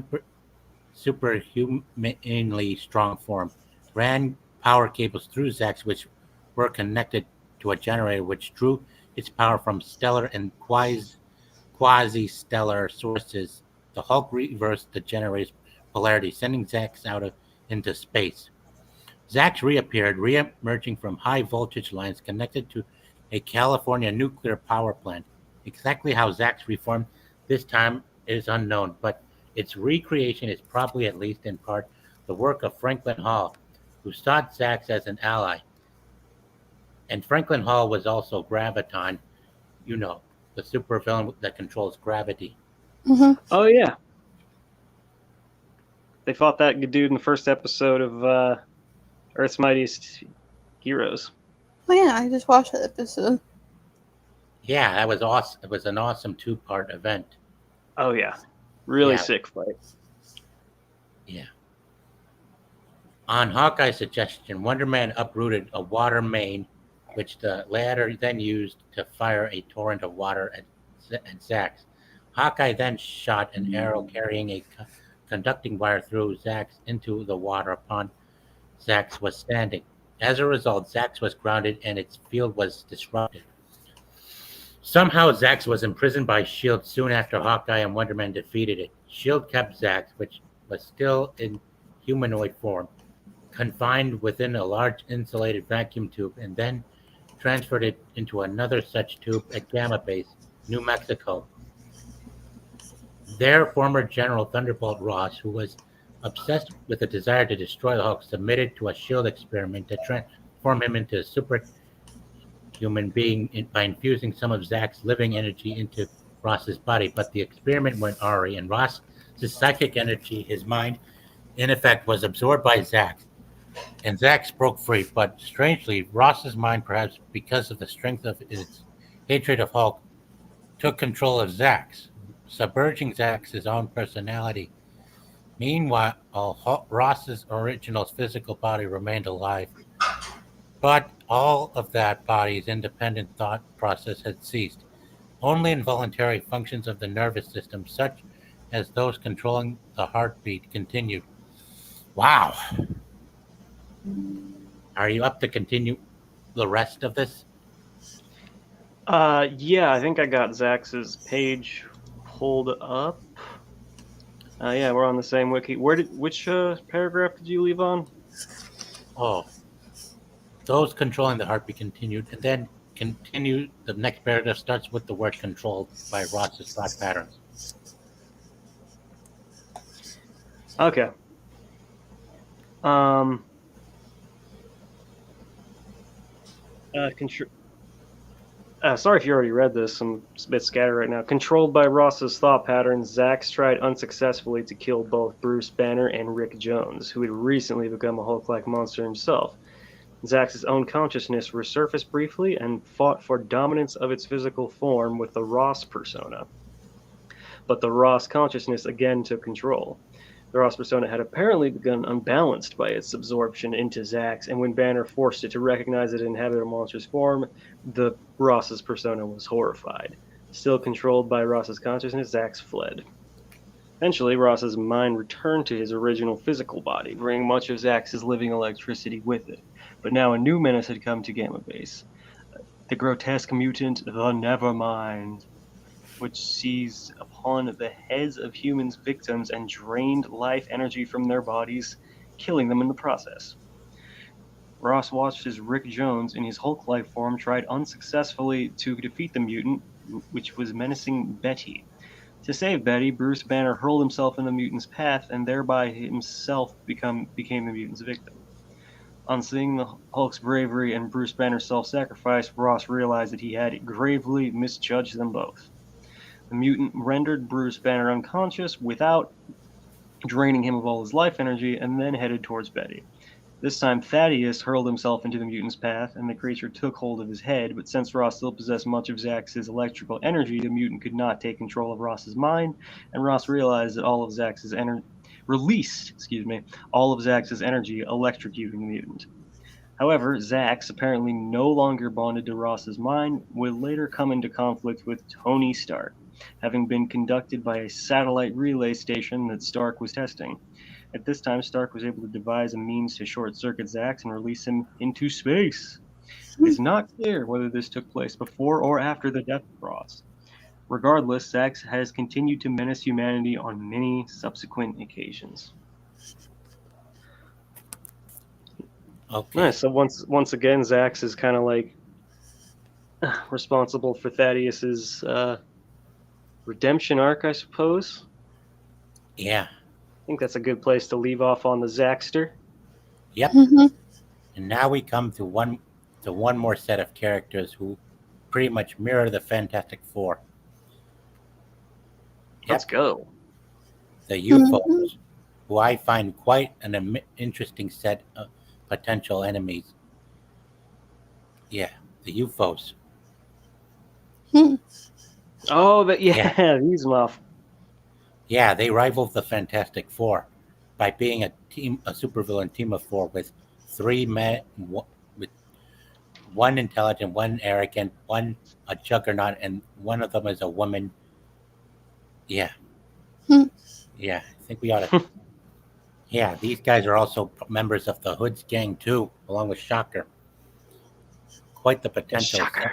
superhumanly strong form, ran power cables through Zax which were connected to a generator which drew its power from stellar and quasi-stellar sources. The Hulk reversed the generator's polarity, sending Zax out into space. Zax reappeared, re-emerging from high-voltage lines connected to a California nuclear power plant. Exactly how Zax reformed this time is unknown, but its recreation is probably, at least in part, the work of Franklin Hall, who sought Zax as an ally. And Franklin Hall was also Graviton, the supervillain that controls gravity. Mm-hmm. Oh yeah, they fought that dude in the first episode of Earth's Mightiest Heroes. Oh yeah, I just watched that episode. Yeah, that was awesome. It was an awesome 2-part event. Oh yeah, really Yeah. sick fight. Yeah. On Hawkeye's suggestion, Wonder Man uprooted a water main, which the latter then used to fire a torrent of water at Zax. Hawkeye then shot an arrow carrying a conducting wire through Zax into the water upon Zax was standing. As a result, Zax was grounded and its field was disrupted. Somehow, Zax was imprisoned by S.H.I.E.L.D. soon after Hawkeye and Wonder Man defeated it. S.H.I.E.L.D. kept Zax, which was still in humanoid form, confined within a large insulated vacuum tube, and then transferred it into another such tube at Gamma Base, New Mexico. There, former General Thunderbolt Ross, who was obsessed with the desire to destroy the Hulk, submitted to a S.H.I.E.L.D. experiment to transform him into a superhuman being by infusing some of Zax's living energy into Ross's body. But the experiment went awry, and Ross's psychic energy, his mind, in effect, was absorbed by Zax, and Zax broke free. But strangely, Ross's mind, perhaps because of the strength of his hatred of Hulk, took control of Zax, submerging Zax's own personality. Meanwhile, Ross's original physical body remained alive, but all of that body's independent thought process had ceased. Only involuntary functions of the nervous system, such as those controlling the heartbeat, continued. Wow. Are you up to continue the rest of this? Yeah, I think I got Zax's page pulled up. Yeah, we're on the same wiki. Which paragraph did you leave on? Oh, those controlling the heartbeat continued, and then continue. The next paragraph starts with the word "controlled" by Ross's thought patterns. Okay. Um. Sorry if you already read this. I'm a bit scattered right now. Controlled by Ross's thought patterns, Zax tried unsuccessfully to kill both Bruce Banner and Rick Jones, who had recently become a Hulk-like monster himself. Zax's own consciousness resurfaced briefly and fought for dominance of its physical form with the Ross persona. But the Ross consciousness again took control. The Ross persona had apparently begun unbalanced by its absorption into Zax, and when Banner forced it to recognize it inhabited a monster's form, the Ross's persona was horrified. Still controlled by Ross's consciousness, Zax fled. Eventually, Ross's mind returned to his original physical body, bringing much of Zax's living electricity with it. But now a new menace had come to Gamma Base. The grotesque mutant, the Nevermind, which seized upon the heads of humans' victims and drained life energy from their bodies, killing them in the process. Ross watched as Rick Jones, in his Hulk-like form, tried unsuccessfully to defeat the mutant, which was menacing Betty. To save Betty, Bruce Banner hurled himself in the mutant's path and thereby himself became the mutant's victim. On seeing the Hulk's bravery and Bruce Banner's self-sacrifice, Ross realized that he had gravely misjudged them both. The mutant rendered Bruce Banner unconscious without draining him of all his life energy and then headed towards Betty. This time, Thaddeus hurled himself into the mutant's path, and the creature took hold of his head, but since Ross still possessed much of Zax's electrical energy, the mutant could not take control of Ross's mind, and Ross realized that all of Zax's energy all of Zax's energy electrocuting the mutant. However, Zax, apparently no longer bonded to Ross's mind, would later come into conflict with Tony Stark, having been conducted by a satellite relay station that Stark was testing. At this time, Stark was able to devise a means to short circuit Zax and release him into space. It is not clear whether this took place before or after the death of Ross. Regardless, Zax has continued to menace humanity on many subsequent occasions. Okay. Nice. So once again, Zax is kind of like responsible for Thaddeus's redemption arc, I suppose. Yeah. I think that's a good place to leave off on the Zaxter. Yep. Mhm. And now we come to one more set of characters who pretty much mirror the Fantastic Four. Let's go. The UFOs, who I find quite an interesting set of potential enemies. Yeah, the UFOs. Hmm. Oh, these muff. Yeah, they rival the Fantastic Four by being a supervillain team of four with three men, with one intelligent, one arrogant, one a juggernaut, and one of them is a woman. Yeah, Hmm. yeah. I think we ought to. Yeah, these guys are also members of the Hoods gang too, along with Shocker. Quite the potential. Shocker.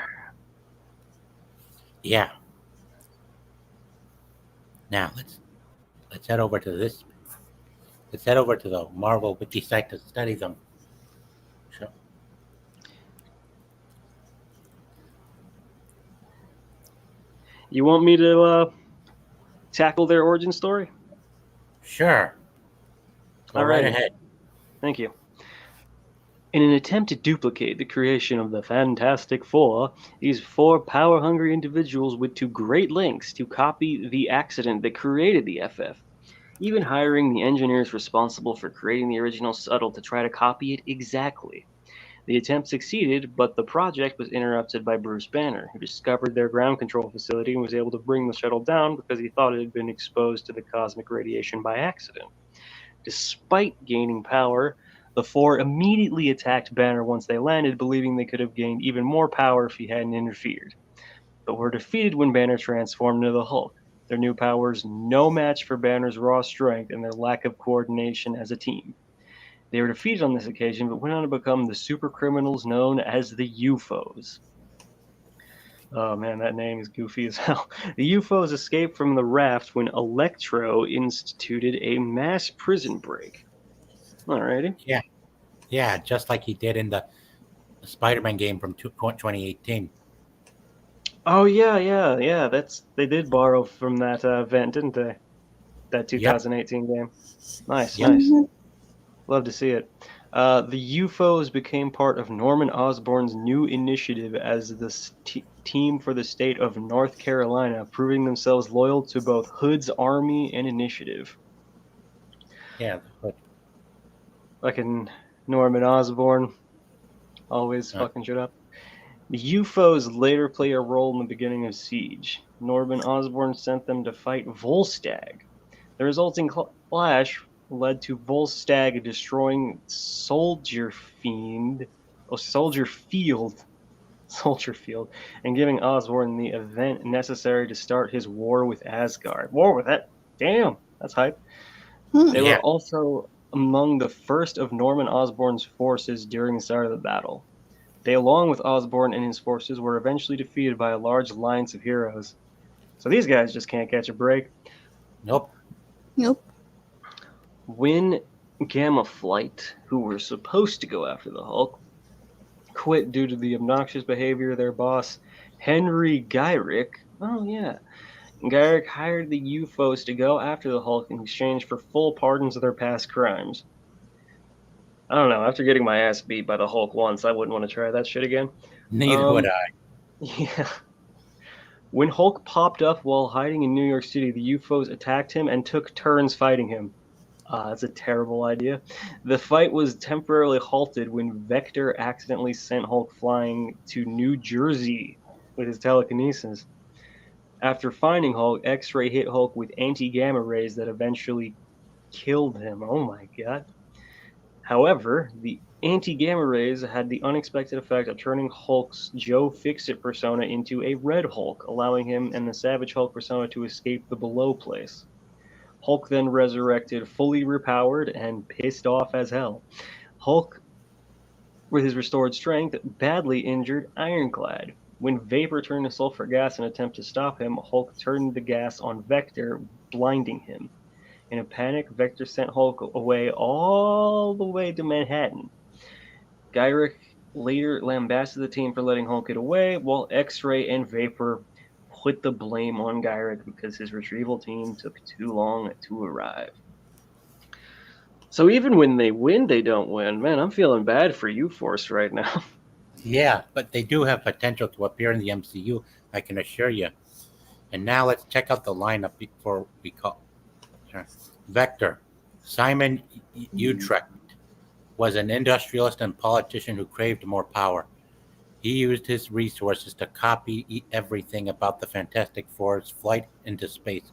Yeah. Now let's head over to this. Let's head over to the Marvel wiki site to study them. Sure. You want me to tackle their origin story? Sure. Go right Alrighty. ahead. Thank you. In an attempt to duplicate the creation of the Fantastic Four, these four power-hungry individuals went to great lengths to copy the accident that created the FF, even hiring the engineers responsible for creating the original shuttle to try to copy it exactly. The attempt succeeded, but the project was interrupted by Bruce Banner, who discovered their ground control facility and was able to bring the shuttle down because he thought it had been exposed to the cosmic radiation by accident. Despite gaining power, the four immediately attacked Banner once they landed, believing they could have gained even more power if he hadn't interfered, but were defeated when Banner transformed into the Hulk. Their new powers no match for Banner's raw strength and their lack of coordination as a team. They were defeated on this occasion, but went on to become the super criminals known as the UFOs. Oh man, that name is goofy as hell. The UFOs escaped from the raft when Electro instituted a mass prison break. Alrighty. Yeah, just like he did in the Spider-Man game from 2018. Oh yeah. They did borrow from that event, didn't they? That Yep, 2018 game. Nice, yep. nice. Mhm. Love to see it. The UFOs became part of Norman Osborn's new initiative as the team for the state of North Carolina, proving themselves loyal to both Hood's army and initiative. Yeah, but Fucking Norman Osborn, always uh, fucking shit up. The UFOs later play a role in the beginning of Siege. Norman Osborn sent them to fight Volstagg. The resulting clash led to Volstagg destroying Soldier Field, Soldier Field, and giving Osborn the event necessary to start his war with Asgard. War with that? Damn, that's hype. Hmm. They yeah. were also among the first of Norman Osborn's forces during the start of the battle. They, along with Osborn and his forces, were eventually defeated by a large alliance of heroes. So these guys just can't catch a break. Nope. Nope. When Gamma Flight, who were supposed to go after the Hulk, quit due to the obnoxious behavior of their boss, Henry Gyrick. Oh, yeah. Gyrick hired the UFOs to go after the Hulk in exchange for full pardons of their past crimes. I don't know. After getting my ass beat by the Hulk once, I wouldn't want to try that shit again. Neither would I. Yeah. When Hulk popped up while hiding in New York City, the UFOs attacked him and took turns fighting him. That's a terrible idea. The fight was temporarily halted when Vector accidentally sent Hulk flying to New Jersey with his telekinesis. After finding Hulk, X-Ray hit Hulk with anti-gamma rays that eventually killed him. Oh my god. However, the anti-gamma rays had the unexpected effect of turning Hulk's Joe Fixit persona into a Red Hulk, allowing him and the Savage Hulk persona to escape the below place. Hulk then resurrected, fully repowered and pissed off as hell. Hulk, with his restored strength, badly injured Ironclad. When Vapor turned to sulfur gas in an attempt to stop him, Hulk turned the gas on Vector, blinding him. In a panic, Vector sent Hulk away all the way to Manhattan. Gyrick later lambasted the team for letting Hulk get away, while X-Ray and Vapor put the blame on Gyrick because his retrieval team took too long to arrive. So even when they win, they don't win. Man, I'm feeling bad for U-Force right now. Yeah, but they do have potential to appear in the MCU, I can assure you. And now let's check out the lineup before we call. Sure. Vector. Simon Utrecht was an industrialist and politician who craved more power. He used his resources to copy everything about the Fantastic Four's flight into space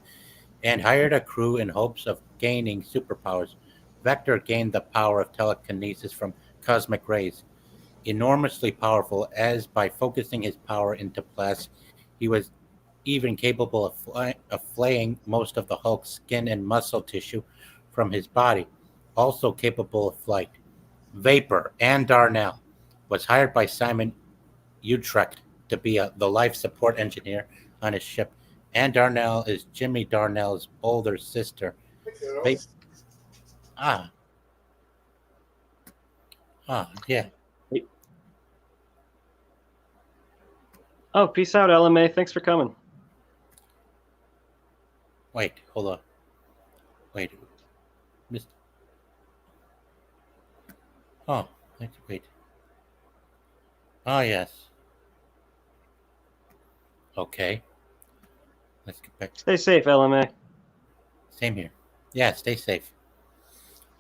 and hired a crew in hopes of gaining superpowers. Vector gained the power of telekinesis from cosmic rays, enormously powerful, as by focusing his power into plasma, he was even capable of flaying most of the Hulk's skin and muscle tissue from his body, also capable of flight. Vapor and Darnell was hired by Simon Utrecht to be the life support engineer on his ship. And Darnell is Jimmy Darnell's older sister. Va- ah, yeah. Oh, peace out, LMA. Thanks for coming. Wait, hold on. Wait. Miss- Oh, wait. Oh, yes. Okay. Let's get back. Stay safe, LMA. Same here. Yeah, stay safe.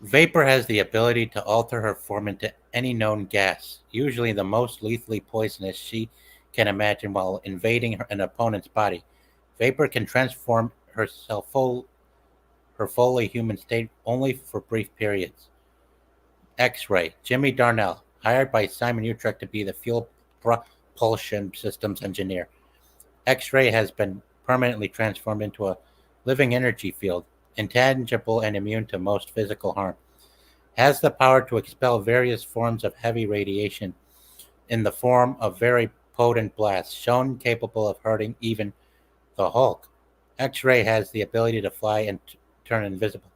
Vapor has the ability to alter her form into any known gas, usually the most lethally poisonous she can imagine while invading an opponent's body. Vapor can transform her fully human state only for brief periods. X-Ray. Jimmy Darnell, hired by Simon Utrecht to be the fuel propulsion systems engineer. X-Ray has been permanently transformed into a living energy field, intangible and immune to most physical harm. Has the power to expel various forms of heavy radiation in the form of very potent blast, shown capable of hurting even the Hulk. X-Ray has the ability to fly and turn invisible.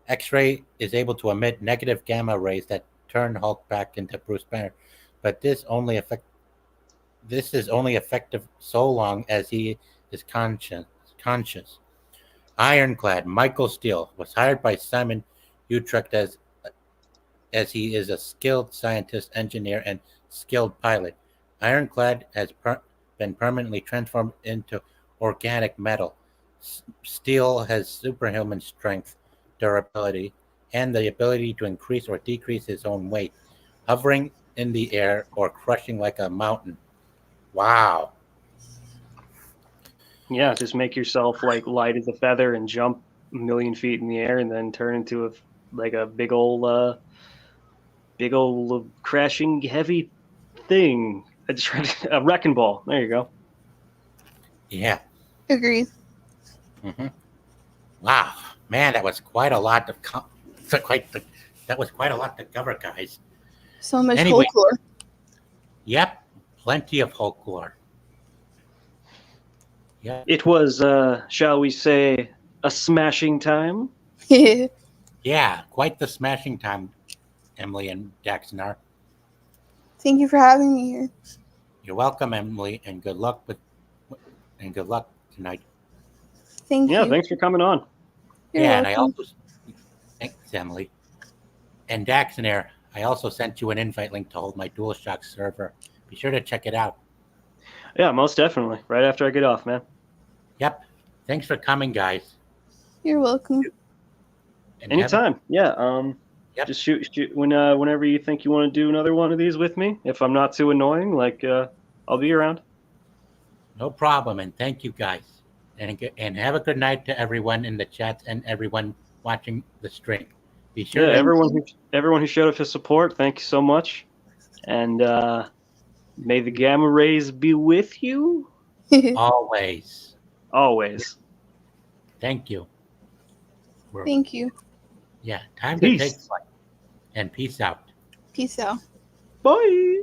X-Ray is able to emit negative gamma rays that turn Hulk back into Bruce Banner, but this is only effective so long as he is conscious. Ironclad Michael Steele was hired by Simon Utrecht as he is a skilled scientist, engineer, and skilled pilot. Ironclad has been permanently transformed into organic metal. Steel has superhuman strength, durability, and the ability to increase or decrease his own weight, hovering in the air or crushing like a mountain. Wow. Yeah, just make yourself like light as a feather and jump a million feet in the air, and then turn into a big old crashing heavy thing. A wrecking ball. There you go. Yeah. Agreed. hmm Wow, man, that was quite a lot to that was quite a lot to cover, guys. So much Anyway. folklore. Yep, plenty of folklore. Yep. It was, shall we say, a smashing time. Yeah, quite the smashing time, Emily and Daxnar. Thank you for having me here. You're welcome, Emily, and good luck tonight. Thank Yeah, you. thanks for coming on. You're yeah, and welcome. thanks, Emily. And Daxnar, I also sent you an invite link to hold my DualShock server. Be sure to check it out. Yeah, most definitely. Right after I get off, man. Yep. Thanks for coming, guys. You're welcome. And Anytime. Yeah. Yep. Just shoot whenever you think you want to do another one of these with me. If I'm not too annoying, I'll be around. No problem, and thank you, guys. And have a good night to everyone in the chats and everyone watching the stream. Be sure Yeah, to everyone who showed up to support, thank you so much. And may the gamma rays be with you always. always. Thank you. Thank you. Yeah, time Peace. to take flight. And peace out. Peace out. Bye.